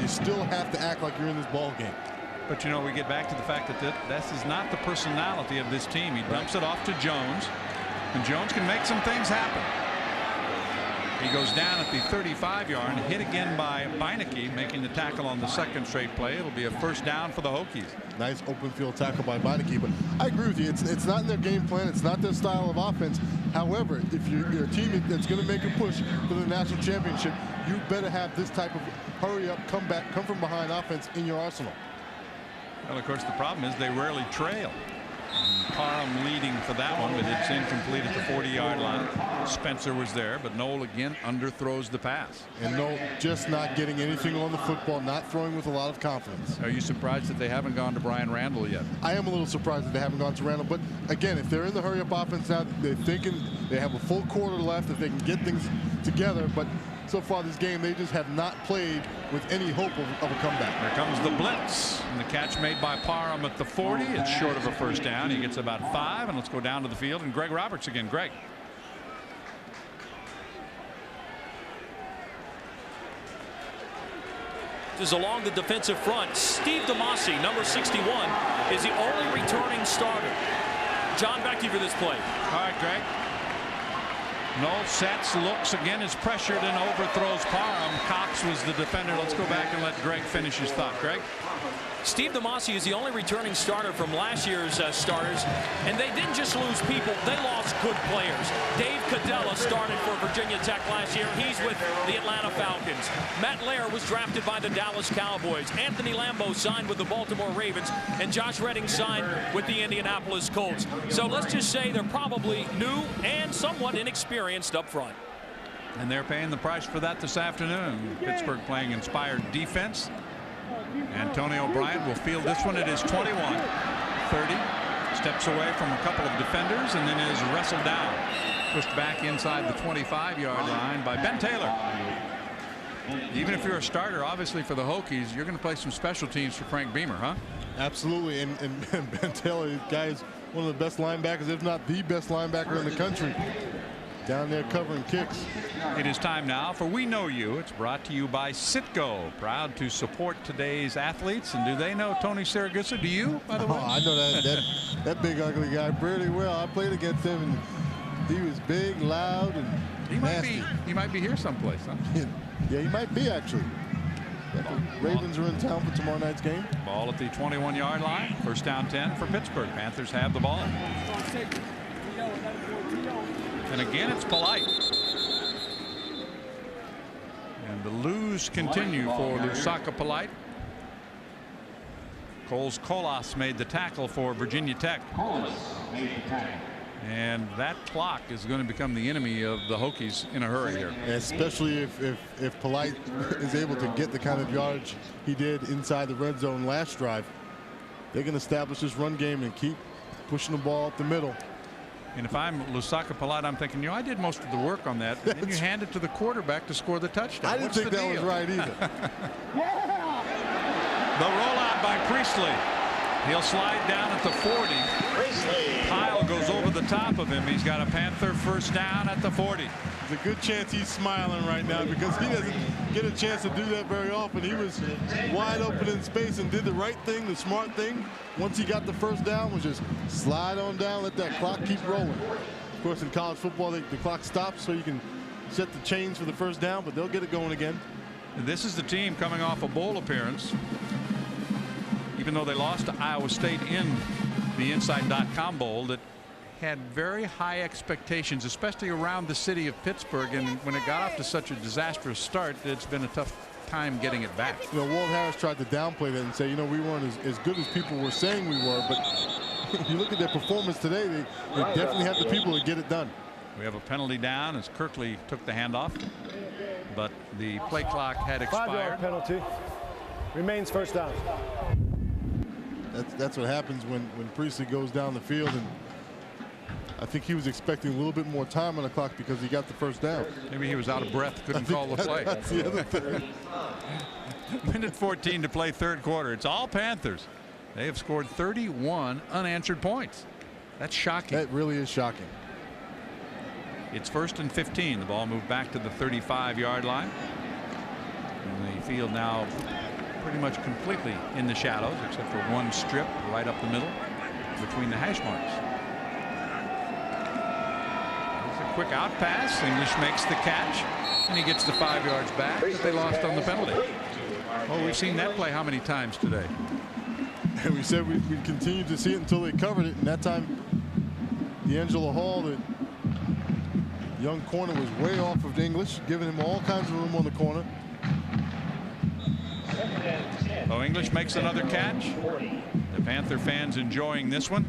Speaker 8: You still have to act like you're in this ball game.
Speaker 1: But, you know, we get back to the fact that this is not the personality of this team. He dumps it off to Jones, and Jones can make some things happen. He goes down at the 35-yard, hit again by Beinecke, making the tackle on the second straight play. It'll be a first down for the Hokies.
Speaker 8: Nice open field tackle by Beinecke, but I agree with you. It's not in their game plan. It's not their style of offense. However, if you're a team that's going to make a push for the national championship, you better have this type of hurry-up, comeback, come from behind offense in your arsenal.
Speaker 1: Well, of course, the problem is they rarely trail. Parham leading for that one, but it's incomplete at the 40-yard line. Spencer was there, but Knoll again underthrows the pass.
Speaker 8: And Knoll just not getting anything on the football, not throwing with a lot of confidence.
Speaker 1: Are you surprised that they haven't gone to Brian Randall yet?
Speaker 8: I am a little surprised that they haven't gone to Randall, but again, if they're in the hurry-up offense now, they're thinking they have a full quarter left, if they can get things together, but so far this game, they just have not played with any hope of a comeback.
Speaker 1: Here comes the blitz, and the catch made by Parham at the 40. It's short of a first down. He gets about 5, and let's go down to the field. And Greg Roberts again. Greg.
Speaker 3: Is along the defensive front. Steve DeMasi, number 61, is the only returning starter. John, back to you for this play.
Speaker 1: All right, Greg. Knoll sets, looks again, is pressured and overthrows Parham. Cox was the defender. Let's go back and let Greg finish his thought. Greg?
Speaker 3: Steve DeMasi is the only returning starter from last year's starters, and they didn't just lose people, they lost good players. Dave Cadella started for Virginia Tech last year. He's with the Atlanta Falcons. Matt Lair was drafted by the Dallas Cowboys. Anthony Lambeau signed with the Baltimore Ravens, and Josh Redding signed with the Indianapolis Colts. So let's just say they're probably new and somewhat inexperienced up front.
Speaker 1: And they're paying the price for that this afternoon. Pittsburgh playing inspired defense. Antonio Bryant will field this one. It is 21-30. Steps away from a couple of defenders and then is wrestled down. Pushed back inside the 25-yard line by Ben Taylor. Even if you're a starter, obviously, for the Hokies, you're going to play some special teams for Frank Beamer, huh?
Speaker 8: Absolutely. And Ben Taylor, the guy is one of the best linebackers, if not the best linebacker in the country. down there covering kicks.
Speaker 1: It is time now for We Know You. It's brought to you by Citgo, proud to support today's athletes. And do they know Tony Siragusa? Do you, by the way?
Speaker 8: Oh, I know that big ugly guy pretty well. I played against him, and he was big, loud, and nasty.
Speaker 1: He might be here someplace, huh?
Speaker 8: Yeah, he might be, actually. The Ravens are in town for tomorrow night's game.
Speaker 1: Ball at the 21-yard line. First down 10 for Pittsburgh. Panthers have the ball. And again, it's Polite. And the lose continue for Lusaka Polite. Coles Colas made the tackle for Virginia Tech. And that clock is going to become the enemy of the Hokies in a hurry here.
Speaker 8: Especially if Polite is able to get the kind of yardage he did inside the red zone last drive. They can establish this run game and keep pushing the ball up the middle.
Speaker 1: And if I'm Lusaka Polite, I'm thinking, I did most of the work on that. And then you hand it to the quarterback to score the touchdown.
Speaker 8: I didn't think that was right either.
Speaker 1: The rollout by Priestley. He'll slide down at the 40. Kyle goes over the top of him. He's got a Panther first down at the 40.
Speaker 8: There's a good chance he's smiling right now because he doesn't get a chance to do that very often. He was wide open in space and did the right thing, the smart thing. Once he got the first down, was just slide on down, let that clock keep rolling. Of course, in college football, the clock stops so you can set the chains for the first down, but they'll get it going again.
Speaker 1: This is the team coming off a bowl appearance. Even though they lost to Iowa State in the Inside.com Bowl, that had very high expectations, especially around the city of Pittsburgh. And when it got off to such a disastrous start, it's been a tough time getting it back.
Speaker 8: Walt Harris tried to downplay that and say, we weren't as good as people were saying we were. But if you look at their performance today, they definitely have the people to get it done.
Speaker 1: We have a penalty down as Kirkley took the handoff, but the play clock had expired.
Speaker 7: 5-yard penalty. Remains first down.
Speaker 8: That's what happens when Priestley goes down the field, and I think he was expecting a little bit more time on the clock because he got the first down.
Speaker 1: Maybe he was out of breath, couldn't call the play.
Speaker 8: That's the other thing.
Speaker 1: Minute 14 to play third quarter. It's all Panthers. They have scored 31 unanswered points. That's shocking.
Speaker 8: That really is shocking.
Speaker 1: It's first and 15. The ball moved back to the 35-yard line. And the field now pretty much completely in the shadows, except for one strip right up the middle between the hash marks. There's a quick out pass. English makes the catch, and he gets the 5 yards back that they lost on the penalty. Oh, we've seen that play how many times today?
Speaker 8: And we said we'd continue to see it until they covered it, and that time D'Angelo Hall, the young corner, was way off of English, giving him all kinds of room on the corner.
Speaker 1: So English makes another catch. The Panther fans enjoying this one.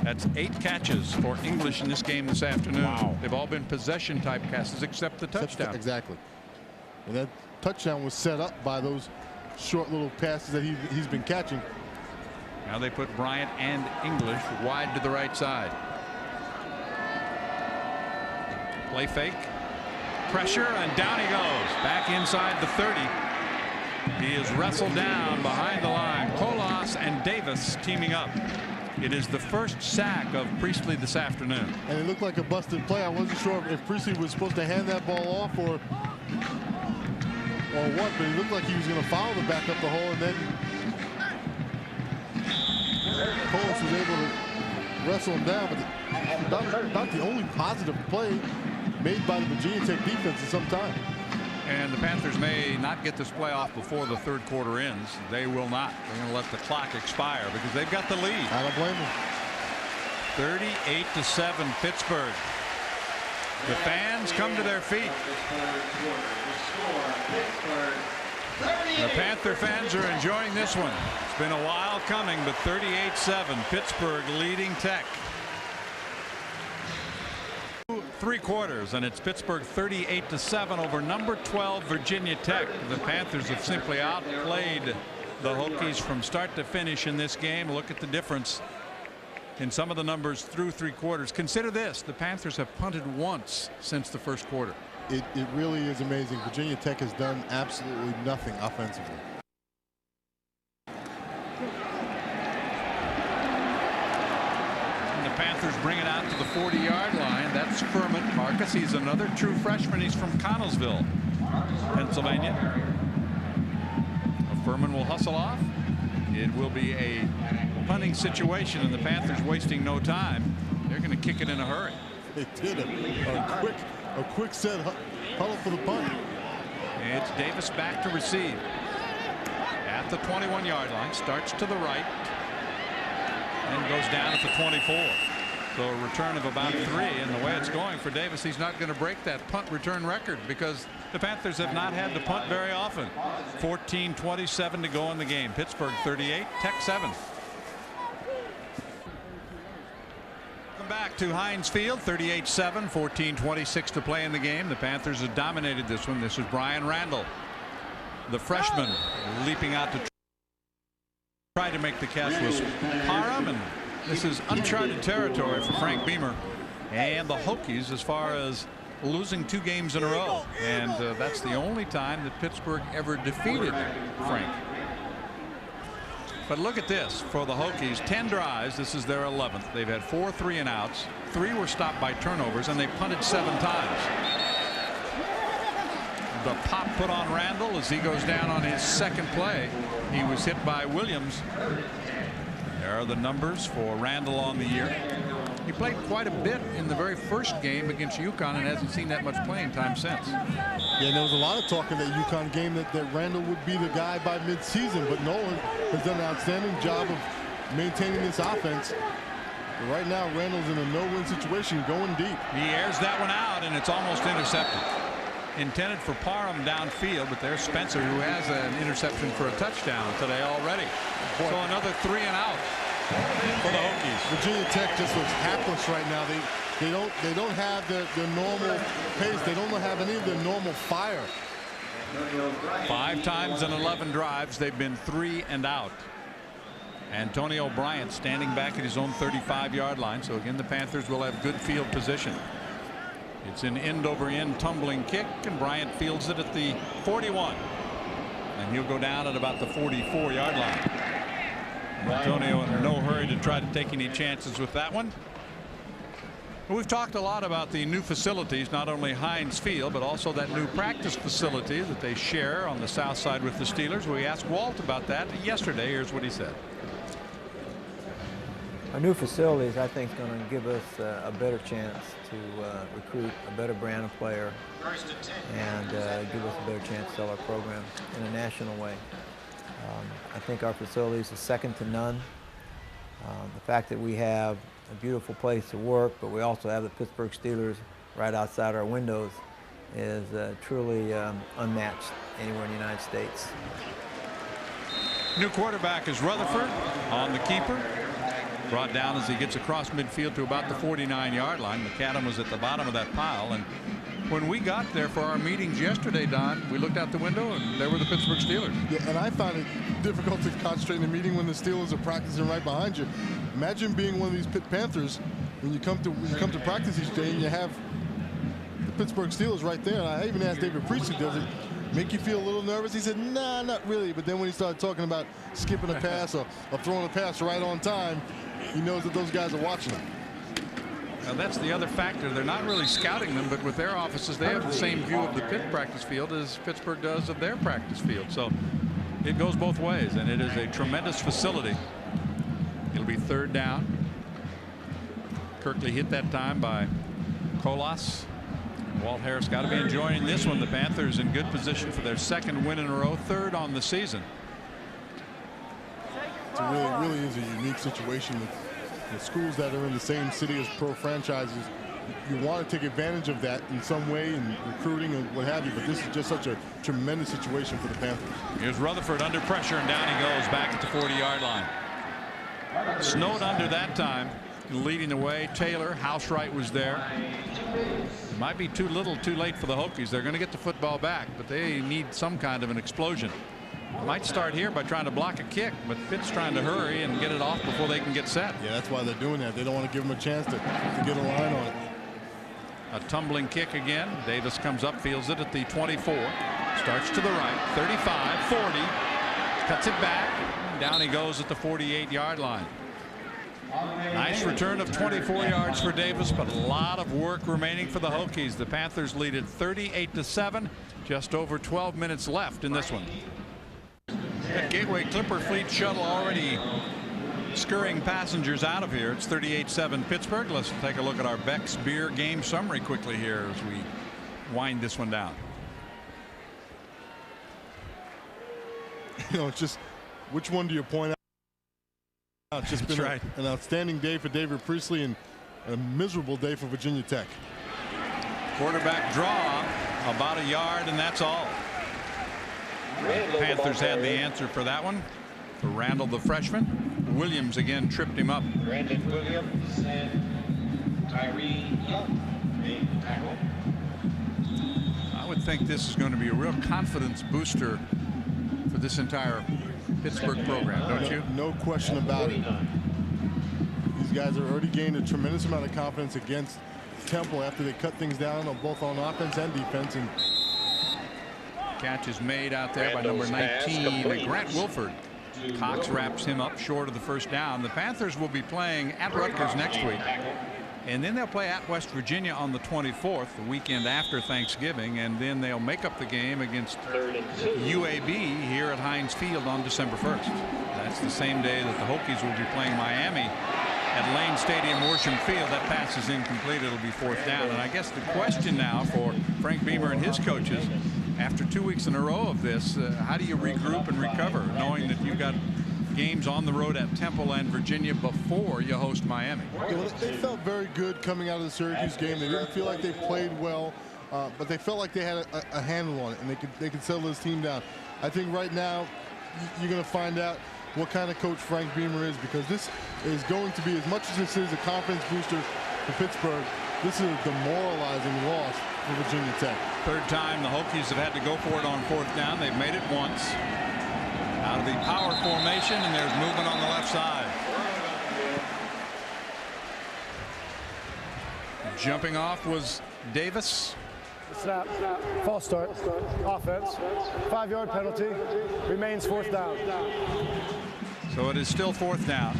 Speaker 1: That's 8 catches for English in this game this afternoon. Wow. They've all been possession type passes except the touchdown.
Speaker 8: Exactly. And that touchdown was set up by those short little passes that he's been catching.
Speaker 1: Now they put Bryant and English wide to the right side. Play fake. Pressure, and down he goes. Back inside the 30. He is wrestled down behind the line. Colas and Davis teaming up. It is the first sack of Priestley this afternoon.
Speaker 8: And it looked like a busted play. I wasn't sure if Priestley was supposed to hand that ball off or what, but it looked like he was going to follow the back up the hole, and then Colas was able to wrestle him down. But not the only positive play made by the Virginia Tech defense in some time.
Speaker 1: And the Panthers may not get this play off before the third quarter ends. They will not. They're going to let the clock expire because they've got the lead.
Speaker 8: I don't blame them.
Speaker 1: 38-7 Pittsburgh. The fans come to their feet. The Panther fans are enjoying this one. It's been a while coming, but 38-7 Pittsburgh leading Tech. 3 quarters, and it's Pittsburgh 38-7 over number 12 Virginia Tech. The Panthers have simply outplayed the Hokies from start to finish in this game. Look at the difference in some of the numbers through 3 quarters. Consider this: the Panthers have punted once since the first quarter.
Speaker 8: It really is amazing. Virginia Tech has done absolutely nothing offensively. And the Panthers bring it out to the 40-yard line. That's Furman, marked
Speaker 1: Backus. He's another true freshman. He's from Connellsville, Pennsylvania. Furman will hustle off. It will be a punting situation, and the Panthers wasting no time. They're going to kick it in a hurry.
Speaker 8: They did a quick set huddle for the punt.
Speaker 1: It's Davis back to receive at the 21-yard line. Starts to the right and goes down at the 24. So a return of about 3, and the way it's going for Davis, he's not going to break that punt return record because the Panthers have not had to punt very often. 14:27 to go in the game. Pittsburgh 38, Tech 7. Welcome back to Heinz Field. 38-7, 14:26 to play in the game. The Panthers have dominated this one. This is Brian Randall, the freshman, leaping out to try to make the catch with Parham, and this is uncharted territory for Frank Beamer and the Hokies as far as losing 2 games in a row, and that's the only time that Pittsburgh ever defeated Frank. But look at this for the Hokies. 10 drives. This is their 11th. They've had 4 3-and-outs. 3 were stopped by turnovers, and they punted 7 times. The pop put on Randall as he goes down on his second play. He was hit by Williams. There are the numbers for Randall on the year. He played quite a bit in the very first game against UConn and hasn't seen that much playing time since.
Speaker 8: Yeah, and there was a lot of talk in that UConn game that Randall would be the guy by midseason, but Nolan has done an outstanding job of maintaining this offense. But right now, Randall's in a no-win situation, going deep.
Speaker 1: He airs that one out, and it's almost intercepted. Intended for Parham downfield, but there's Spencer, who has an interception for a touchdown today already. So another 3-and-out for the Hokies.
Speaker 8: Virginia Tech just looks hapless right now. They don't have their normal pace. They don't have any of their normal fire.
Speaker 1: 5 times in 11 drives, they've been 3-and-out. Antonio Bryant standing back at his own 35-yard line. So again, the Panthers will have good field position. It's an end-over-end tumbling kick, and Bryant fields it at the 41. And he'll go down at about the 44-yard line. Antonio in no hurry to try to take any chances with that one. We've talked a lot about the new facilities, not only Heinz Field, but also that new practice facility that they share on the south side with the Steelers. We asked Walt about that yesterday. Here's what he said.
Speaker 9: Our new facilities, I think, is going to give us a better chance to recruit a better brand of player and give us a better chance to sell our program in a national way. I think our facilities are second to none. The fact that we have a beautiful place to work, but we also have the Pittsburgh Steelers right outside our windows is truly unmatched anywhere in the United States.
Speaker 1: New quarterback is Rutherford on the keeper. Brought down as he gets across midfield to about the 49-yard line. McAdam was at the bottom of that pile, and when we got there for our meetings yesterday, Don, we looked out the window and there were the Pittsburgh Steelers.
Speaker 8: Yeah, and I found it difficult to concentrate in a meeting when the Steelers are practicing right behind you. Imagine being one of these Pitt Panthers when you come to practice each day and you have the Pittsburgh Steelers right there. And I even asked David Priestley, does it make you feel a little nervous? He said, nah, not really. But then when he started talking about skipping a pass or throwing a pass right on time, he knows that those guys are watching him.
Speaker 1: Now that's the other factor. They're not really scouting them, but with their offices, they have the same view of the Pitt practice field as Pittsburgh does of their practice field. So it goes both ways, and it is a tremendous facility. It'll be 3rd down. Kirkley hit that time by Colas. Walt Harris got to be enjoying this one. The Panthers in good position for their 2nd win in a row, 3rd on the season.
Speaker 8: It really is a unique situation with the schools that are in the same city as pro franchises. You want to take advantage of that in some way in recruiting and what have you, but this is just such a tremendous situation for the Panthers.
Speaker 1: Here's Rutherford under pressure, and down he goes back at the 40-yard line. Snowed under that time. Leading the way, Taylor. Housewright was there. It might be too little too late for the Hokies. They're going to get the football back, but they need some kind of an explosion. Might start here by trying to block a kick, but Pitt's trying to hurry and get it off before they can get set.
Speaker 8: Yeah, that's why they're doing that. They don't want to give them a chance to get a line on it.
Speaker 1: A tumbling kick again. Davis comes up, fields it at the 24. Starts to the right. 35, 40. Cuts it back. Down he goes at the 48-yard line. Nice return of 24 yards for Davis, but a lot of work remaining for the Hokies. The Panthers lead it 38-7. Just over 12 minutes left in this one. That Gateway Clipper Fleet shuttle already scurrying passengers out of here. It's 38-7 Pittsburgh. Let's take a look at our Beck's Beer game summary quickly here as we wind this one down.
Speaker 8: You know, it's just which one do you point out? It's just been an outstanding day for David Priestley and a miserable day for Virginia Tech.
Speaker 1: Quarterback draw about a yard, and that's all. The Panthers had the answer for that one. For Randall, the freshman. Williams again tripped him up.
Speaker 5: Brandon Williams and Tyree Young made the tackle.
Speaker 1: I would think this is going to be a real confidence booster for this entire Pittsburgh program, don't you?
Speaker 8: No question about it. These guys have already gained a tremendous amount of confidence against Temple after they cut things down on both on offense and defense. And
Speaker 1: catch is made out there by number 19, Grant Wilford. Cox wraps him up short of the first down. The Panthers will be playing at Rutgers next week, and then they'll play at West Virginia on the 24th, the weekend after Thanksgiving, and then they'll make up the game against UAB here at Heinz Field on December 1st. That's the same day that the Hokies will be playing Miami at Lane Stadium, Worsham Field. That pass is incomplete. It'll be fourth down. And I guess the question now for Frank Beamer and his coaches, after 2 weeks in a row of this, how do you regroup and recover, knowing that you've got games on the road at Temple and Virginia before you host Miami?
Speaker 8: Yeah, well, they felt very good coming out of the Syracuse game. They didn't feel like they played well, but they felt like they had a handle on it, and they could settle this team down. I think right now you're going to find out what kind of coach Frank Beamer is, because this is going to be, as much as this is a confidence booster for Pittsburgh, this is a demoralizing loss for Virginia Tech.
Speaker 1: Third time the Hokies have had to go for it on fourth down. They've made it once. Out of the power formation, and there's movement on the left side. Jumping off was Davis.
Speaker 7: Snap, false start, offense, 5-yard penalty, remains fourth down.
Speaker 1: So it is still fourth down.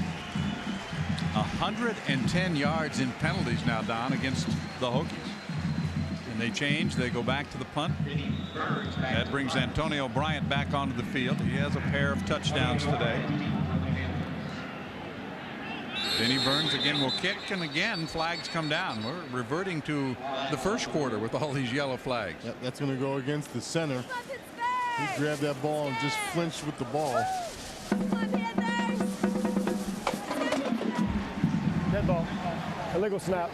Speaker 1: 110 yards in penalties now, Don, against the Hokies. And they change. They go back to the punt. That brings Antonio Bryant back onto the field. He has a pair of touchdowns today. Vinnie Burns again will kick, and again flags come down. We're reverting to the first quarter with all these yellow flags.
Speaker 8: Yep, that's going to go against the center. He grabbed that ball and just flinched with the ball.
Speaker 7: Dead ball. Illegal snap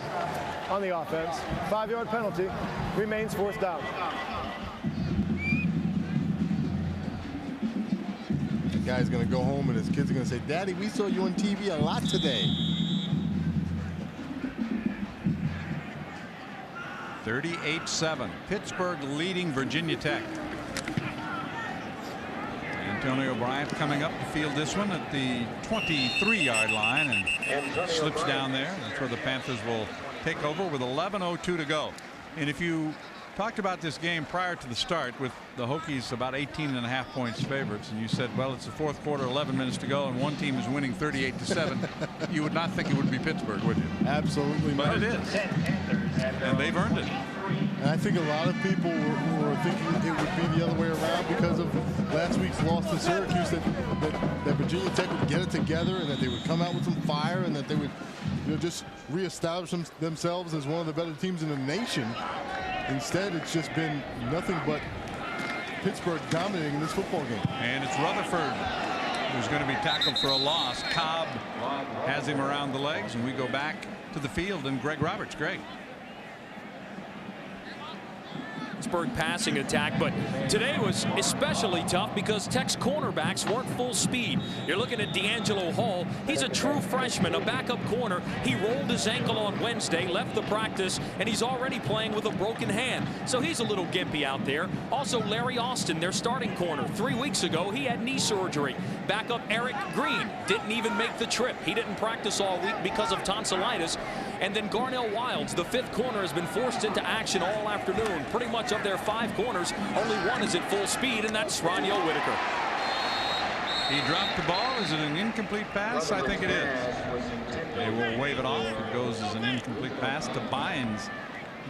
Speaker 7: on the offense. 5-yard penalty. Remains fourth down.
Speaker 8: The guy's going to go home and his kids are going to say, "Daddy, we saw you on TV a lot today."
Speaker 1: 38-7. Pittsburgh leading Virginia Tech. Antonio Bryant coming up to field this one at the 23-yard line and slips down there. That's where the Panthers will take over with 11:02 to go. And if you talked about this game prior to the start with the Hokies about 18.5 points favorites, and you said, well, it's the fourth quarter, 11 minutes to go, and one team is winning 38-7, you would not think it would be Pittsburgh, would you?
Speaker 8: Absolutely not.
Speaker 1: But it is. And they've earned it.
Speaker 8: And I think a lot of people were thinking it would be the other way around because of last week's loss to Syracuse, that Virginia Tech would get it together and that they would come out with some fire and that they would, just reestablish themselves as one of the better teams in the nation. Instead, it's just been nothing but Pittsburgh dominating this football game.
Speaker 1: And it's Rutherford who's going to be tackled for a loss. Cobb has him around the legs, and we go back to the field, and Greg Roberts. Greg.
Speaker 3: Pittsburgh passing attack, but today was especially tough because Tech's cornerbacks weren't full speed. You're looking at D'Angelo Hall. He's a true freshman, a backup corner. He rolled his ankle on Wednesday, left the practice, and he's already playing with a broken hand. So he's a little gimpy out there. Also, Larry Austin, their starting corner. 3 weeks ago, he had knee surgery. Backup Eric Green didn't even make the trip. He didn't practice all week because of tonsillitis. And then Garnell Wilds, the fifth corner, has been forced into action all afternoon. Pretty much of their 5 corners, only one is at full speed, and that's Ronyo Whitaker.
Speaker 1: He dropped the ball. Is it an incomplete pass? I think it is. They will wave it off. It goes as an incomplete pass to Bynes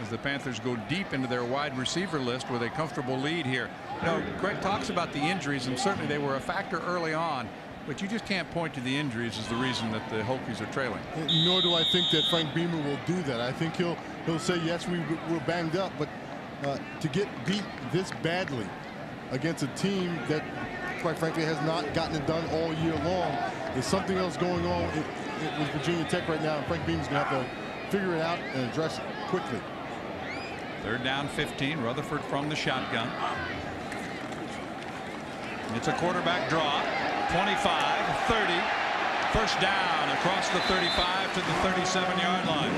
Speaker 1: as the Panthers go deep into their wide receiver list with a comfortable lead here. You know, Greg talks about the injuries, and certainly they were a factor early on, but you just can't point to the injuries as the reason that the Hokies are trailing.
Speaker 8: Nor do I think that Frank Beamer will do that. I think he'll say, yes, we're banged up, but to get beat this badly against a team that, quite frankly, has not gotten it done all year long, there's something else going on with Virginia Tech right now, and Frank Beamer's going to have to figure it out and address it quickly.
Speaker 1: 3rd down 15. Rutherford from the shotgun. It's a quarterback draw. 25, 30. First down across the 35 to the 37-yard line.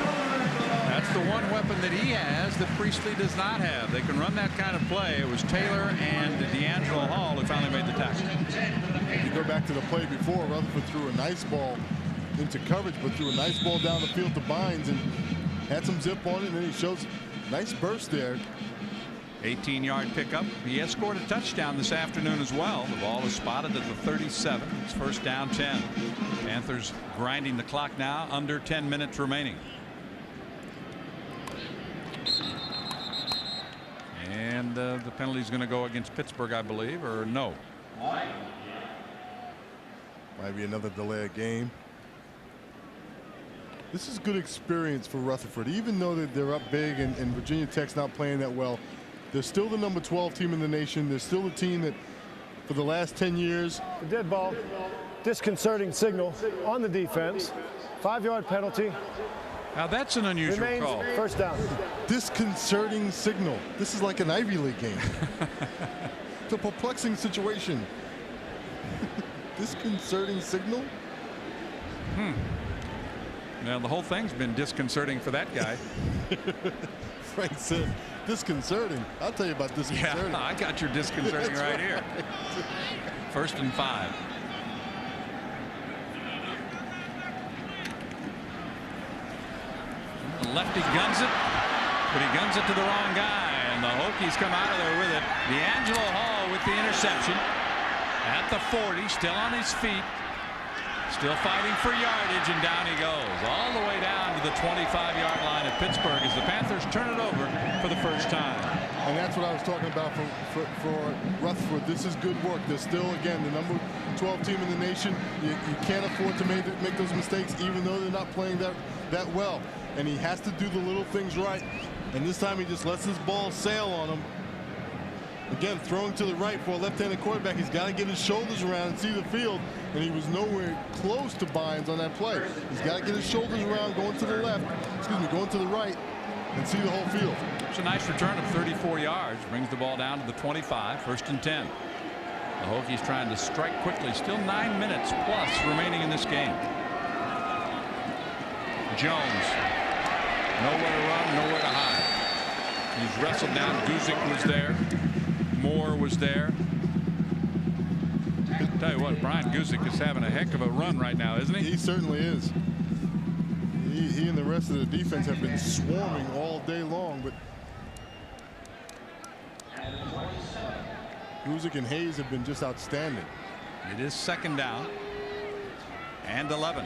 Speaker 1: That's the one weapon that he has that Priestley does not have. They can run that kind of play. It was Taylor and D'Angelo Hall who finally made the tackle.
Speaker 8: If you go back to the play before, Rutherford threw a nice ball into coverage, but threw a nice ball down the field to Bynes and had some zip on it, and then he shows nice burst there.
Speaker 1: 18-yard pickup. He has scored a touchdown this afternoon as well. The ball is spotted at the 37. It's first down 10. Panthers grinding the clock now. Under 10 minutes remaining. And the penalty is going to go against Pittsburgh, I believe, or no?
Speaker 8: Might be another delay of game. This is good experience for Rutherford. Even though they're up big and Virginia Tech's not playing that well, they're still the number 12 team in the nation. They're still a team that, for the last 10 years.
Speaker 7: The dead ball, disconcerting signal on the defense. 5-yard penalty.
Speaker 1: Now that's an unusual
Speaker 7: Remains
Speaker 1: call.
Speaker 7: First down.
Speaker 8: Disconcerting signal. This is like an Ivy League game. It's a perplexing situation. Disconcerting signal?
Speaker 1: Now the whole thing's been disconcerting for that guy.
Speaker 8: Frank said disconcerting. I'll tell you about disconcerting.
Speaker 1: Yeah, I got your disconcerting right here. 1st and 5. The lefty guns it, but he guns it to the wrong guy, and the Hokies come out of there with it. D'Angelo Hall with the interception at the 40, still on his feet. Still fighting for yardage, and down he goes all the way down to the 25-yard line at Pittsburgh as the Panthers turn it over for the first time.
Speaker 8: And that's what I was talking about for Rutherford. This is good work. They're still, again, the number 12 team in the nation. You can't afford to make those mistakes, even though they're not playing that well. And he has to do the little things right. And this time he just lets his ball sail on him. Again, throwing to the right for a left-handed quarterback. He's got to get his shoulders around and see the field, and he was nowhere close to Bynes on that play. He's got to get his shoulders around, going to the left, going to the right, and see the whole field.
Speaker 1: It's a nice return of 34 yards. Brings the ball down to the 25, 1st and 10. The Hokies trying to strike quickly. Still 9 minutes plus remaining in this game. Jones. Nowhere to run, nowhere to hide. He's wrestled down. Guzik was there. Moore was there. I'll tell you what, Brian Guzik is having a heck of a run right now, isn't he?
Speaker 8: He certainly is. He and the rest of the defense have been swarming all day long, but Guzik and Hayes have been just outstanding.
Speaker 1: It is 2nd down and 11.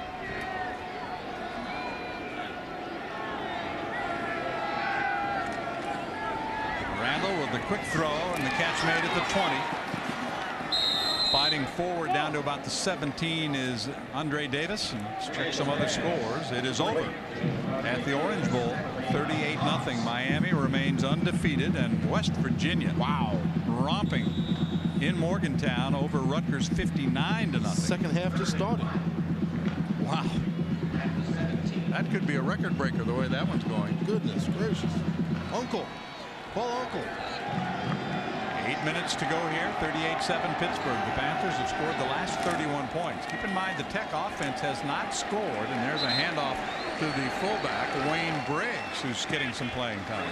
Speaker 1: Randall with the quick throw, and the catch made at the 20. Fighting forward down to about the 17 is Andre Davis. And let's check some other scores. It is over at the Orange Bowl. 38-0. Miami remains undefeated, and West Virginia, wow, romping in Morgantown over Rutgers 59-0.
Speaker 8: Second half just started.
Speaker 1: Wow. That could be a record breaker the way that one's going.
Speaker 8: Goodness gracious. Uncle. Paul Uncle.
Speaker 1: 8 minutes to go here. 38-7 Pittsburgh. The Panthers have scored the last 31 points. Keep in mind the Tech offense has not scored, and there's a handoff to the fullback, Wayne Briggs, who's getting some playing time.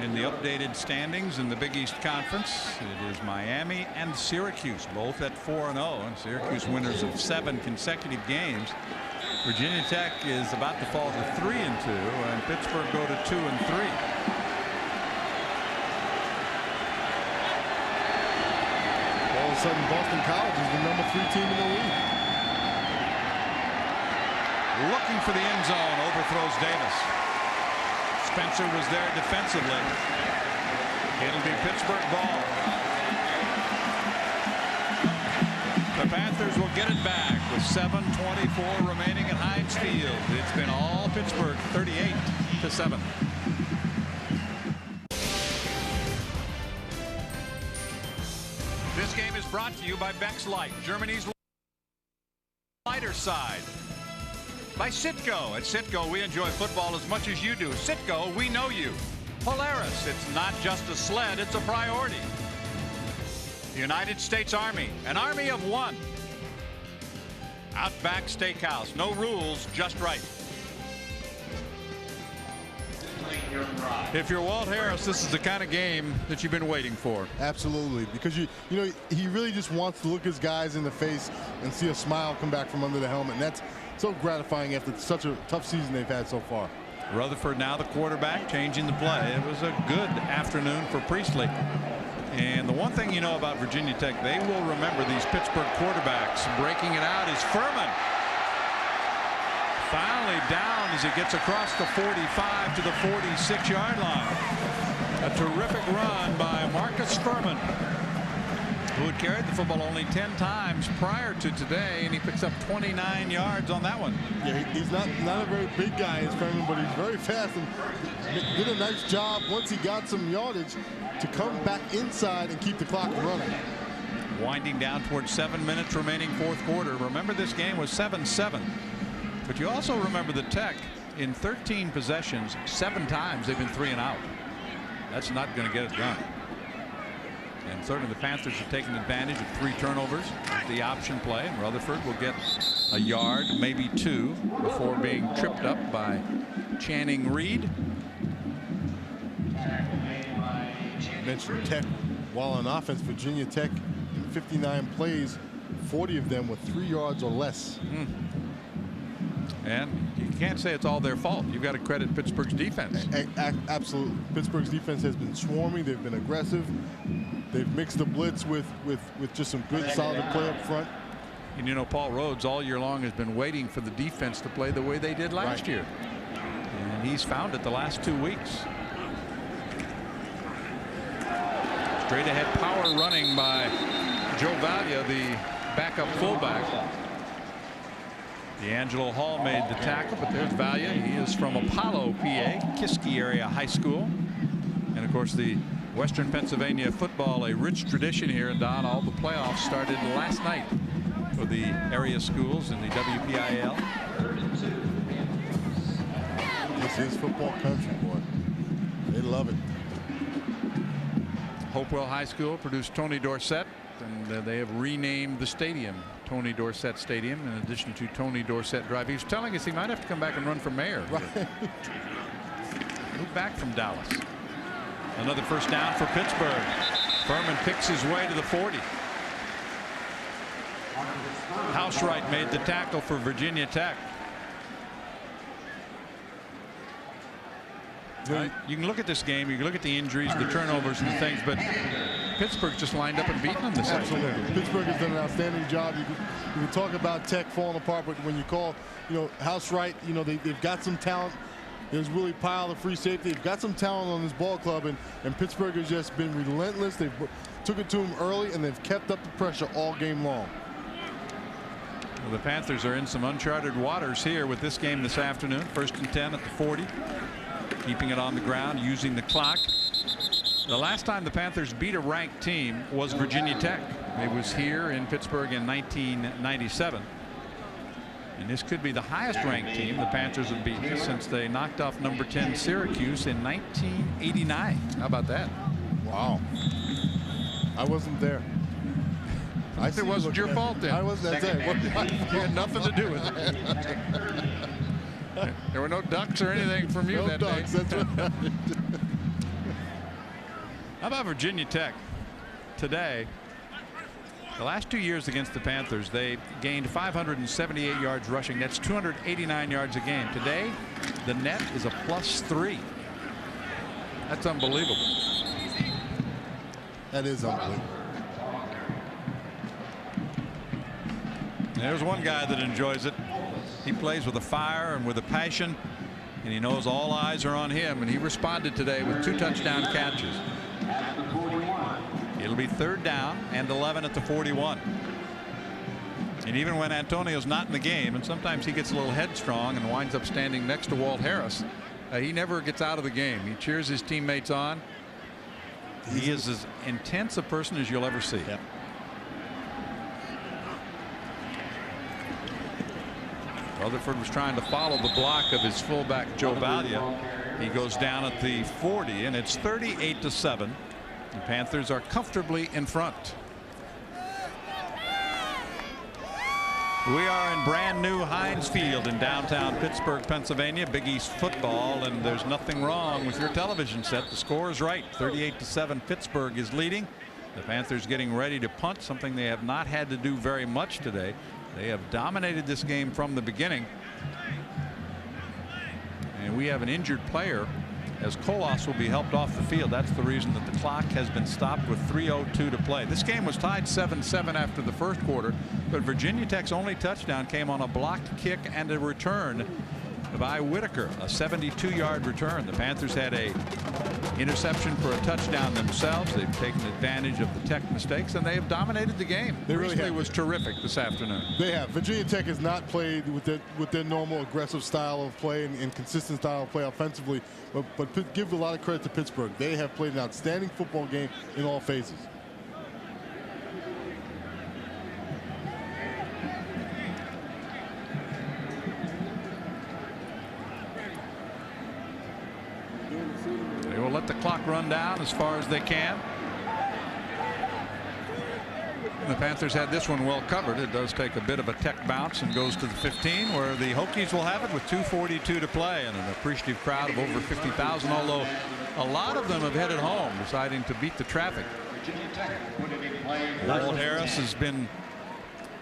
Speaker 1: In the updated standings in the Big East Conference, it is Miami and Syracuse, both at 4-0, and Syracuse winners of 7 consecutive games. Virginia Tech is about to fall to 3-2, and Pittsburgh go to 2-3.
Speaker 8: of a sudden Boston College is the #3 team in the league.
Speaker 1: Looking for the end zone, overthrows Davis. Spencer was there defensively. It'll be Pittsburgh ball. The Panthers will get it back with 7:24 remaining at Heinz Field. It's been all Pittsburgh, 38-7. This game is brought to you by Beck's Light, Germany's lighter side. By Citgo. At Citgo, we enjoy football as much as you do. Citgo, we know you. Polaris, it's not just a sled, it's a priority. The United States Army, an army of one. Outback Steakhouse, no rules, just right. If you're Walt Harris, this is the kind of game that you've been waiting for.
Speaker 8: Absolutely, because you know he really just wants to look his guys in the face and see a smile come back from under the helmet, and that's so gratifying after such a tough season they've had so far.
Speaker 1: Rutherford now the quarterback, changing the play. It was a good afternoon for Priestley. And the one thing you know about Virginia Tech, they will remember these Pittsburgh quarterbacks. Breaking it out is Furman. Finally down as he gets across the 45 to the 46-yard line. A terrific run by Marcus Furman, who had carried the football only 10 times prior to today, and he picks up 29 yards on that one.
Speaker 8: Yeah, he's not a very big guy, is Furman, but he's very fast and did a nice job once he got some yardage to come back inside and keep the clock running.
Speaker 1: Winding down towards 7 minutes remaining fourth quarter. Remember, this game was 7-7. But you also remember the Tech in 13 possessions, 7 times they've been 3 and out. That's not going to get it done. And certainly the Panthers have taken advantage of 3 turnovers with the option play. And Rutherford will get a yard, maybe 2, before being tripped up by Channing Reed.
Speaker 8: Mentioned Tech, while on offense, Virginia Tech in 59 plays, 40 of them with 3 yards or less.
Speaker 1: And you can't say it's all their fault. You've got to credit Pittsburgh's defense.
Speaker 8: Absolutely. Pittsburgh's defense has been swarming. They've been aggressive. They've mixed the blitz with just some good solid play up front.
Speaker 1: And you know, Paul Rhodes all year long has been waiting for the defense to play the way they did last year. And he's found it the last 2 weeks. Straight ahead power running by Joe Valia, the backup fullback. D'Angelo Hall made the tackle, but there's Valia. He is from Apollo, PA, Kiski area high school. And of course, the Western Pennsylvania football, a rich tradition here. And Don, all the playoffs started last night for the area schools in the WPIAL.
Speaker 8: This is football country, boy. They love it.
Speaker 1: Hopewell High School produced Tony Dorsett, and they have renamed the stadium Tony Dorsett Stadium in addition to Tony Dorsett Drive. He was telling us he might have to come back and run for mayor.
Speaker 8: Right.
Speaker 1: Moved back from Dallas. Another first down for Pittsburgh. Furman picks his way to the 40. Housewright made the tackle for Virginia Tech. You can look at this game, you can look at the injuries, the turnovers and the things, but Pittsburgh just lined up and beaten them this
Speaker 8: Absolutely.
Speaker 1: afternoon.
Speaker 8: Pittsburgh has done an outstanding job. You can talk about Tech falling apart, but when you call, Housewright, they've got some talent. There's Willie Pyle, the free safety. They've got some talent on this ball club, and Pittsburgh has just been relentless. They took it to them early, and they've kept up the pressure all game long.
Speaker 1: Well, the Panthers are in some uncharted waters here with this game this afternoon. 1st and 10 at the 40. Keeping it on the ground, using the clock. The last time the Panthers beat a ranked team was Virginia Tech. It was here in Pittsburgh in 1997. And this could be the highest ranked team the Panthers have beaten since they knocked off number 10 Syracuse in 1989. How about that?
Speaker 8: Wow. I wasn't there.
Speaker 1: It wasn't your fault then.
Speaker 8: I wasn't there.
Speaker 1: You had nothing to do with it. There were no ducks or anything from you that
Speaker 8: ducks,
Speaker 1: day.
Speaker 8: That's right.
Speaker 1: How about Virginia Tech today? The last 2 years against the Panthers, they gained 578 yards rushing. That's 289 yards a game. Today, the net is a +3. That's unbelievable.
Speaker 8: That is unbelievable.
Speaker 1: There's one guy that enjoys it. He plays with a fire and with a passion, and he knows all eyes are on him, and he responded today with 2 touchdown catches. It'll be 3rd down and 11 at the 41. And even when Antonio's not in the game, and sometimes he gets a little headstrong and winds up standing next to Walt Harris, he never gets out of the game. He cheers his teammates on. He is as intense a person as you'll ever see.
Speaker 10: Yep.
Speaker 1: Rutherford was trying to follow the block of his fullback Joe Valia. He goes down at the 40, and it's 38-7. The Panthers are comfortably in front. We are in brand new Heinz Field in downtown Pittsburgh, Pennsylvania. Big East football, and there's nothing wrong with your television set. The score is right. 38-7. Pittsburgh is leading. The Panthers getting ready to punt, something they have not had to do very much today. They have dominated this game from the beginning. And we have an injured player, as Kolos will be helped off the field. That's the reason that the clock has been stopped with 3:02 to play. This game was tied 7-7 after the first quarter, but Virginia Tech's only touchdown came on a blocked kick and a return by Whitaker, a 72-yard return. The Panthers had a interception for a touchdown themselves. They've taken advantage of the Tech mistakes, and they have dominated the game.
Speaker 8: They really have.
Speaker 1: Was terrific this afternoon.
Speaker 8: They have. Virginia Tech has not played with their normal aggressive style of play and consistent style of play offensively, but give a lot of credit to Pittsburgh. They have played an outstanding football game in all phases.
Speaker 1: They will let the clock run down as far as they can. And the Panthers had this one well covered. It does take a bit of a Tech bounce and goes to the 15, where the Hokies will have it with 2:42 to play, and an appreciative crowd of over 50,000, although a lot of them have headed home, deciding to beat the traffic. Walt Harris has been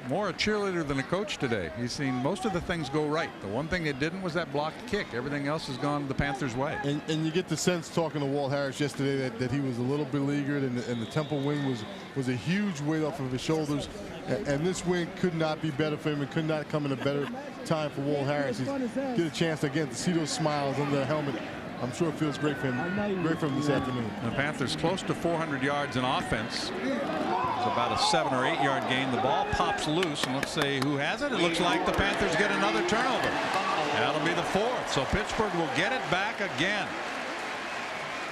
Speaker 1: more a cheerleader than a coach today. He's seen most of the things go right. The one thing that didn't was that blocked kick. Everything else has gone the Panthers' way.
Speaker 8: And you get the sense talking to Walt Harris yesterday that he was a little beleaguered, and the Temple win was a huge weight off of his shoulders. And this win could not be better for him. It could not come in a better time for Walt Harris. He's get a chance again to see those smiles under the helmet. I'm sure it feels great for him. Great for him this afternoon.
Speaker 1: The Panthers close to 400 yards in offense. It's about a 7 or 8 yard gain. The ball pops loose, and let's see who has it. It looks like the Panthers get another turnover. That'll be the 4th. So Pittsburgh will get it back again.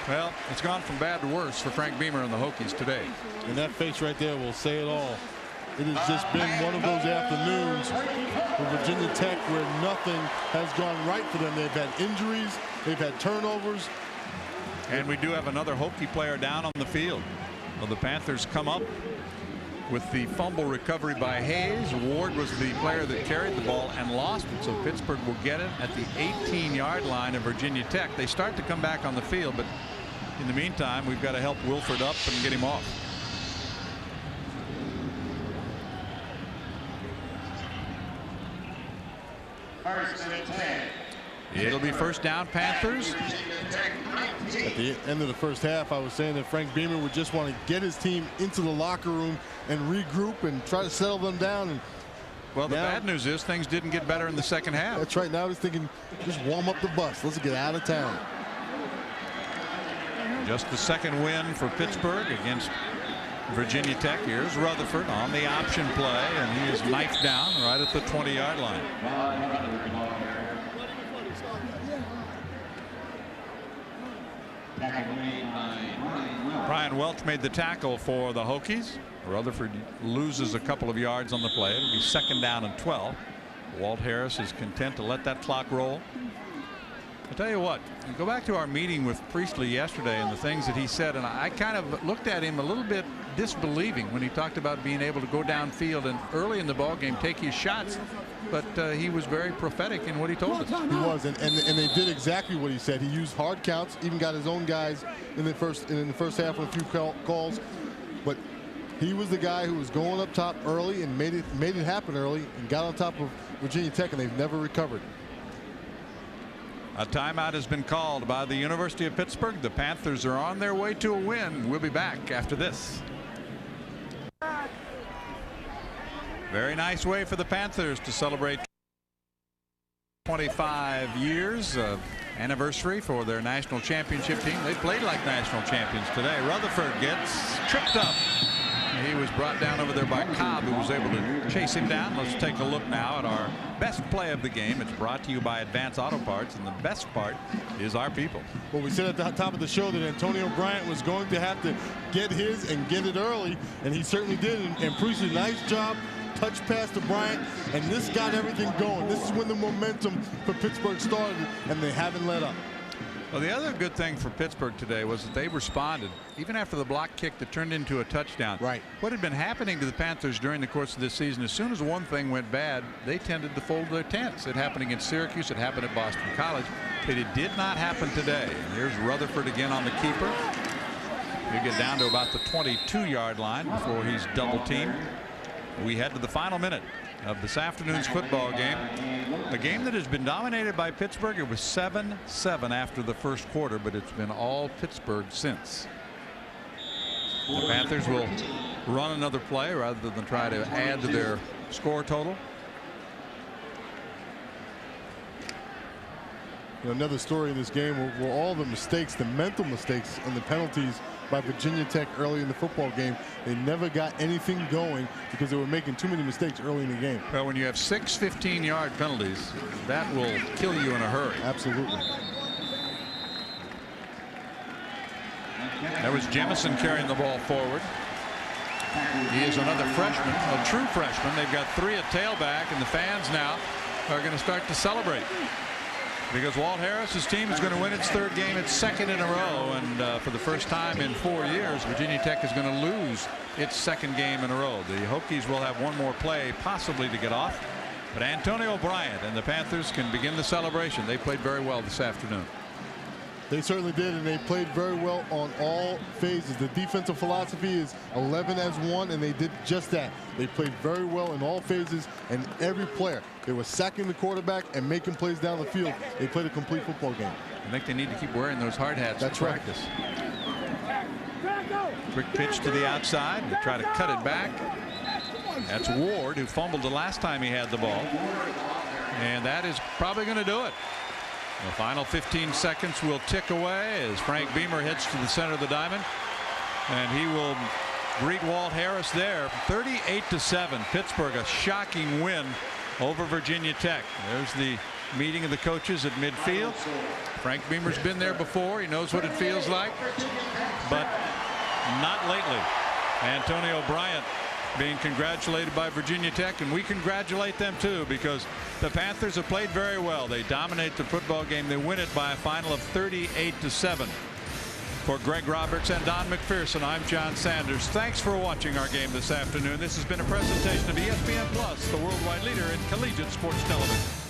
Speaker 1: Well, it's gone from bad to worse for Frank Beamer and the Hokies today.
Speaker 8: And that face right there will say it all. It has just been one of those afternoons for Virginia Tech where nothing has gone right for them. They've had injuries, they've had turnovers.
Speaker 1: And we do have another Hokie player down on the field. Well, the Panthers come up with the fumble recovery by Hayes. Ward was the player that carried the ball and lost it, so Pittsburgh will get it at the 18-yard line of Virginia Tech. They start to come back on the field, but in the meantime, we've got to help Wilford up and get him off. It'll be first down, Panthers.
Speaker 8: At the end of the first half, I was saying that Frank Beamer would just want to get his team into the locker room and regroup and try to settle them down. And
Speaker 1: well, the bad news is things didn't get better in the second half.
Speaker 8: That's right. Now he's thinking, just warm up the bus. Let's get out of town.
Speaker 1: Just the second win for Pittsburgh against Virginia Tech. Here's Rutherford on the option play, and he is knifed down right at the 20-yard line. Brian Welch made the tackle for the Hokies. Rutherford loses a couple of yards on the play. It'll be second down and 12. Walt Harris is content to let that clock roll. I'll tell you what, you go back to our meeting with Priestley yesterday and the things that he said, and I kind of looked at him a little bit disbelieving when he talked about being able to go downfield and early in the ball game take his shots, but he was very prophetic in what he told us.
Speaker 8: He was, and they did exactly what he said. He used hard counts, even got his own guys in the first half with a few calls, but he was the guy who was going up top early and made it happen early and got on top of Virginia Tech, and they've never recovered.
Speaker 1: A timeout has been called by the University of Pittsburgh. The Panthers are on their way to a win. We'll be back after this. Very nice way for the Panthers to celebrate 25 years anniversary for their national championship team. They played like national champions today. Rutherford gets tripped up. He was brought down over there by Cobb, who was able to chase him down. Let's take a look now at our best play of the game. It's brought to you by Advance Auto Parts, and the best part is our people.
Speaker 8: Well, we said at the top of the show that Antonio Bryant was going to have to get his and get it early, and he certainly did. And Priestley, nice job. Touch pass to Bryant, and this got everything going. This is when the momentum for Pittsburgh started, and they haven't let up.
Speaker 1: Well, the other good thing for Pittsburgh today was that they responded even after the block kick that turned into a touchdown.
Speaker 8: Right.
Speaker 1: What had been happening to the Panthers during the course of this season, as soon as one thing went bad, they tended to fold their tents. It happened against Syracuse. It happened at Boston College. But it did not happen today. And here's Rutherford again on the keeper. He'll get down to about the 22-yard line before he's double teamed. We head to the final minute of this afternoon's football game. A game that has been dominated by Pittsburgh. It was 7-7 after the first quarter, but it's been all Pittsburgh since. The Panthers will run another play rather than try to add to their score total.
Speaker 8: You know, another story in this game were all the mistakes, the mental mistakes and the penalties by Virginia Tech early in the football game. They never got anything going because they were making too many mistakes early in the game.
Speaker 1: Well, when you have 6 15-yard penalties, that will kill you in a hurry.
Speaker 8: Absolutely.
Speaker 1: That was Jemison carrying the ball forward. He is another freshman, a true freshman. They've got 3 at tailback, and the fans now are going to start to celebrate, because Walt Harris's team is going to win its 3rd game, its 2nd in a row, and for the first time in 4 years, Virginia Tech is going to lose its 2nd game in a row. The Hokies will have one more play possibly to get off, but Antonio Bryant and the Panthers can begin the celebration. They played very well this afternoon.
Speaker 8: They certainly did, and they played very well on all phases. The defensive philosophy is 11 as 1, and they did just that. They played very well in all phases and every player. They were sacking the quarterback and making plays down the field. They played a complete football game.
Speaker 1: I think they need to keep wearing those hard hats.
Speaker 8: That's
Speaker 1: in practice. Quick pitch to the outside to try to cut it back. That's Ward, who fumbled the last time he had the ball, and that is probably going to do it. The final 15 seconds will tick away as Frank Beamer heads to the center of the diamond, and he will greet Walt Harris there. 38-7. Pittsburgh, a shocking win over Virginia Tech. There's the meeting of the coaches at midfield. Frank Beamer's been there before. He knows what it feels like, but not lately. Antonio Bryant being congratulated by Virginia Tech, and we congratulate them too, because the Panthers have played very well. They dominate the football game. They win it by a final of 38-7. For Greg Roberts and Don McPherson, I'm John Sanders. Thanks for watching our game this afternoon. This has been a presentation of ESPN Plus, the worldwide leader in collegiate sports television.